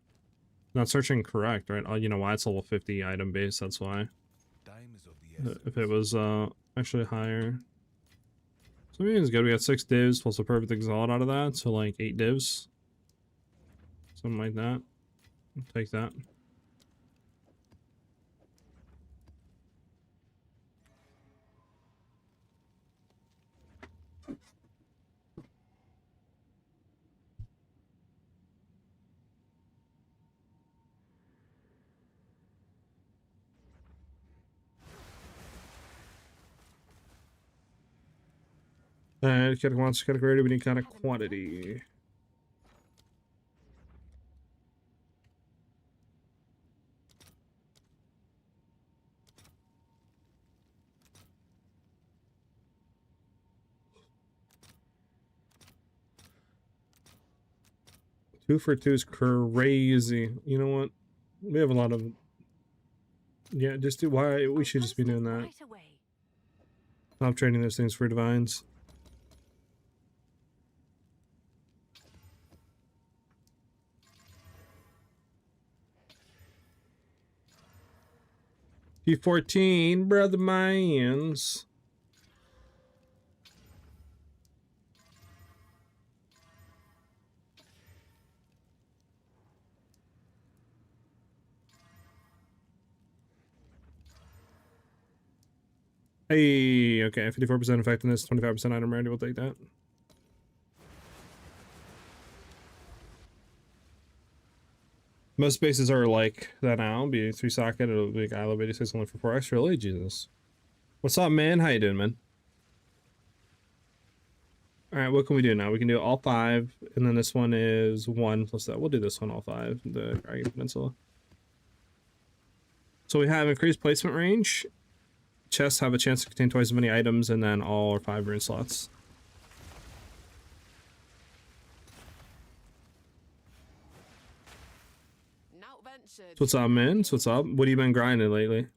Not searching correct, right? Oh, you know why? It's level 50 item base, that's why. Time is of the essence. If it was actually higher. So I mean, it's good. We got 6 divs plus a perfect exalt out of that, so like 8 divs. Something like that. I'll take that. Category, we need kind of quantity. Two for 2 is crazy. You know what? We have a lot of... Yeah, just do... Why? We should just be doing that. Right away. Stop trading those things for divines. P14, brother mines. Hey, okay, 54% effectiveness, 25% item rarity, we'll take that. Most bases are like that now. Be 3 socket, it'll be Exile 86 only for 4 extra. Really, Jesus. What's up, man? How you doing, man? Alright, what can we do now? We can do all 5, and then this one is 1 plus that. We'll do this one all 5, the Dragon Peninsula. So we have increased placement range. Chests have a chance to contain twice as many items, and then all are 5 rune slots. Not ventured. So what's up, man? So what's up? What have you been grinding lately?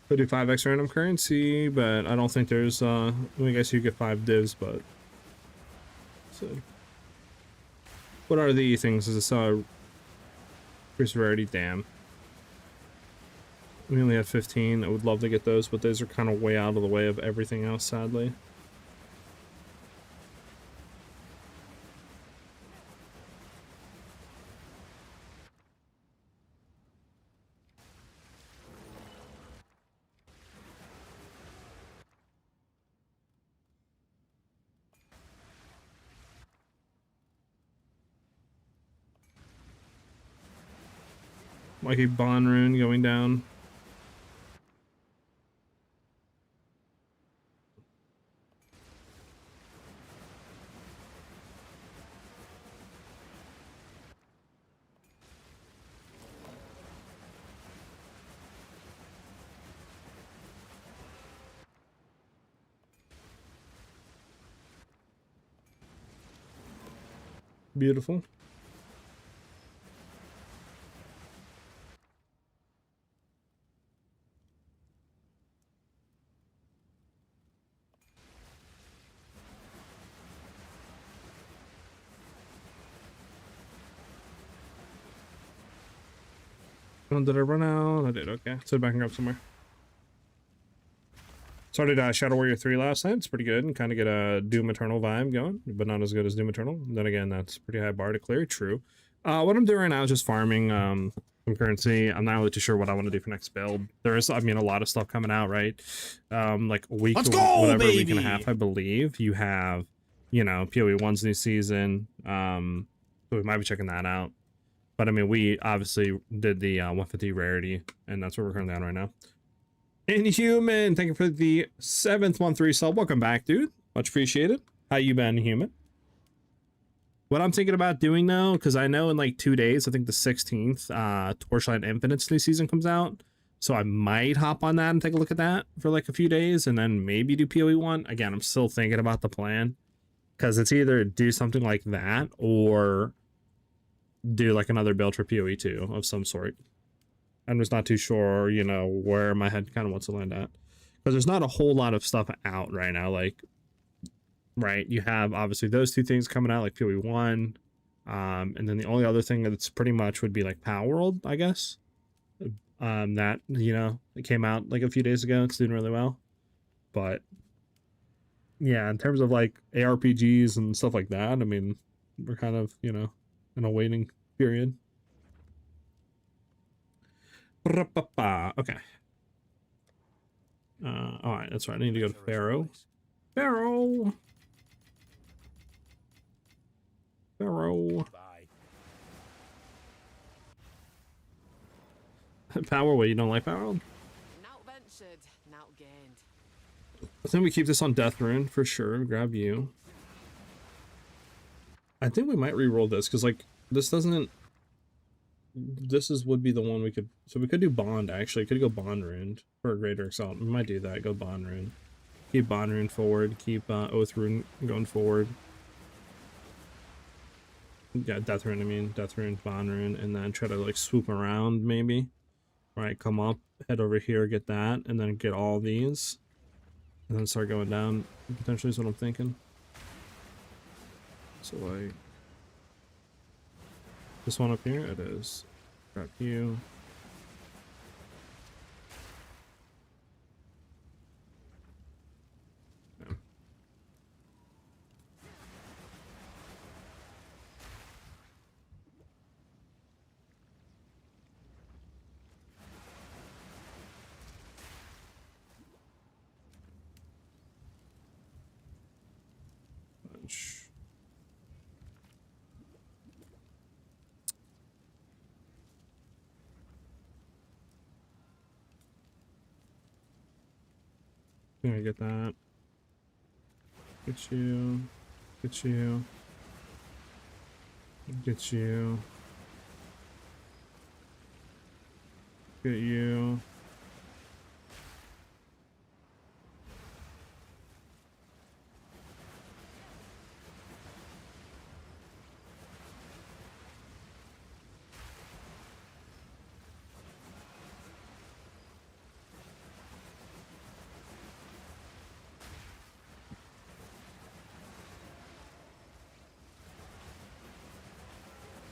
Could do 5 extra random currency, but I don't think there's I guess you get 5 divs, but so what are the things? Is this increased rarity? Damn. We only have 15. I would love to get those, but those are kind of way out of the way of everything else, sadly. Like a bond rune going down. Beautiful. Did I run out? I did. Okay, so back and grab somewhere. Started Shadow Warrior 3 last night. It's pretty good and kind of get a Doom Eternal vibe going, but not as good as Doom Eternal. Then again, that's pretty high bar to clear. True. What I'm doing right now is just farming some currency. I'm not really too sure what I want to do for next build. There is, I mean, a lot of stuff coming out, right? Like a week, Let's go, whatever, baby! week and a half, I believe. You have, you know, PoE 1's new season. So we might be checking that out. But I mean, we obviously did the 150 Rarity, and that's what we're currently on right now. Inhuman, thank you for the 7th month resub. Welcome back, dude. Much appreciated. How you been, Human? What I'm thinking about doing though, because I know in like 2 days, I think the 16th, Torchlight Infinite's new season comes out. So I might hop on that and take a look at that for like a few days and then maybe do PoE 1. Again, I'm still thinking about the plan because it's either do something like that or do like another build for PoE 2 of some sort. I'm just not too sure, you know, where my head kind of wants to land at. Because there's not a whole lot of stuff out right now. Like, right, you have obviously those two things coming out, like PoE 1. And then the only other thing that's pretty much would be like Power World, I guess. That, you know, it came out like a few days ago. It's doing really well. But, yeah, in terms of like ARPGs and stuff like that, I mean, we're kind of, you know, in a waiting period. Okay. Alright, that's right. I need to go to Pharaoh. Pharaoh! Pharaoh. Power, what, you don't like Power? Now ventured, now gained. I think we keep this on Death Rune for sure. Grab you. I think we might re-roll this because, like, this doesn't. This would be the one we could. So we could do Bond actually. Could go Bond Rune for a Greater Exalt. We might do that. Go Bond Rune. Keep Bond Rune forward. Keep Oath Rune going forward. Yeah, Death Rune. I mean, Death Rune, Bond Rune, and then try to like swoop around maybe. Right, come up, head over here, get that, and then get all these, and then start going down. Potentially is what I'm thinking. So like. This one up here, it is. Grab you. Yeah. Bunch. I get that. Get you. Get you. Get you. Get you.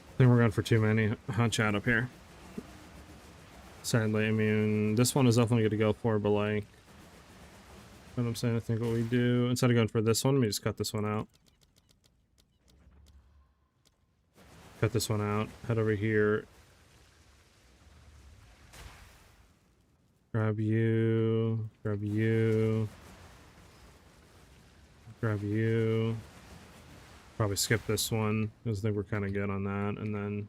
I think we're going for too many hunt chat up here. Sadly, I mean, this one is definitely going to go for, but like, what I'm saying, I think what we do, instead of going for this one, we just cut this one out. Cut this one out, head over here. Grab you, grab you, grab you. Probably skip this one, because I think we're kind of good on that, and then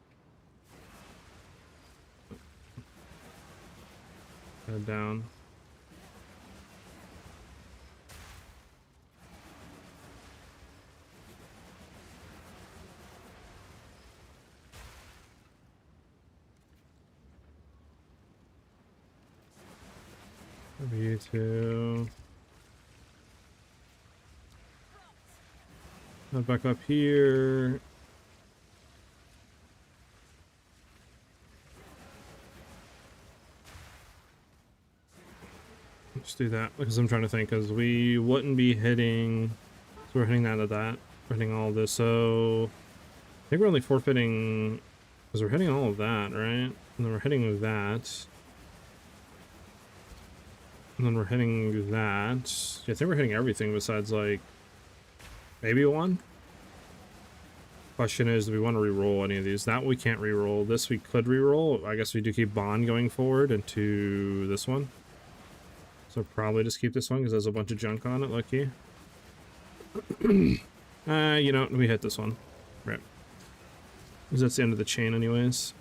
head down. Maybe you two. Head back up here. Let's do that because I'm trying to think, because we wouldn't be hitting. So we're hitting that at that. We're hitting all this. So I think we're only forfeiting. Because we're hitting all of that, right? And then we're hitting that. And then we're hitting that. Yeah, I think we're hitting everything besides, like, maybe one. Question is, do we want to re-roll any of these? That we can't re-roll. This we could re-roll. I guess we do keep Bond going forward into this one. So probably just keep this one because there's a bunch of junk on it, lucky. You know, we hit this one. Right. Because that's the end of the chain anyways.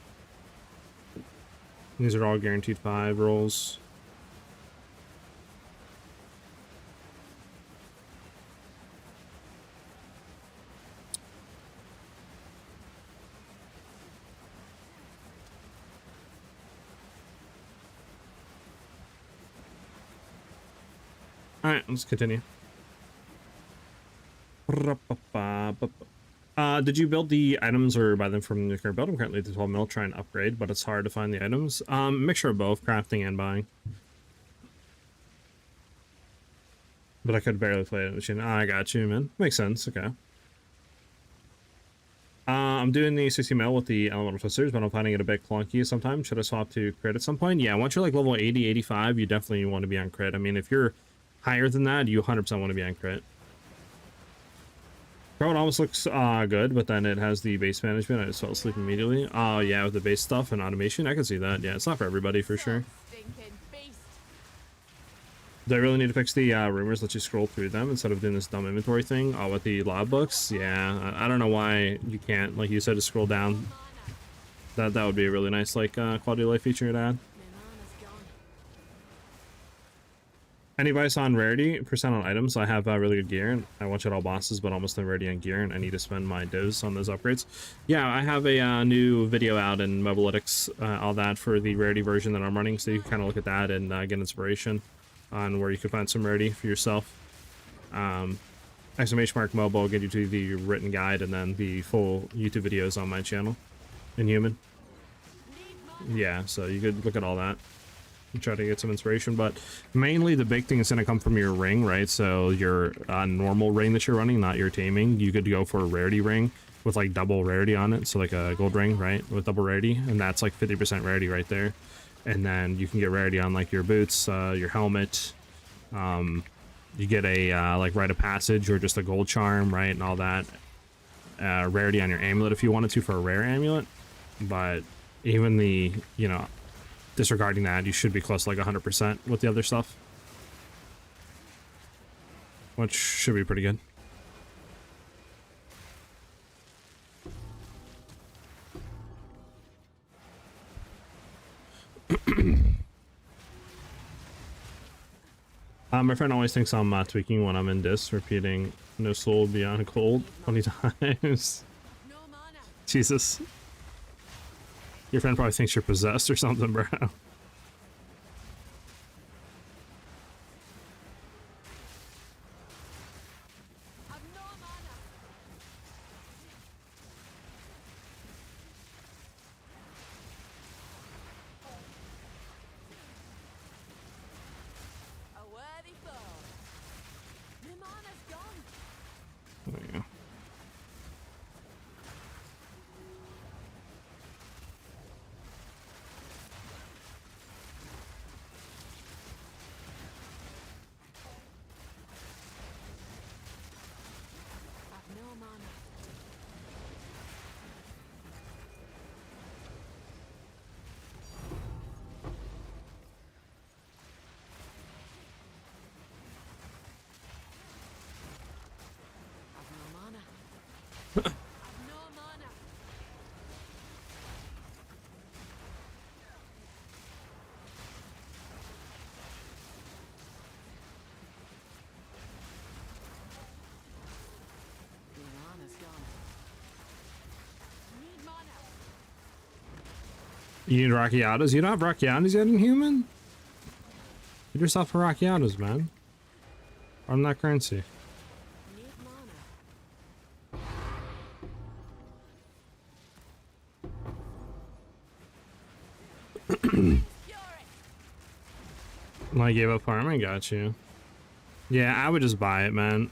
These are all guaranteed 5 rolls. Alright, let's continue. Did you build the items or buy them from the current build? I'm currently at the 12 mil trying to upgrade, but it's hard to find the items. Mixture of both, crafting and buying. But I could barely play it in the machine. I got you, man. Makes sense, okay. I'm doing the 60 mil with the elemental twisters, but I'm finding it a bit clunky sometimes. Should I swap to crit at some point? Yeah, once you're like level 80, 85, you definitely want to be on crit. I mean, if you're higher than that, you 100% want to be on crit. Bro, it almost looks good, but then it has the base management. I just fell asleep immediately. Oh, yeah, with the base stuff and automation, I can see that. Yeah, it's not for everybody, for sure. Do I really need to fix the rumors? Let you scroll through them instead of doing this dumb inventory thing? Oh, with the log books? Yeah, I don't know why you can't, like you said, to scroll down. That would be a really nice, like, quality of life feature to add. Any advice on rarity percent on items? I have really good gear, and I watch at all bosses, but almost no rarity on gear, and I need to spend my divs on those upgrades. Yeah, I have a new video out in Mobalytics, all that for the rarity version that I'm running, so you can kind of look at that and get inspiration on where you can find some rarity for yourself. Exclamation mark mobile will get you to the written guide, and then the full YouTube videos on my channel, Inhuman. Yeah, so you could look at all that. Try to get some inspiration, but mainly the big thing is going to come from your ring, right? So your normal ring that you're running, not your taming. You could go for a rarity ring with like double rarity on it, so like a gold ring, right, with double rarity, and that's like 50% rarity right there. And then you can get rarity on like your boots, your helmet. You get a like rite of passage or just a gold charm, right, and all that. Rarity on your amulet if you wanted to for a rare amulet, but even the, you know, disregarding that, you should be close to like 100% with the other stuff, which should be pretty good. My friend always thinks I'm tweaking when I'm in dis, repeating no soul beyond cold 20 times. Jesus. Your friend probably thinks you're possessed or something, bro. There you go. You need Rockiatas? You don't have Rockiatas yet in human? Get yourself a Rockiatas, man. Farm that currency. I gave up farming, got you. Yeah, I would just buy it, man.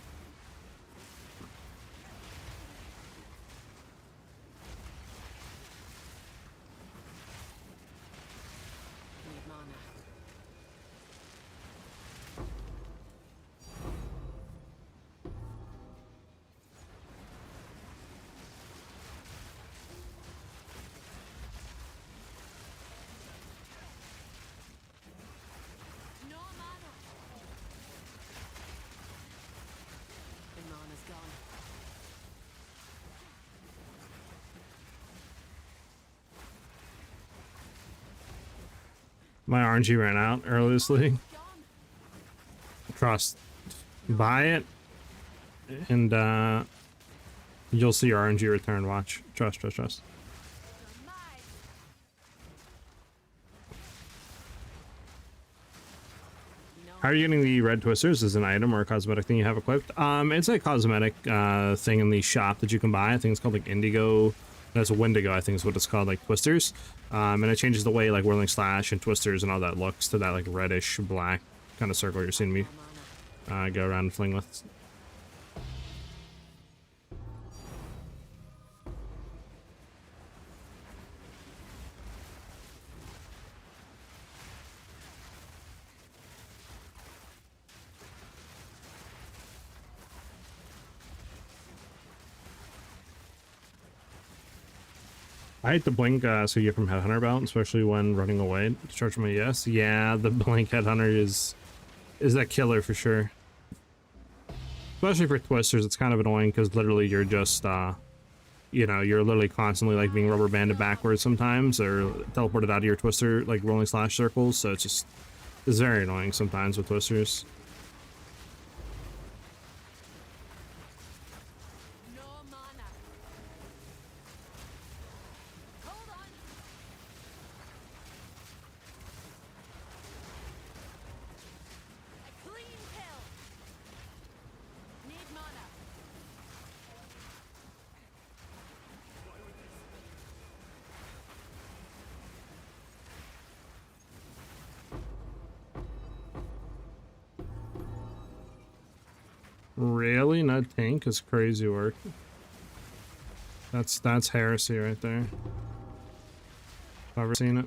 My RNG ran out earlier this league. Trust. Buy it, and you'll see your RNG return. Watch. Trust, trust, trust. How are you getting the red twisters? As an item or a cosmetic thing you have equipped? It's a cosmetic thing in the shop that you can buy. I think it's called like Indigo. That's a Wendigo, I think is what it's called, like twisters. And it changes the way like Whirling Slash and twisters and all that looks to that like reddish black kind of circle you're seeing me go around and fling with. I hate the blink so you get from Headhunter belt, especially when running away to charge my ES. Yeah, the blink Headhunter is that killer for sure. Especially for twisters, it's kind of annoying because literally you're just you know, you're literally constantly like being rubber banded backwards sometimes or teleported out of your twister like rolling slash circles, so it's very annoying sometimes with twisters. Really? Not tank is crazy work. That's heresy right there. I've ever seen it.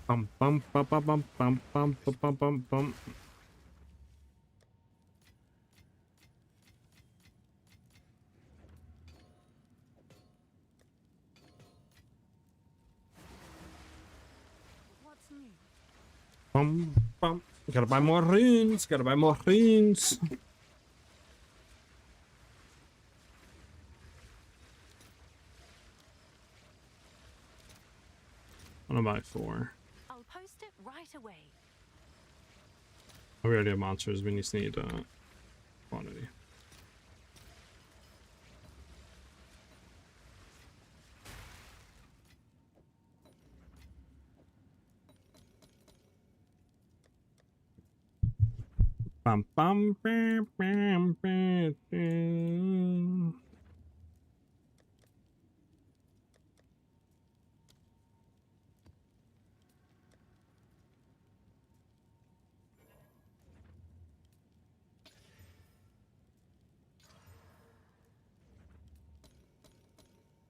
Bum bum bum bum bum bum bum bum bum bum. What's new? Bum bum. Gotta buy more runes. Gotta buy more runes. 1/4. I'll post it right away. Oh, we already have monsters. We just need quantity. Bum bum bam bam bam bam.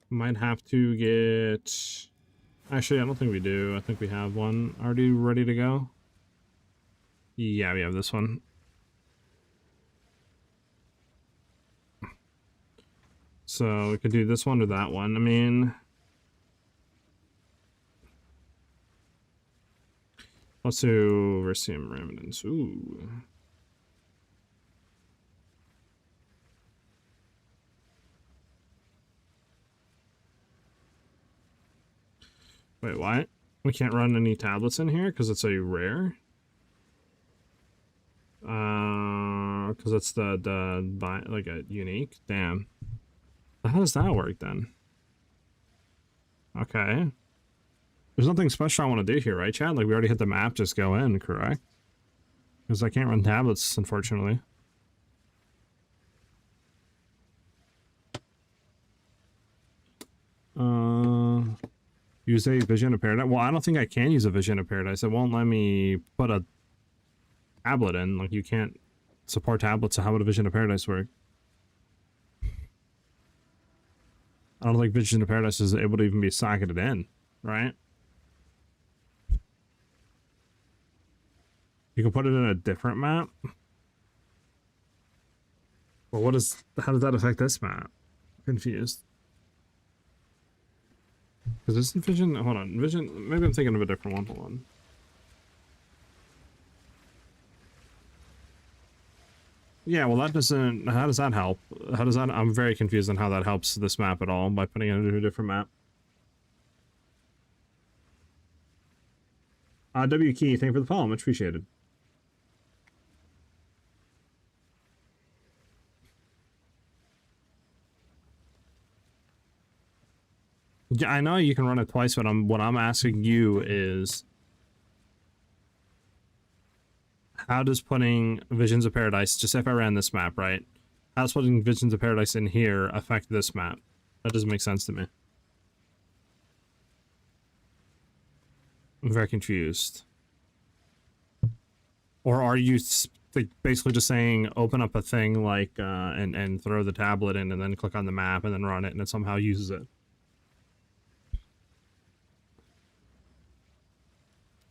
Might have to get... Actually, I don't think we do. I think we have one already ready to go. Yeah, we have this one. So we could do this one or that one. I mean... Let's do Versium Remnants. Ooh. Wait, what? We can't run any tablets in here because it's a rare? Because it's like a unique? Damn. How does that work then? Okay. There's nothing special I want to do here, right, Chad? Like, we already hit the map, just go in, correct? Because I can't run tablets, unfortunately. Use a Vision of Paradise. Well, I don't think I can use a Vision of Paradise. It won't let me put a tablet in. Like, you can't support tablets, so how would a Vision of Paradise work? I don't think Vision of Paradise is able to even be socketed in. right? You can put it in a different map. Well, how does that affect this map? Confused. Because this Vision, hold on, Vision, maybe I'm thinking of a different one, hold on. Yeah, well that doesn't, how does that help? How does that, I'm very confused on how that helps this map at all by putting it into a different map. W Key, thank you for the follow, much appreciated. Yeah, I know you can run it twice, but what I'm asking you is, how does putting Visions of Paradise, just if I ran this map, right? How does putting Visions of Paradise in here affect this map? That doesn't make sense to me. I'm very confused. Or are you like basically just saying open up a thing like and throw the tablet in and then click on the map and then run it and it somehow uses it?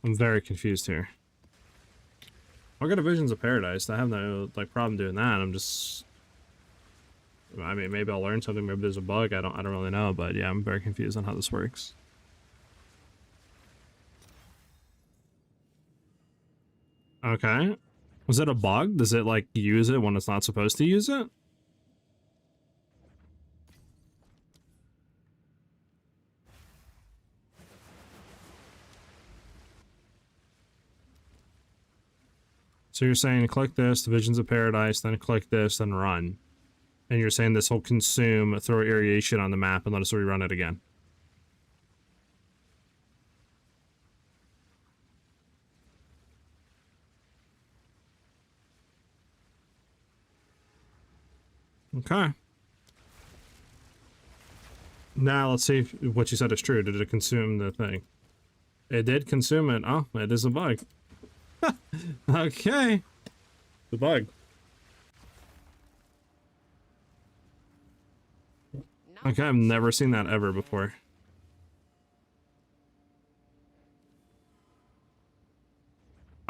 I'm very confused here. I'll get a Visions of Paradise. I have no like problem doing that. I'm just, I mean, maybe I'll learn something. Maybe there's a bug. I don't really know. But yeah, I'm very confused on how this works. Okay. Was it a bug? Does it like use it when it's not supposed to use it? So you're saying click this, the Visions of Paradise, then click this, then run. And you're saying this will consume, throw irradiation on the map and let us rerun it again. Okay. Now let's see if what you said is true. Did it consume the thing? It did consume it. Oh, it is a bug. Okay. The bug. Okay, I've never seen that ever before.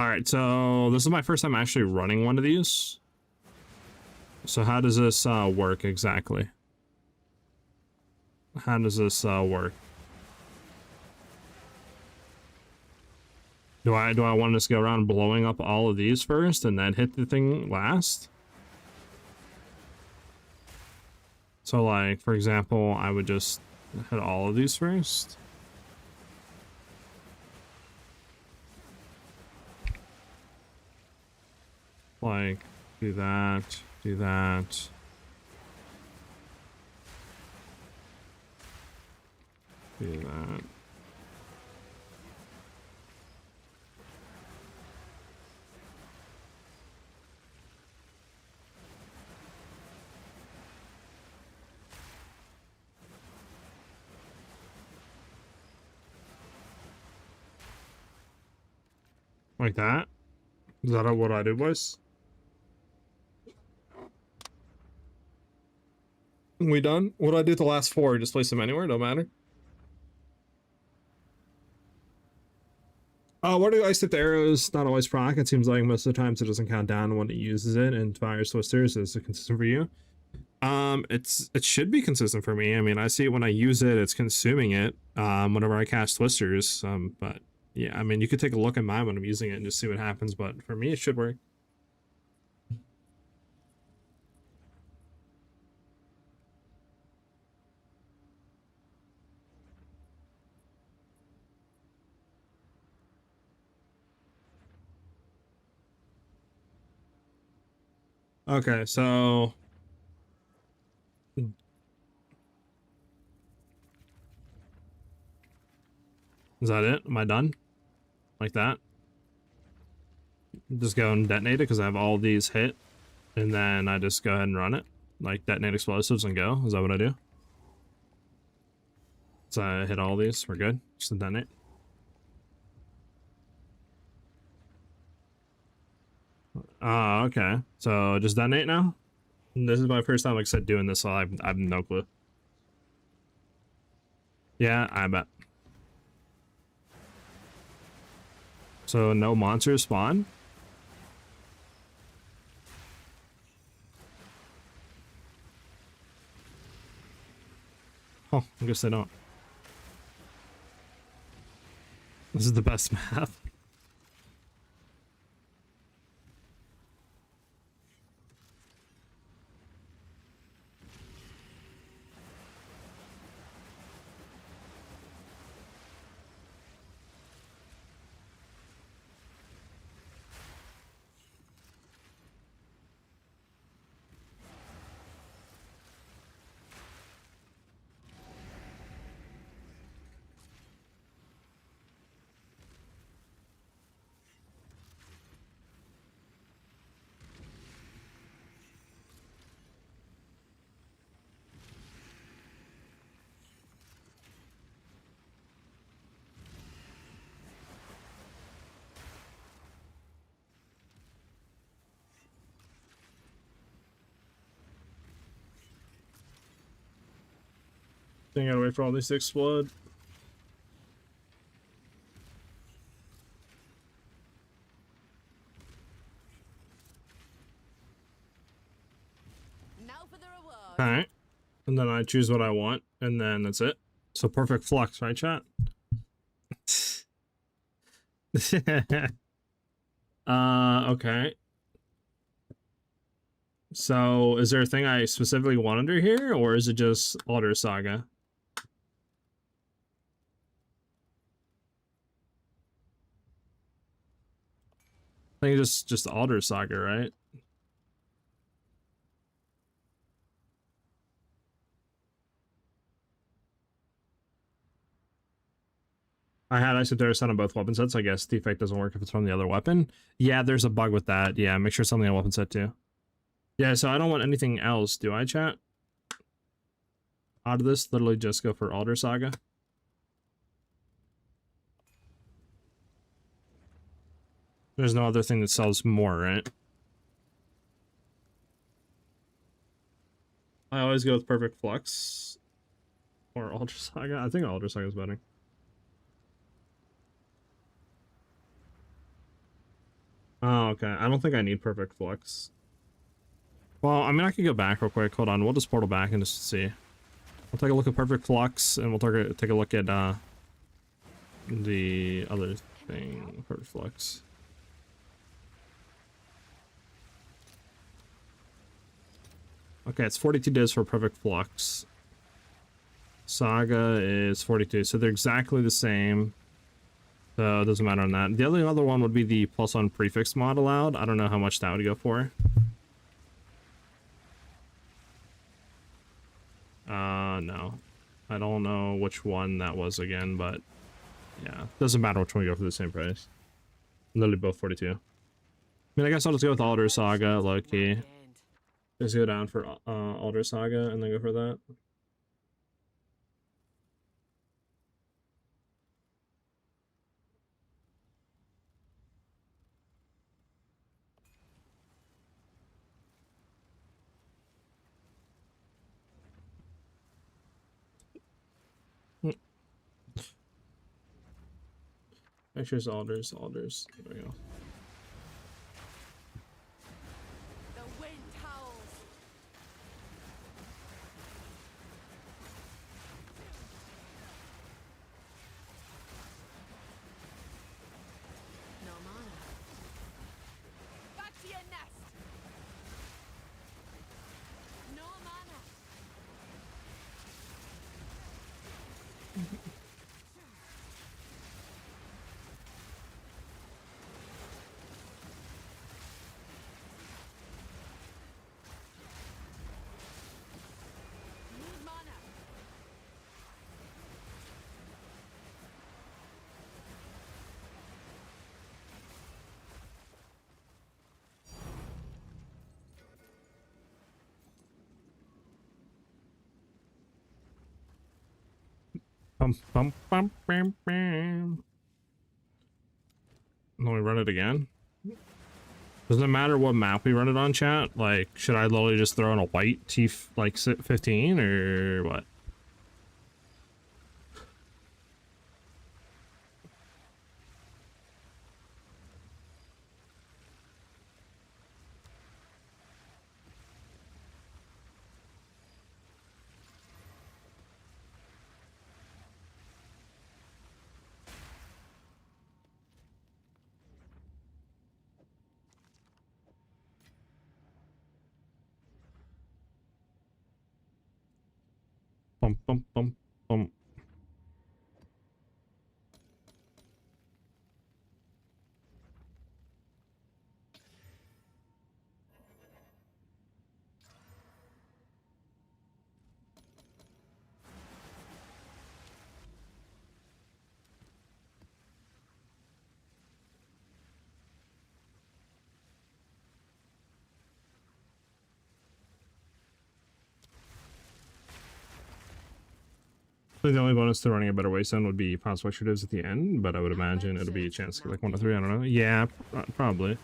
Alright, so this is my first time actually running one of these. So how does this work exactly? How does this work? Do I want to just go around blowing up all of these first and then hit the thing last? So like, for example, I would just hit all of these first. Like, do that, do that. Do that. Like that? Is that what I did, boys? We done? What do I do with the last four? Just place them anywhere? Don't matter. Where do I stick the arrows? Not always proc. It seems like most of the times it doesn't count down when it uses it and fires twisters. Is it consistent for you? It should be consistent for me. I mean, I see it when I use it, it's consuming it, whenever I cast twisters. But yeah, I mean, you could take a look at mine when I'm using it and just see what happens, but for me, it should work. Okay, so is that it? Am I done? Like that? Just go and detonate it because I have all these hit, and then I just go ahead and run it. Like detonate explosives and go. Is that what I do? So I hit all these. We're good. Just detonate. Okay. So just detonate now? This is my first time, like I said, doing this, so I have no clue. Yeah, I bet. So no monsters spawn? Oh, I guess they don't. This is the best map. Then gotta wait for all these to explode. Now for the reward. Alright. And then I choose what I want, and then that's it. So perfect flux, right, chat? Okay. So is there a thing I specifically want under here, or is it just Alder Saga? I think it's just Alder Saga, right? I had Isoterrorist on both weapon sets. I guess defect doesn't work if it's from the other weapon. Yeah, there's a bug with that. Yeah, make sure something on weapon set too. Yeah, so I don't want anything else, do I, chat? Out of this, literally just go for Alder Saga. There's no other thing that sells more, right? I always go with Perfect Flux. Or Alder Saga. I think Alder Saga is better. Oh, okay. I don't think I need Perfect Flux. Well, I mean, I could go back real quick. Hold on. We'll just portal back and just see. We'll take a look at Perfect Flux, and we'll take a look at the other thing. Perfect Flux. Okay, it's 42 days for Perfect Flux. Saga is 42, so they're exactly the same. So it doesn't matter on that. The only other one would be the +1 prefix mod allowed. I don't know how much that would go for. No. I don't know which one that was again, but yeah. Doesn't matter which one you go for the same price. Literally both 42. I mean, I guess I'll just go with Alder Saga, low-key. Just go down for Alder Saga and then go for that. Actually, it's Alders. There we go. The wind howls. No mana. Back to your nest. No mana. Need mana. Bum, bum, bum, bam, bam. Let me run it again. Doesn't it matter what map we run it on, chat? Like, should I literally just throw in a white T, like, 15, or what? Bum, bum, bum, bum. I think the only bonus to running a better wasteland would be possible extratives at the end, but I would imagine it'll be a chance to get like 1 to 3. I don't know. Yeah, probably.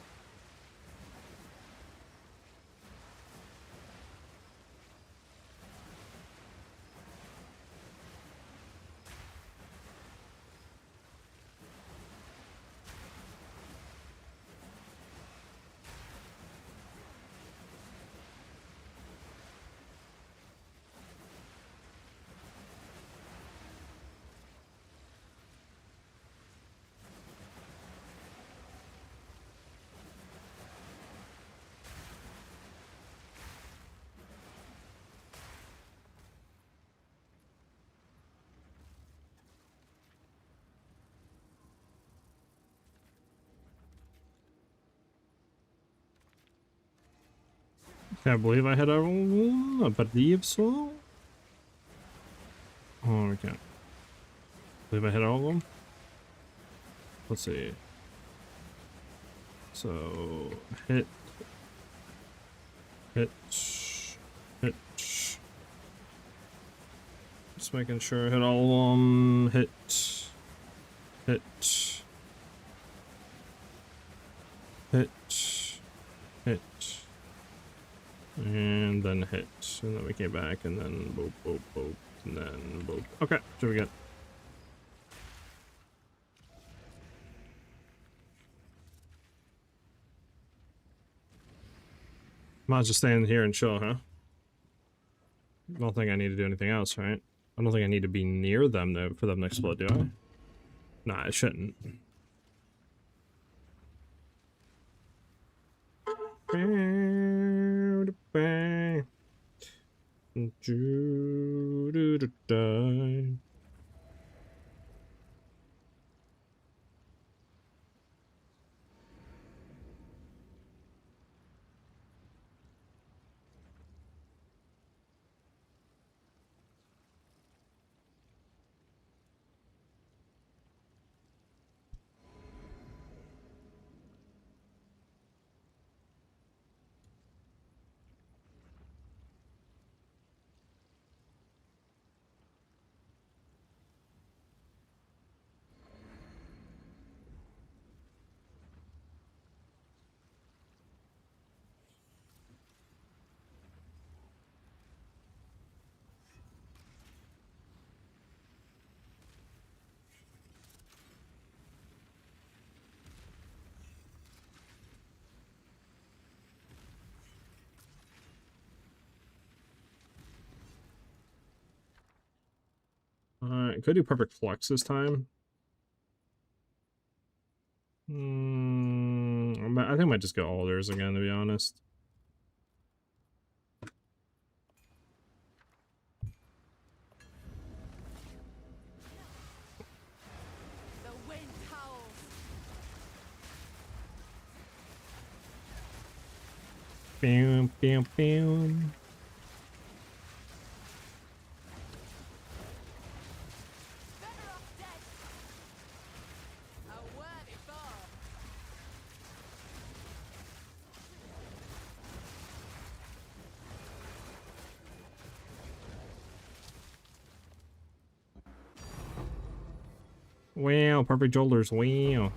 Can't believe I had I believe so. Oh, I can't believe I hit all of them. Let's see. So hit, hit, hit. Just making sure I hit all of them. Hit, hit, hit, hit, and then hit, and then we came back, and then boop, boop, boop, and then boop. Okay, so we get. Might just stand here and chill, huh? I don't think I need to do anything else, right? I don't think I need to be near them though for them to explode, do I? Nah, I shouldn't. Alright, could do perfect flex this time. I think I might just go alders again, to be honest. The wind howls. Bam, bam, bam. Better off dead. A worthy foe. Wow, perfect shoulders. Wow.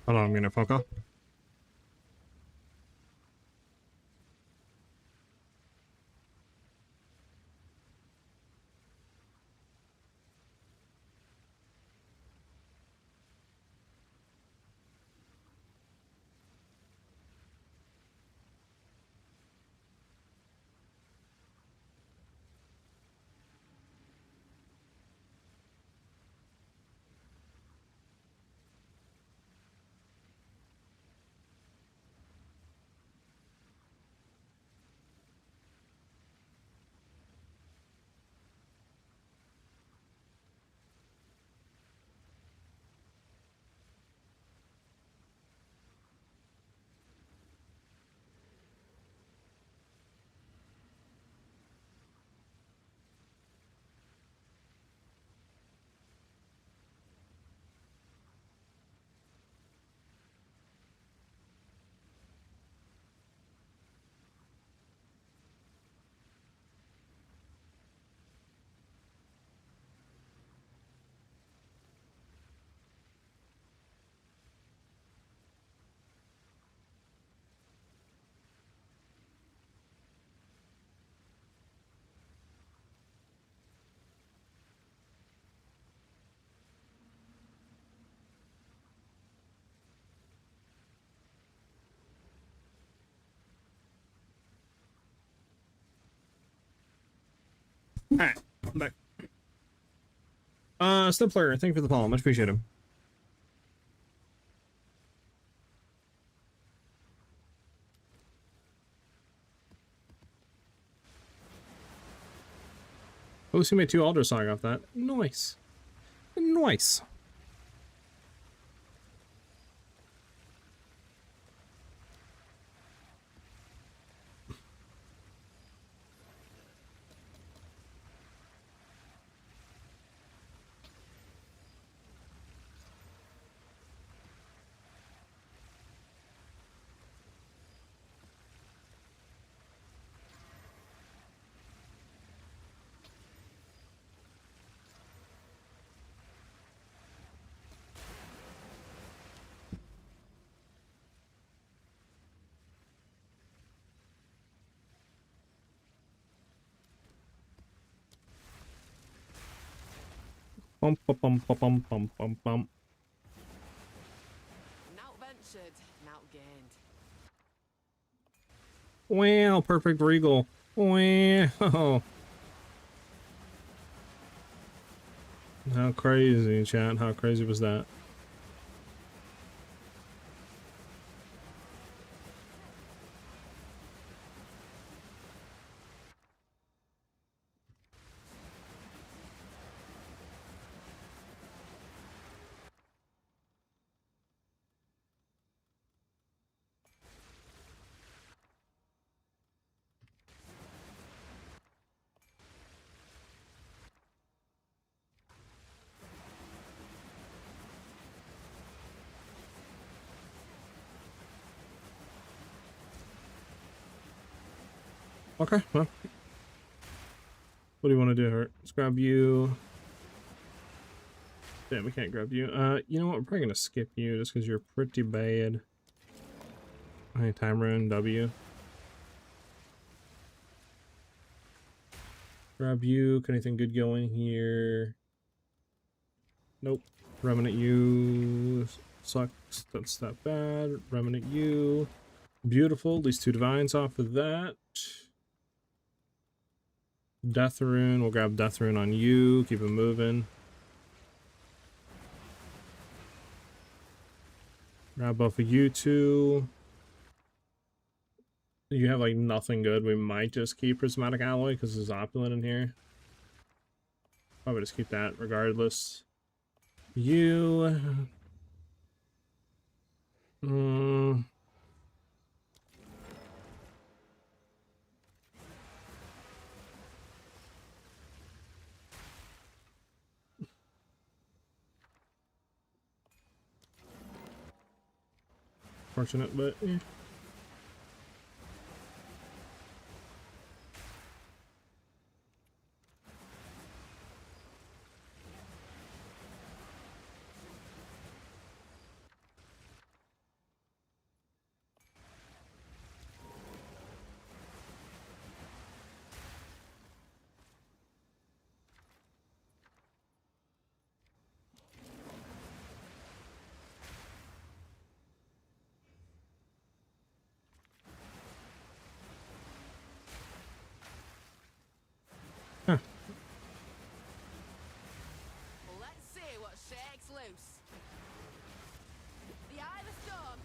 Hold on, I'm gonna focus. Alright, I'm back. Stippler, thank you for the follow. Much appreciated. Oh, so you made 2 Alder Song off that. Nice. Nice. Bum bum bum bum bum bum bum bum. Not ventured, not gained. Wow, perfect regal. Wow. How crazy, chat. How crazy was that? Okay, well. What do you want to do here? Let's grab you. Yeah, we can't grab you. You know what? We're probably gonna skip you just because you're pretty bad. Hey, time rune, W. Grab you. Can anything good going here? Nope. Remnant you. Sucks. That's not bad. Remnant you. Beautiful. At least 2 divines off of that. Death rune. We'll grab Death rune on you. Keep it moving. Grab both of you 2. You have like nothing good. We might just keep Prismatic Alloy because there's opulent in here. Probably just keep that regardless. You. Fortunate, but yeah. Huh. Let's see what shakes loose. The eye of the storm.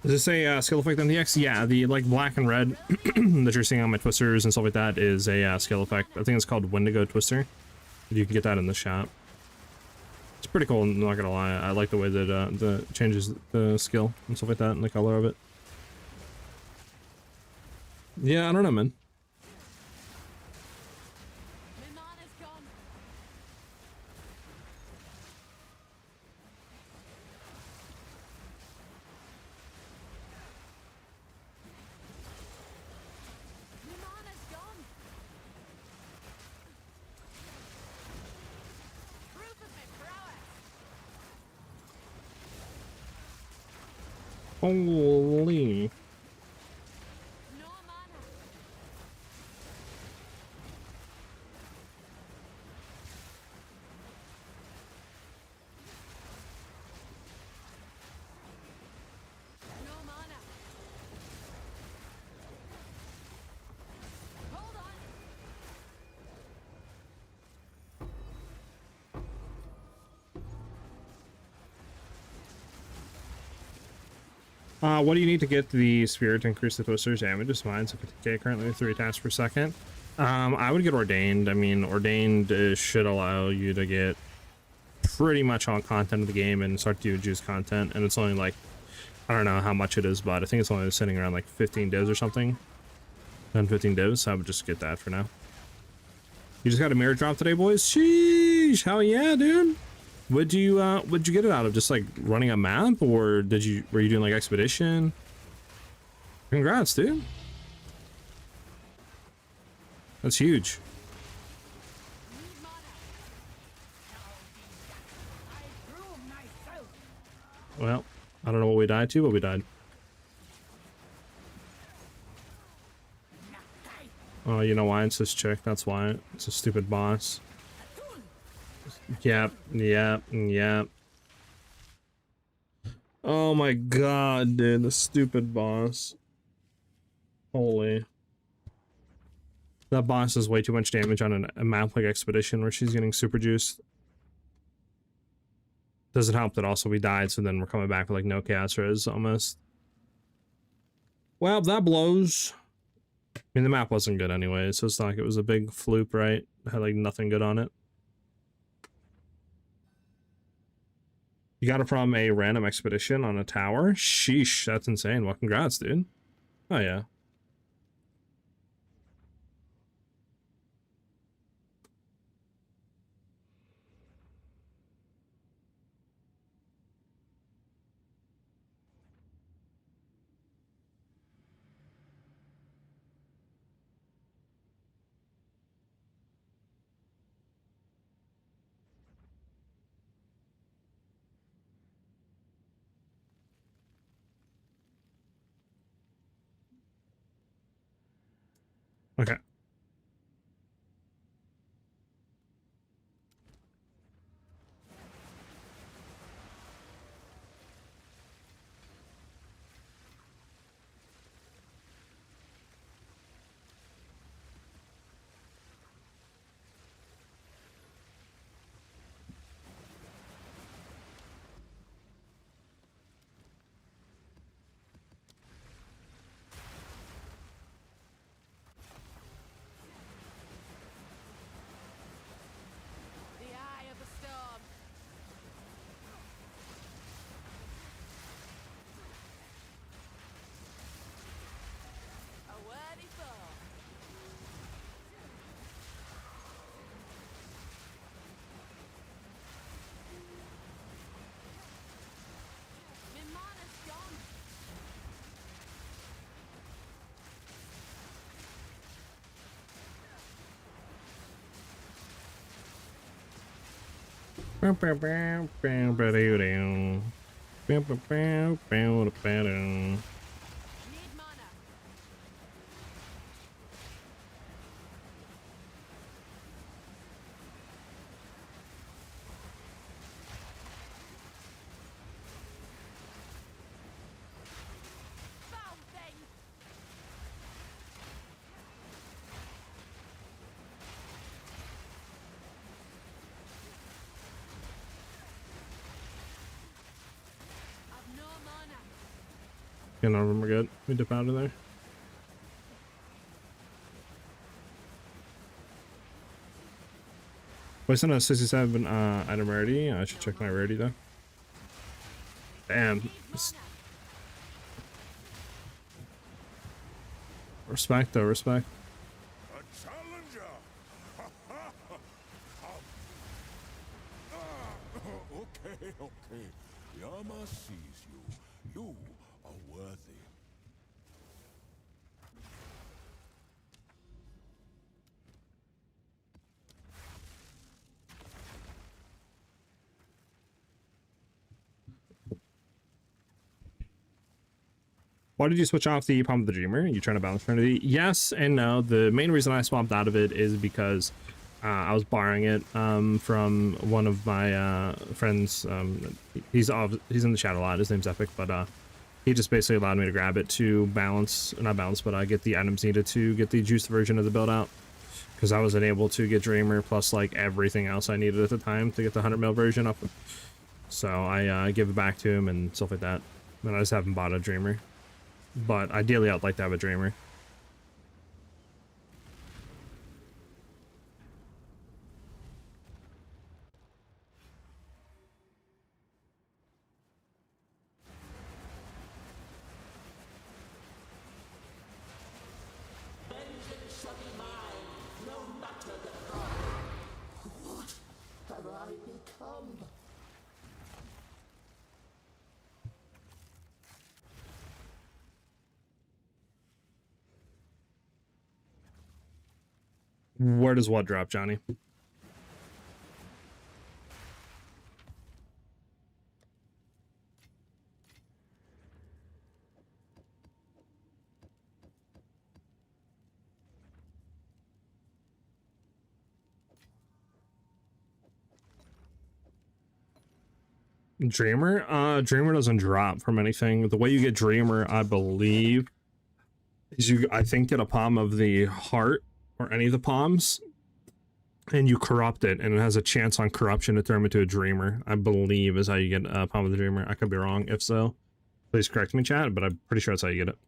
Does this say skill effect on the X? Yeah, the like black and red that you're seeing on my twisters and stuff like that is a skill effect. I think it's called Wendigo Twister. You can get that in the shop. It's pretty cool, I'm not gonna lie. I like the way that the changes the skill and stuff like that and the color of it. Yeah, I don't know, man. My mana's gone. My mana's gone. Proof of my prowess. Holy. No mana. No mana. Hold on. What do you need to get the spirit to increase the toaster's damage? Is mine, so 50k currently with 3 attacks per second. I would get ordained. I mean, ordained should allow you to get pretty much all content of the game and start to do juice content, and it's only like, I don't know how much it is, but I think it's only sitting around like 15 divs or something. 10, 15 divs, so I would just get that for now. You just got a mirror drop today, boys? Sheesh, hell yeah, dude. What'd you get it out of? Just like running a map, or were you doing like expedition? Congrats, dude. That's huge. Well, I don't know what we died to, but we died. Oh, you know why? It's this chick. That's why. It's a stupid boss. Yep. Oh my god, dude. The stupid boss. Holy. That boss does way too much damage on a map like Expedition where she's getting super juiced. Doesn't help that also we died, so then we're coming back with like no chaos res almost. Well, that blows. I mean, the map wasn't good anyway, so it's not like it was a big fluke, right? It had like nothing good on it. You got it from a random expedition on a tower? Sheesh, that's insane. Well, congrats, dude. Oh, yeah. Okay. The eye of the storm. A worthy foe. My mana's gone. Need mana. Foul thing. I've no mana. Yeah, none of them are good. We dip out of there. Wait, it's not a 67 item rarity. I should check my rarity though. Damn. Need It's- mana. Respect though, respect. A challenger! Okay. Yama sees you. You are worthy. Why did you switch off the Palm of the Dreamer? You trying to balance Trinity? Yes and no. The main reason I swapped out of it is because I was borrowing it from one of my friends. He's in the chat a lot. His name's Epic, but he just basically allowed me to grab it to balance, not balance, but get the items needed to get the juiced version of the build out. Because I wasn't able to get Dreamer plus like everything else I needed at the time to get the 100 mil version up. So I give it back to him and stuff like that. And I just haven't bought a Dreamer. But ideally, I'd like to have a Dreamer. Where does what drop, Johnny? Dreamer? Dreamer doesn't drop from anything. The way you get Dreamer, I believe, is you, I think, get a palm of the heart or any of the palms, and you corrupt it, and it has a chance on corruption to turn into a Dreamer. I believe is how you get a palm of the Dreamer. I could be wrong. If so, please correct me, chat, but I'm pretty sure that's how you get it.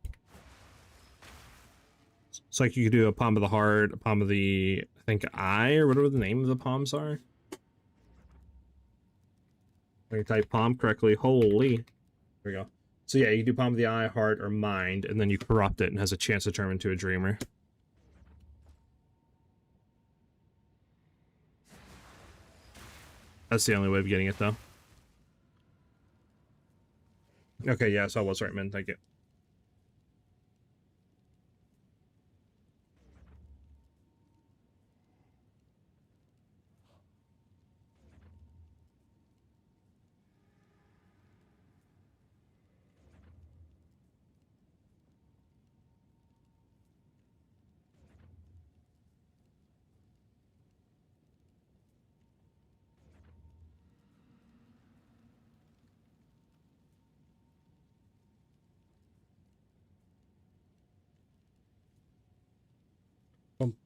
It's like you could do a palm of the heart, a palm of the, I think, eye, or whatever the name of the palms are. When you type palm correctly, holy. There we go. So yeah, you can do palm of the eye, heart, or mind, and then you corrupt it and has a chance to turn into a Dreamer. That's the only way of getting it, though. Okay, yeah, so I was right, man. Thank you.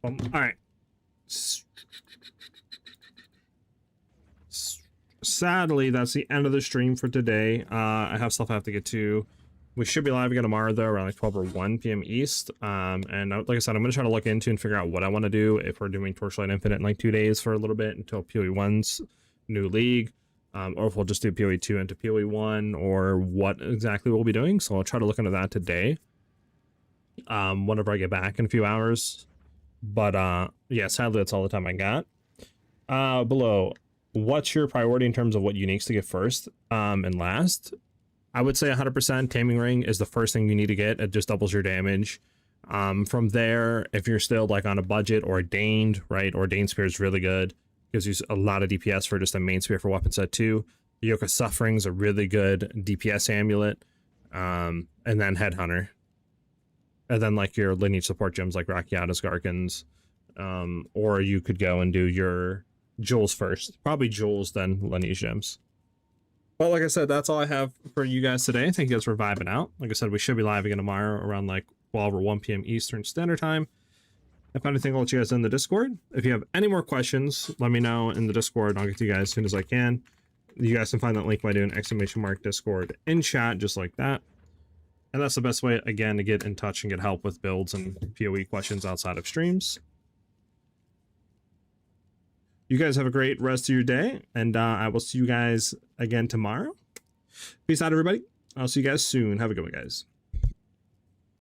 All right. Sadly, that's the end of the stream for today. I have stuff I have to get to. We should be live again tomorrow, though, around like 12 or 1 p.m. East. And like I said, I'm going to try to look into and figure out what I want to do if we're doing Torchlight Infinite in like 2 days for a little bit until PoE 1's new league. Or if we'll just do PoE 2 into PoE 1, or what exactly we'll be doing. So I'll try to look into that today. Whenever I get back in a few hours. But yeah, sadly, that's all the time I got. Below, what's your priority in terms of what uniques to get first and last? I would say 100% Taming Ring is the first thing you need to get. It just doubles your damage. From there, if you're still like on a budget, Ordained, right? Ordained Spear is really good. Gives you a lot of DPS for just a main spear for weapon set 2. Yoke of Suffering is a really good DPS amulet. And then Headhunter. And then like your lineage support gems like Rakiatas, Garkins. Or you could go and do your jewels first. Probably jewels, then lineage gems. But like I said, that's all I have for you guys today. Thank you guys for vibing out. Like I said, we should be live again tomorrow around like 12 or 1 p.m. Eastern Standard Time. If anything, I'll let you guys in the Discord. If you have any more questions, let me know in the Discord. I'll get to you guys as soon as I can. You guys can find that link by doing !Discord in chat, just like that. And that's the best way, again, to get in touch and get help with builds and PoE questions outside of streams. You guys have a great rest of your day, and I will see you guys again tomorrow. Peace out, everybody. I'll see you guys soon. Have a good one, guys.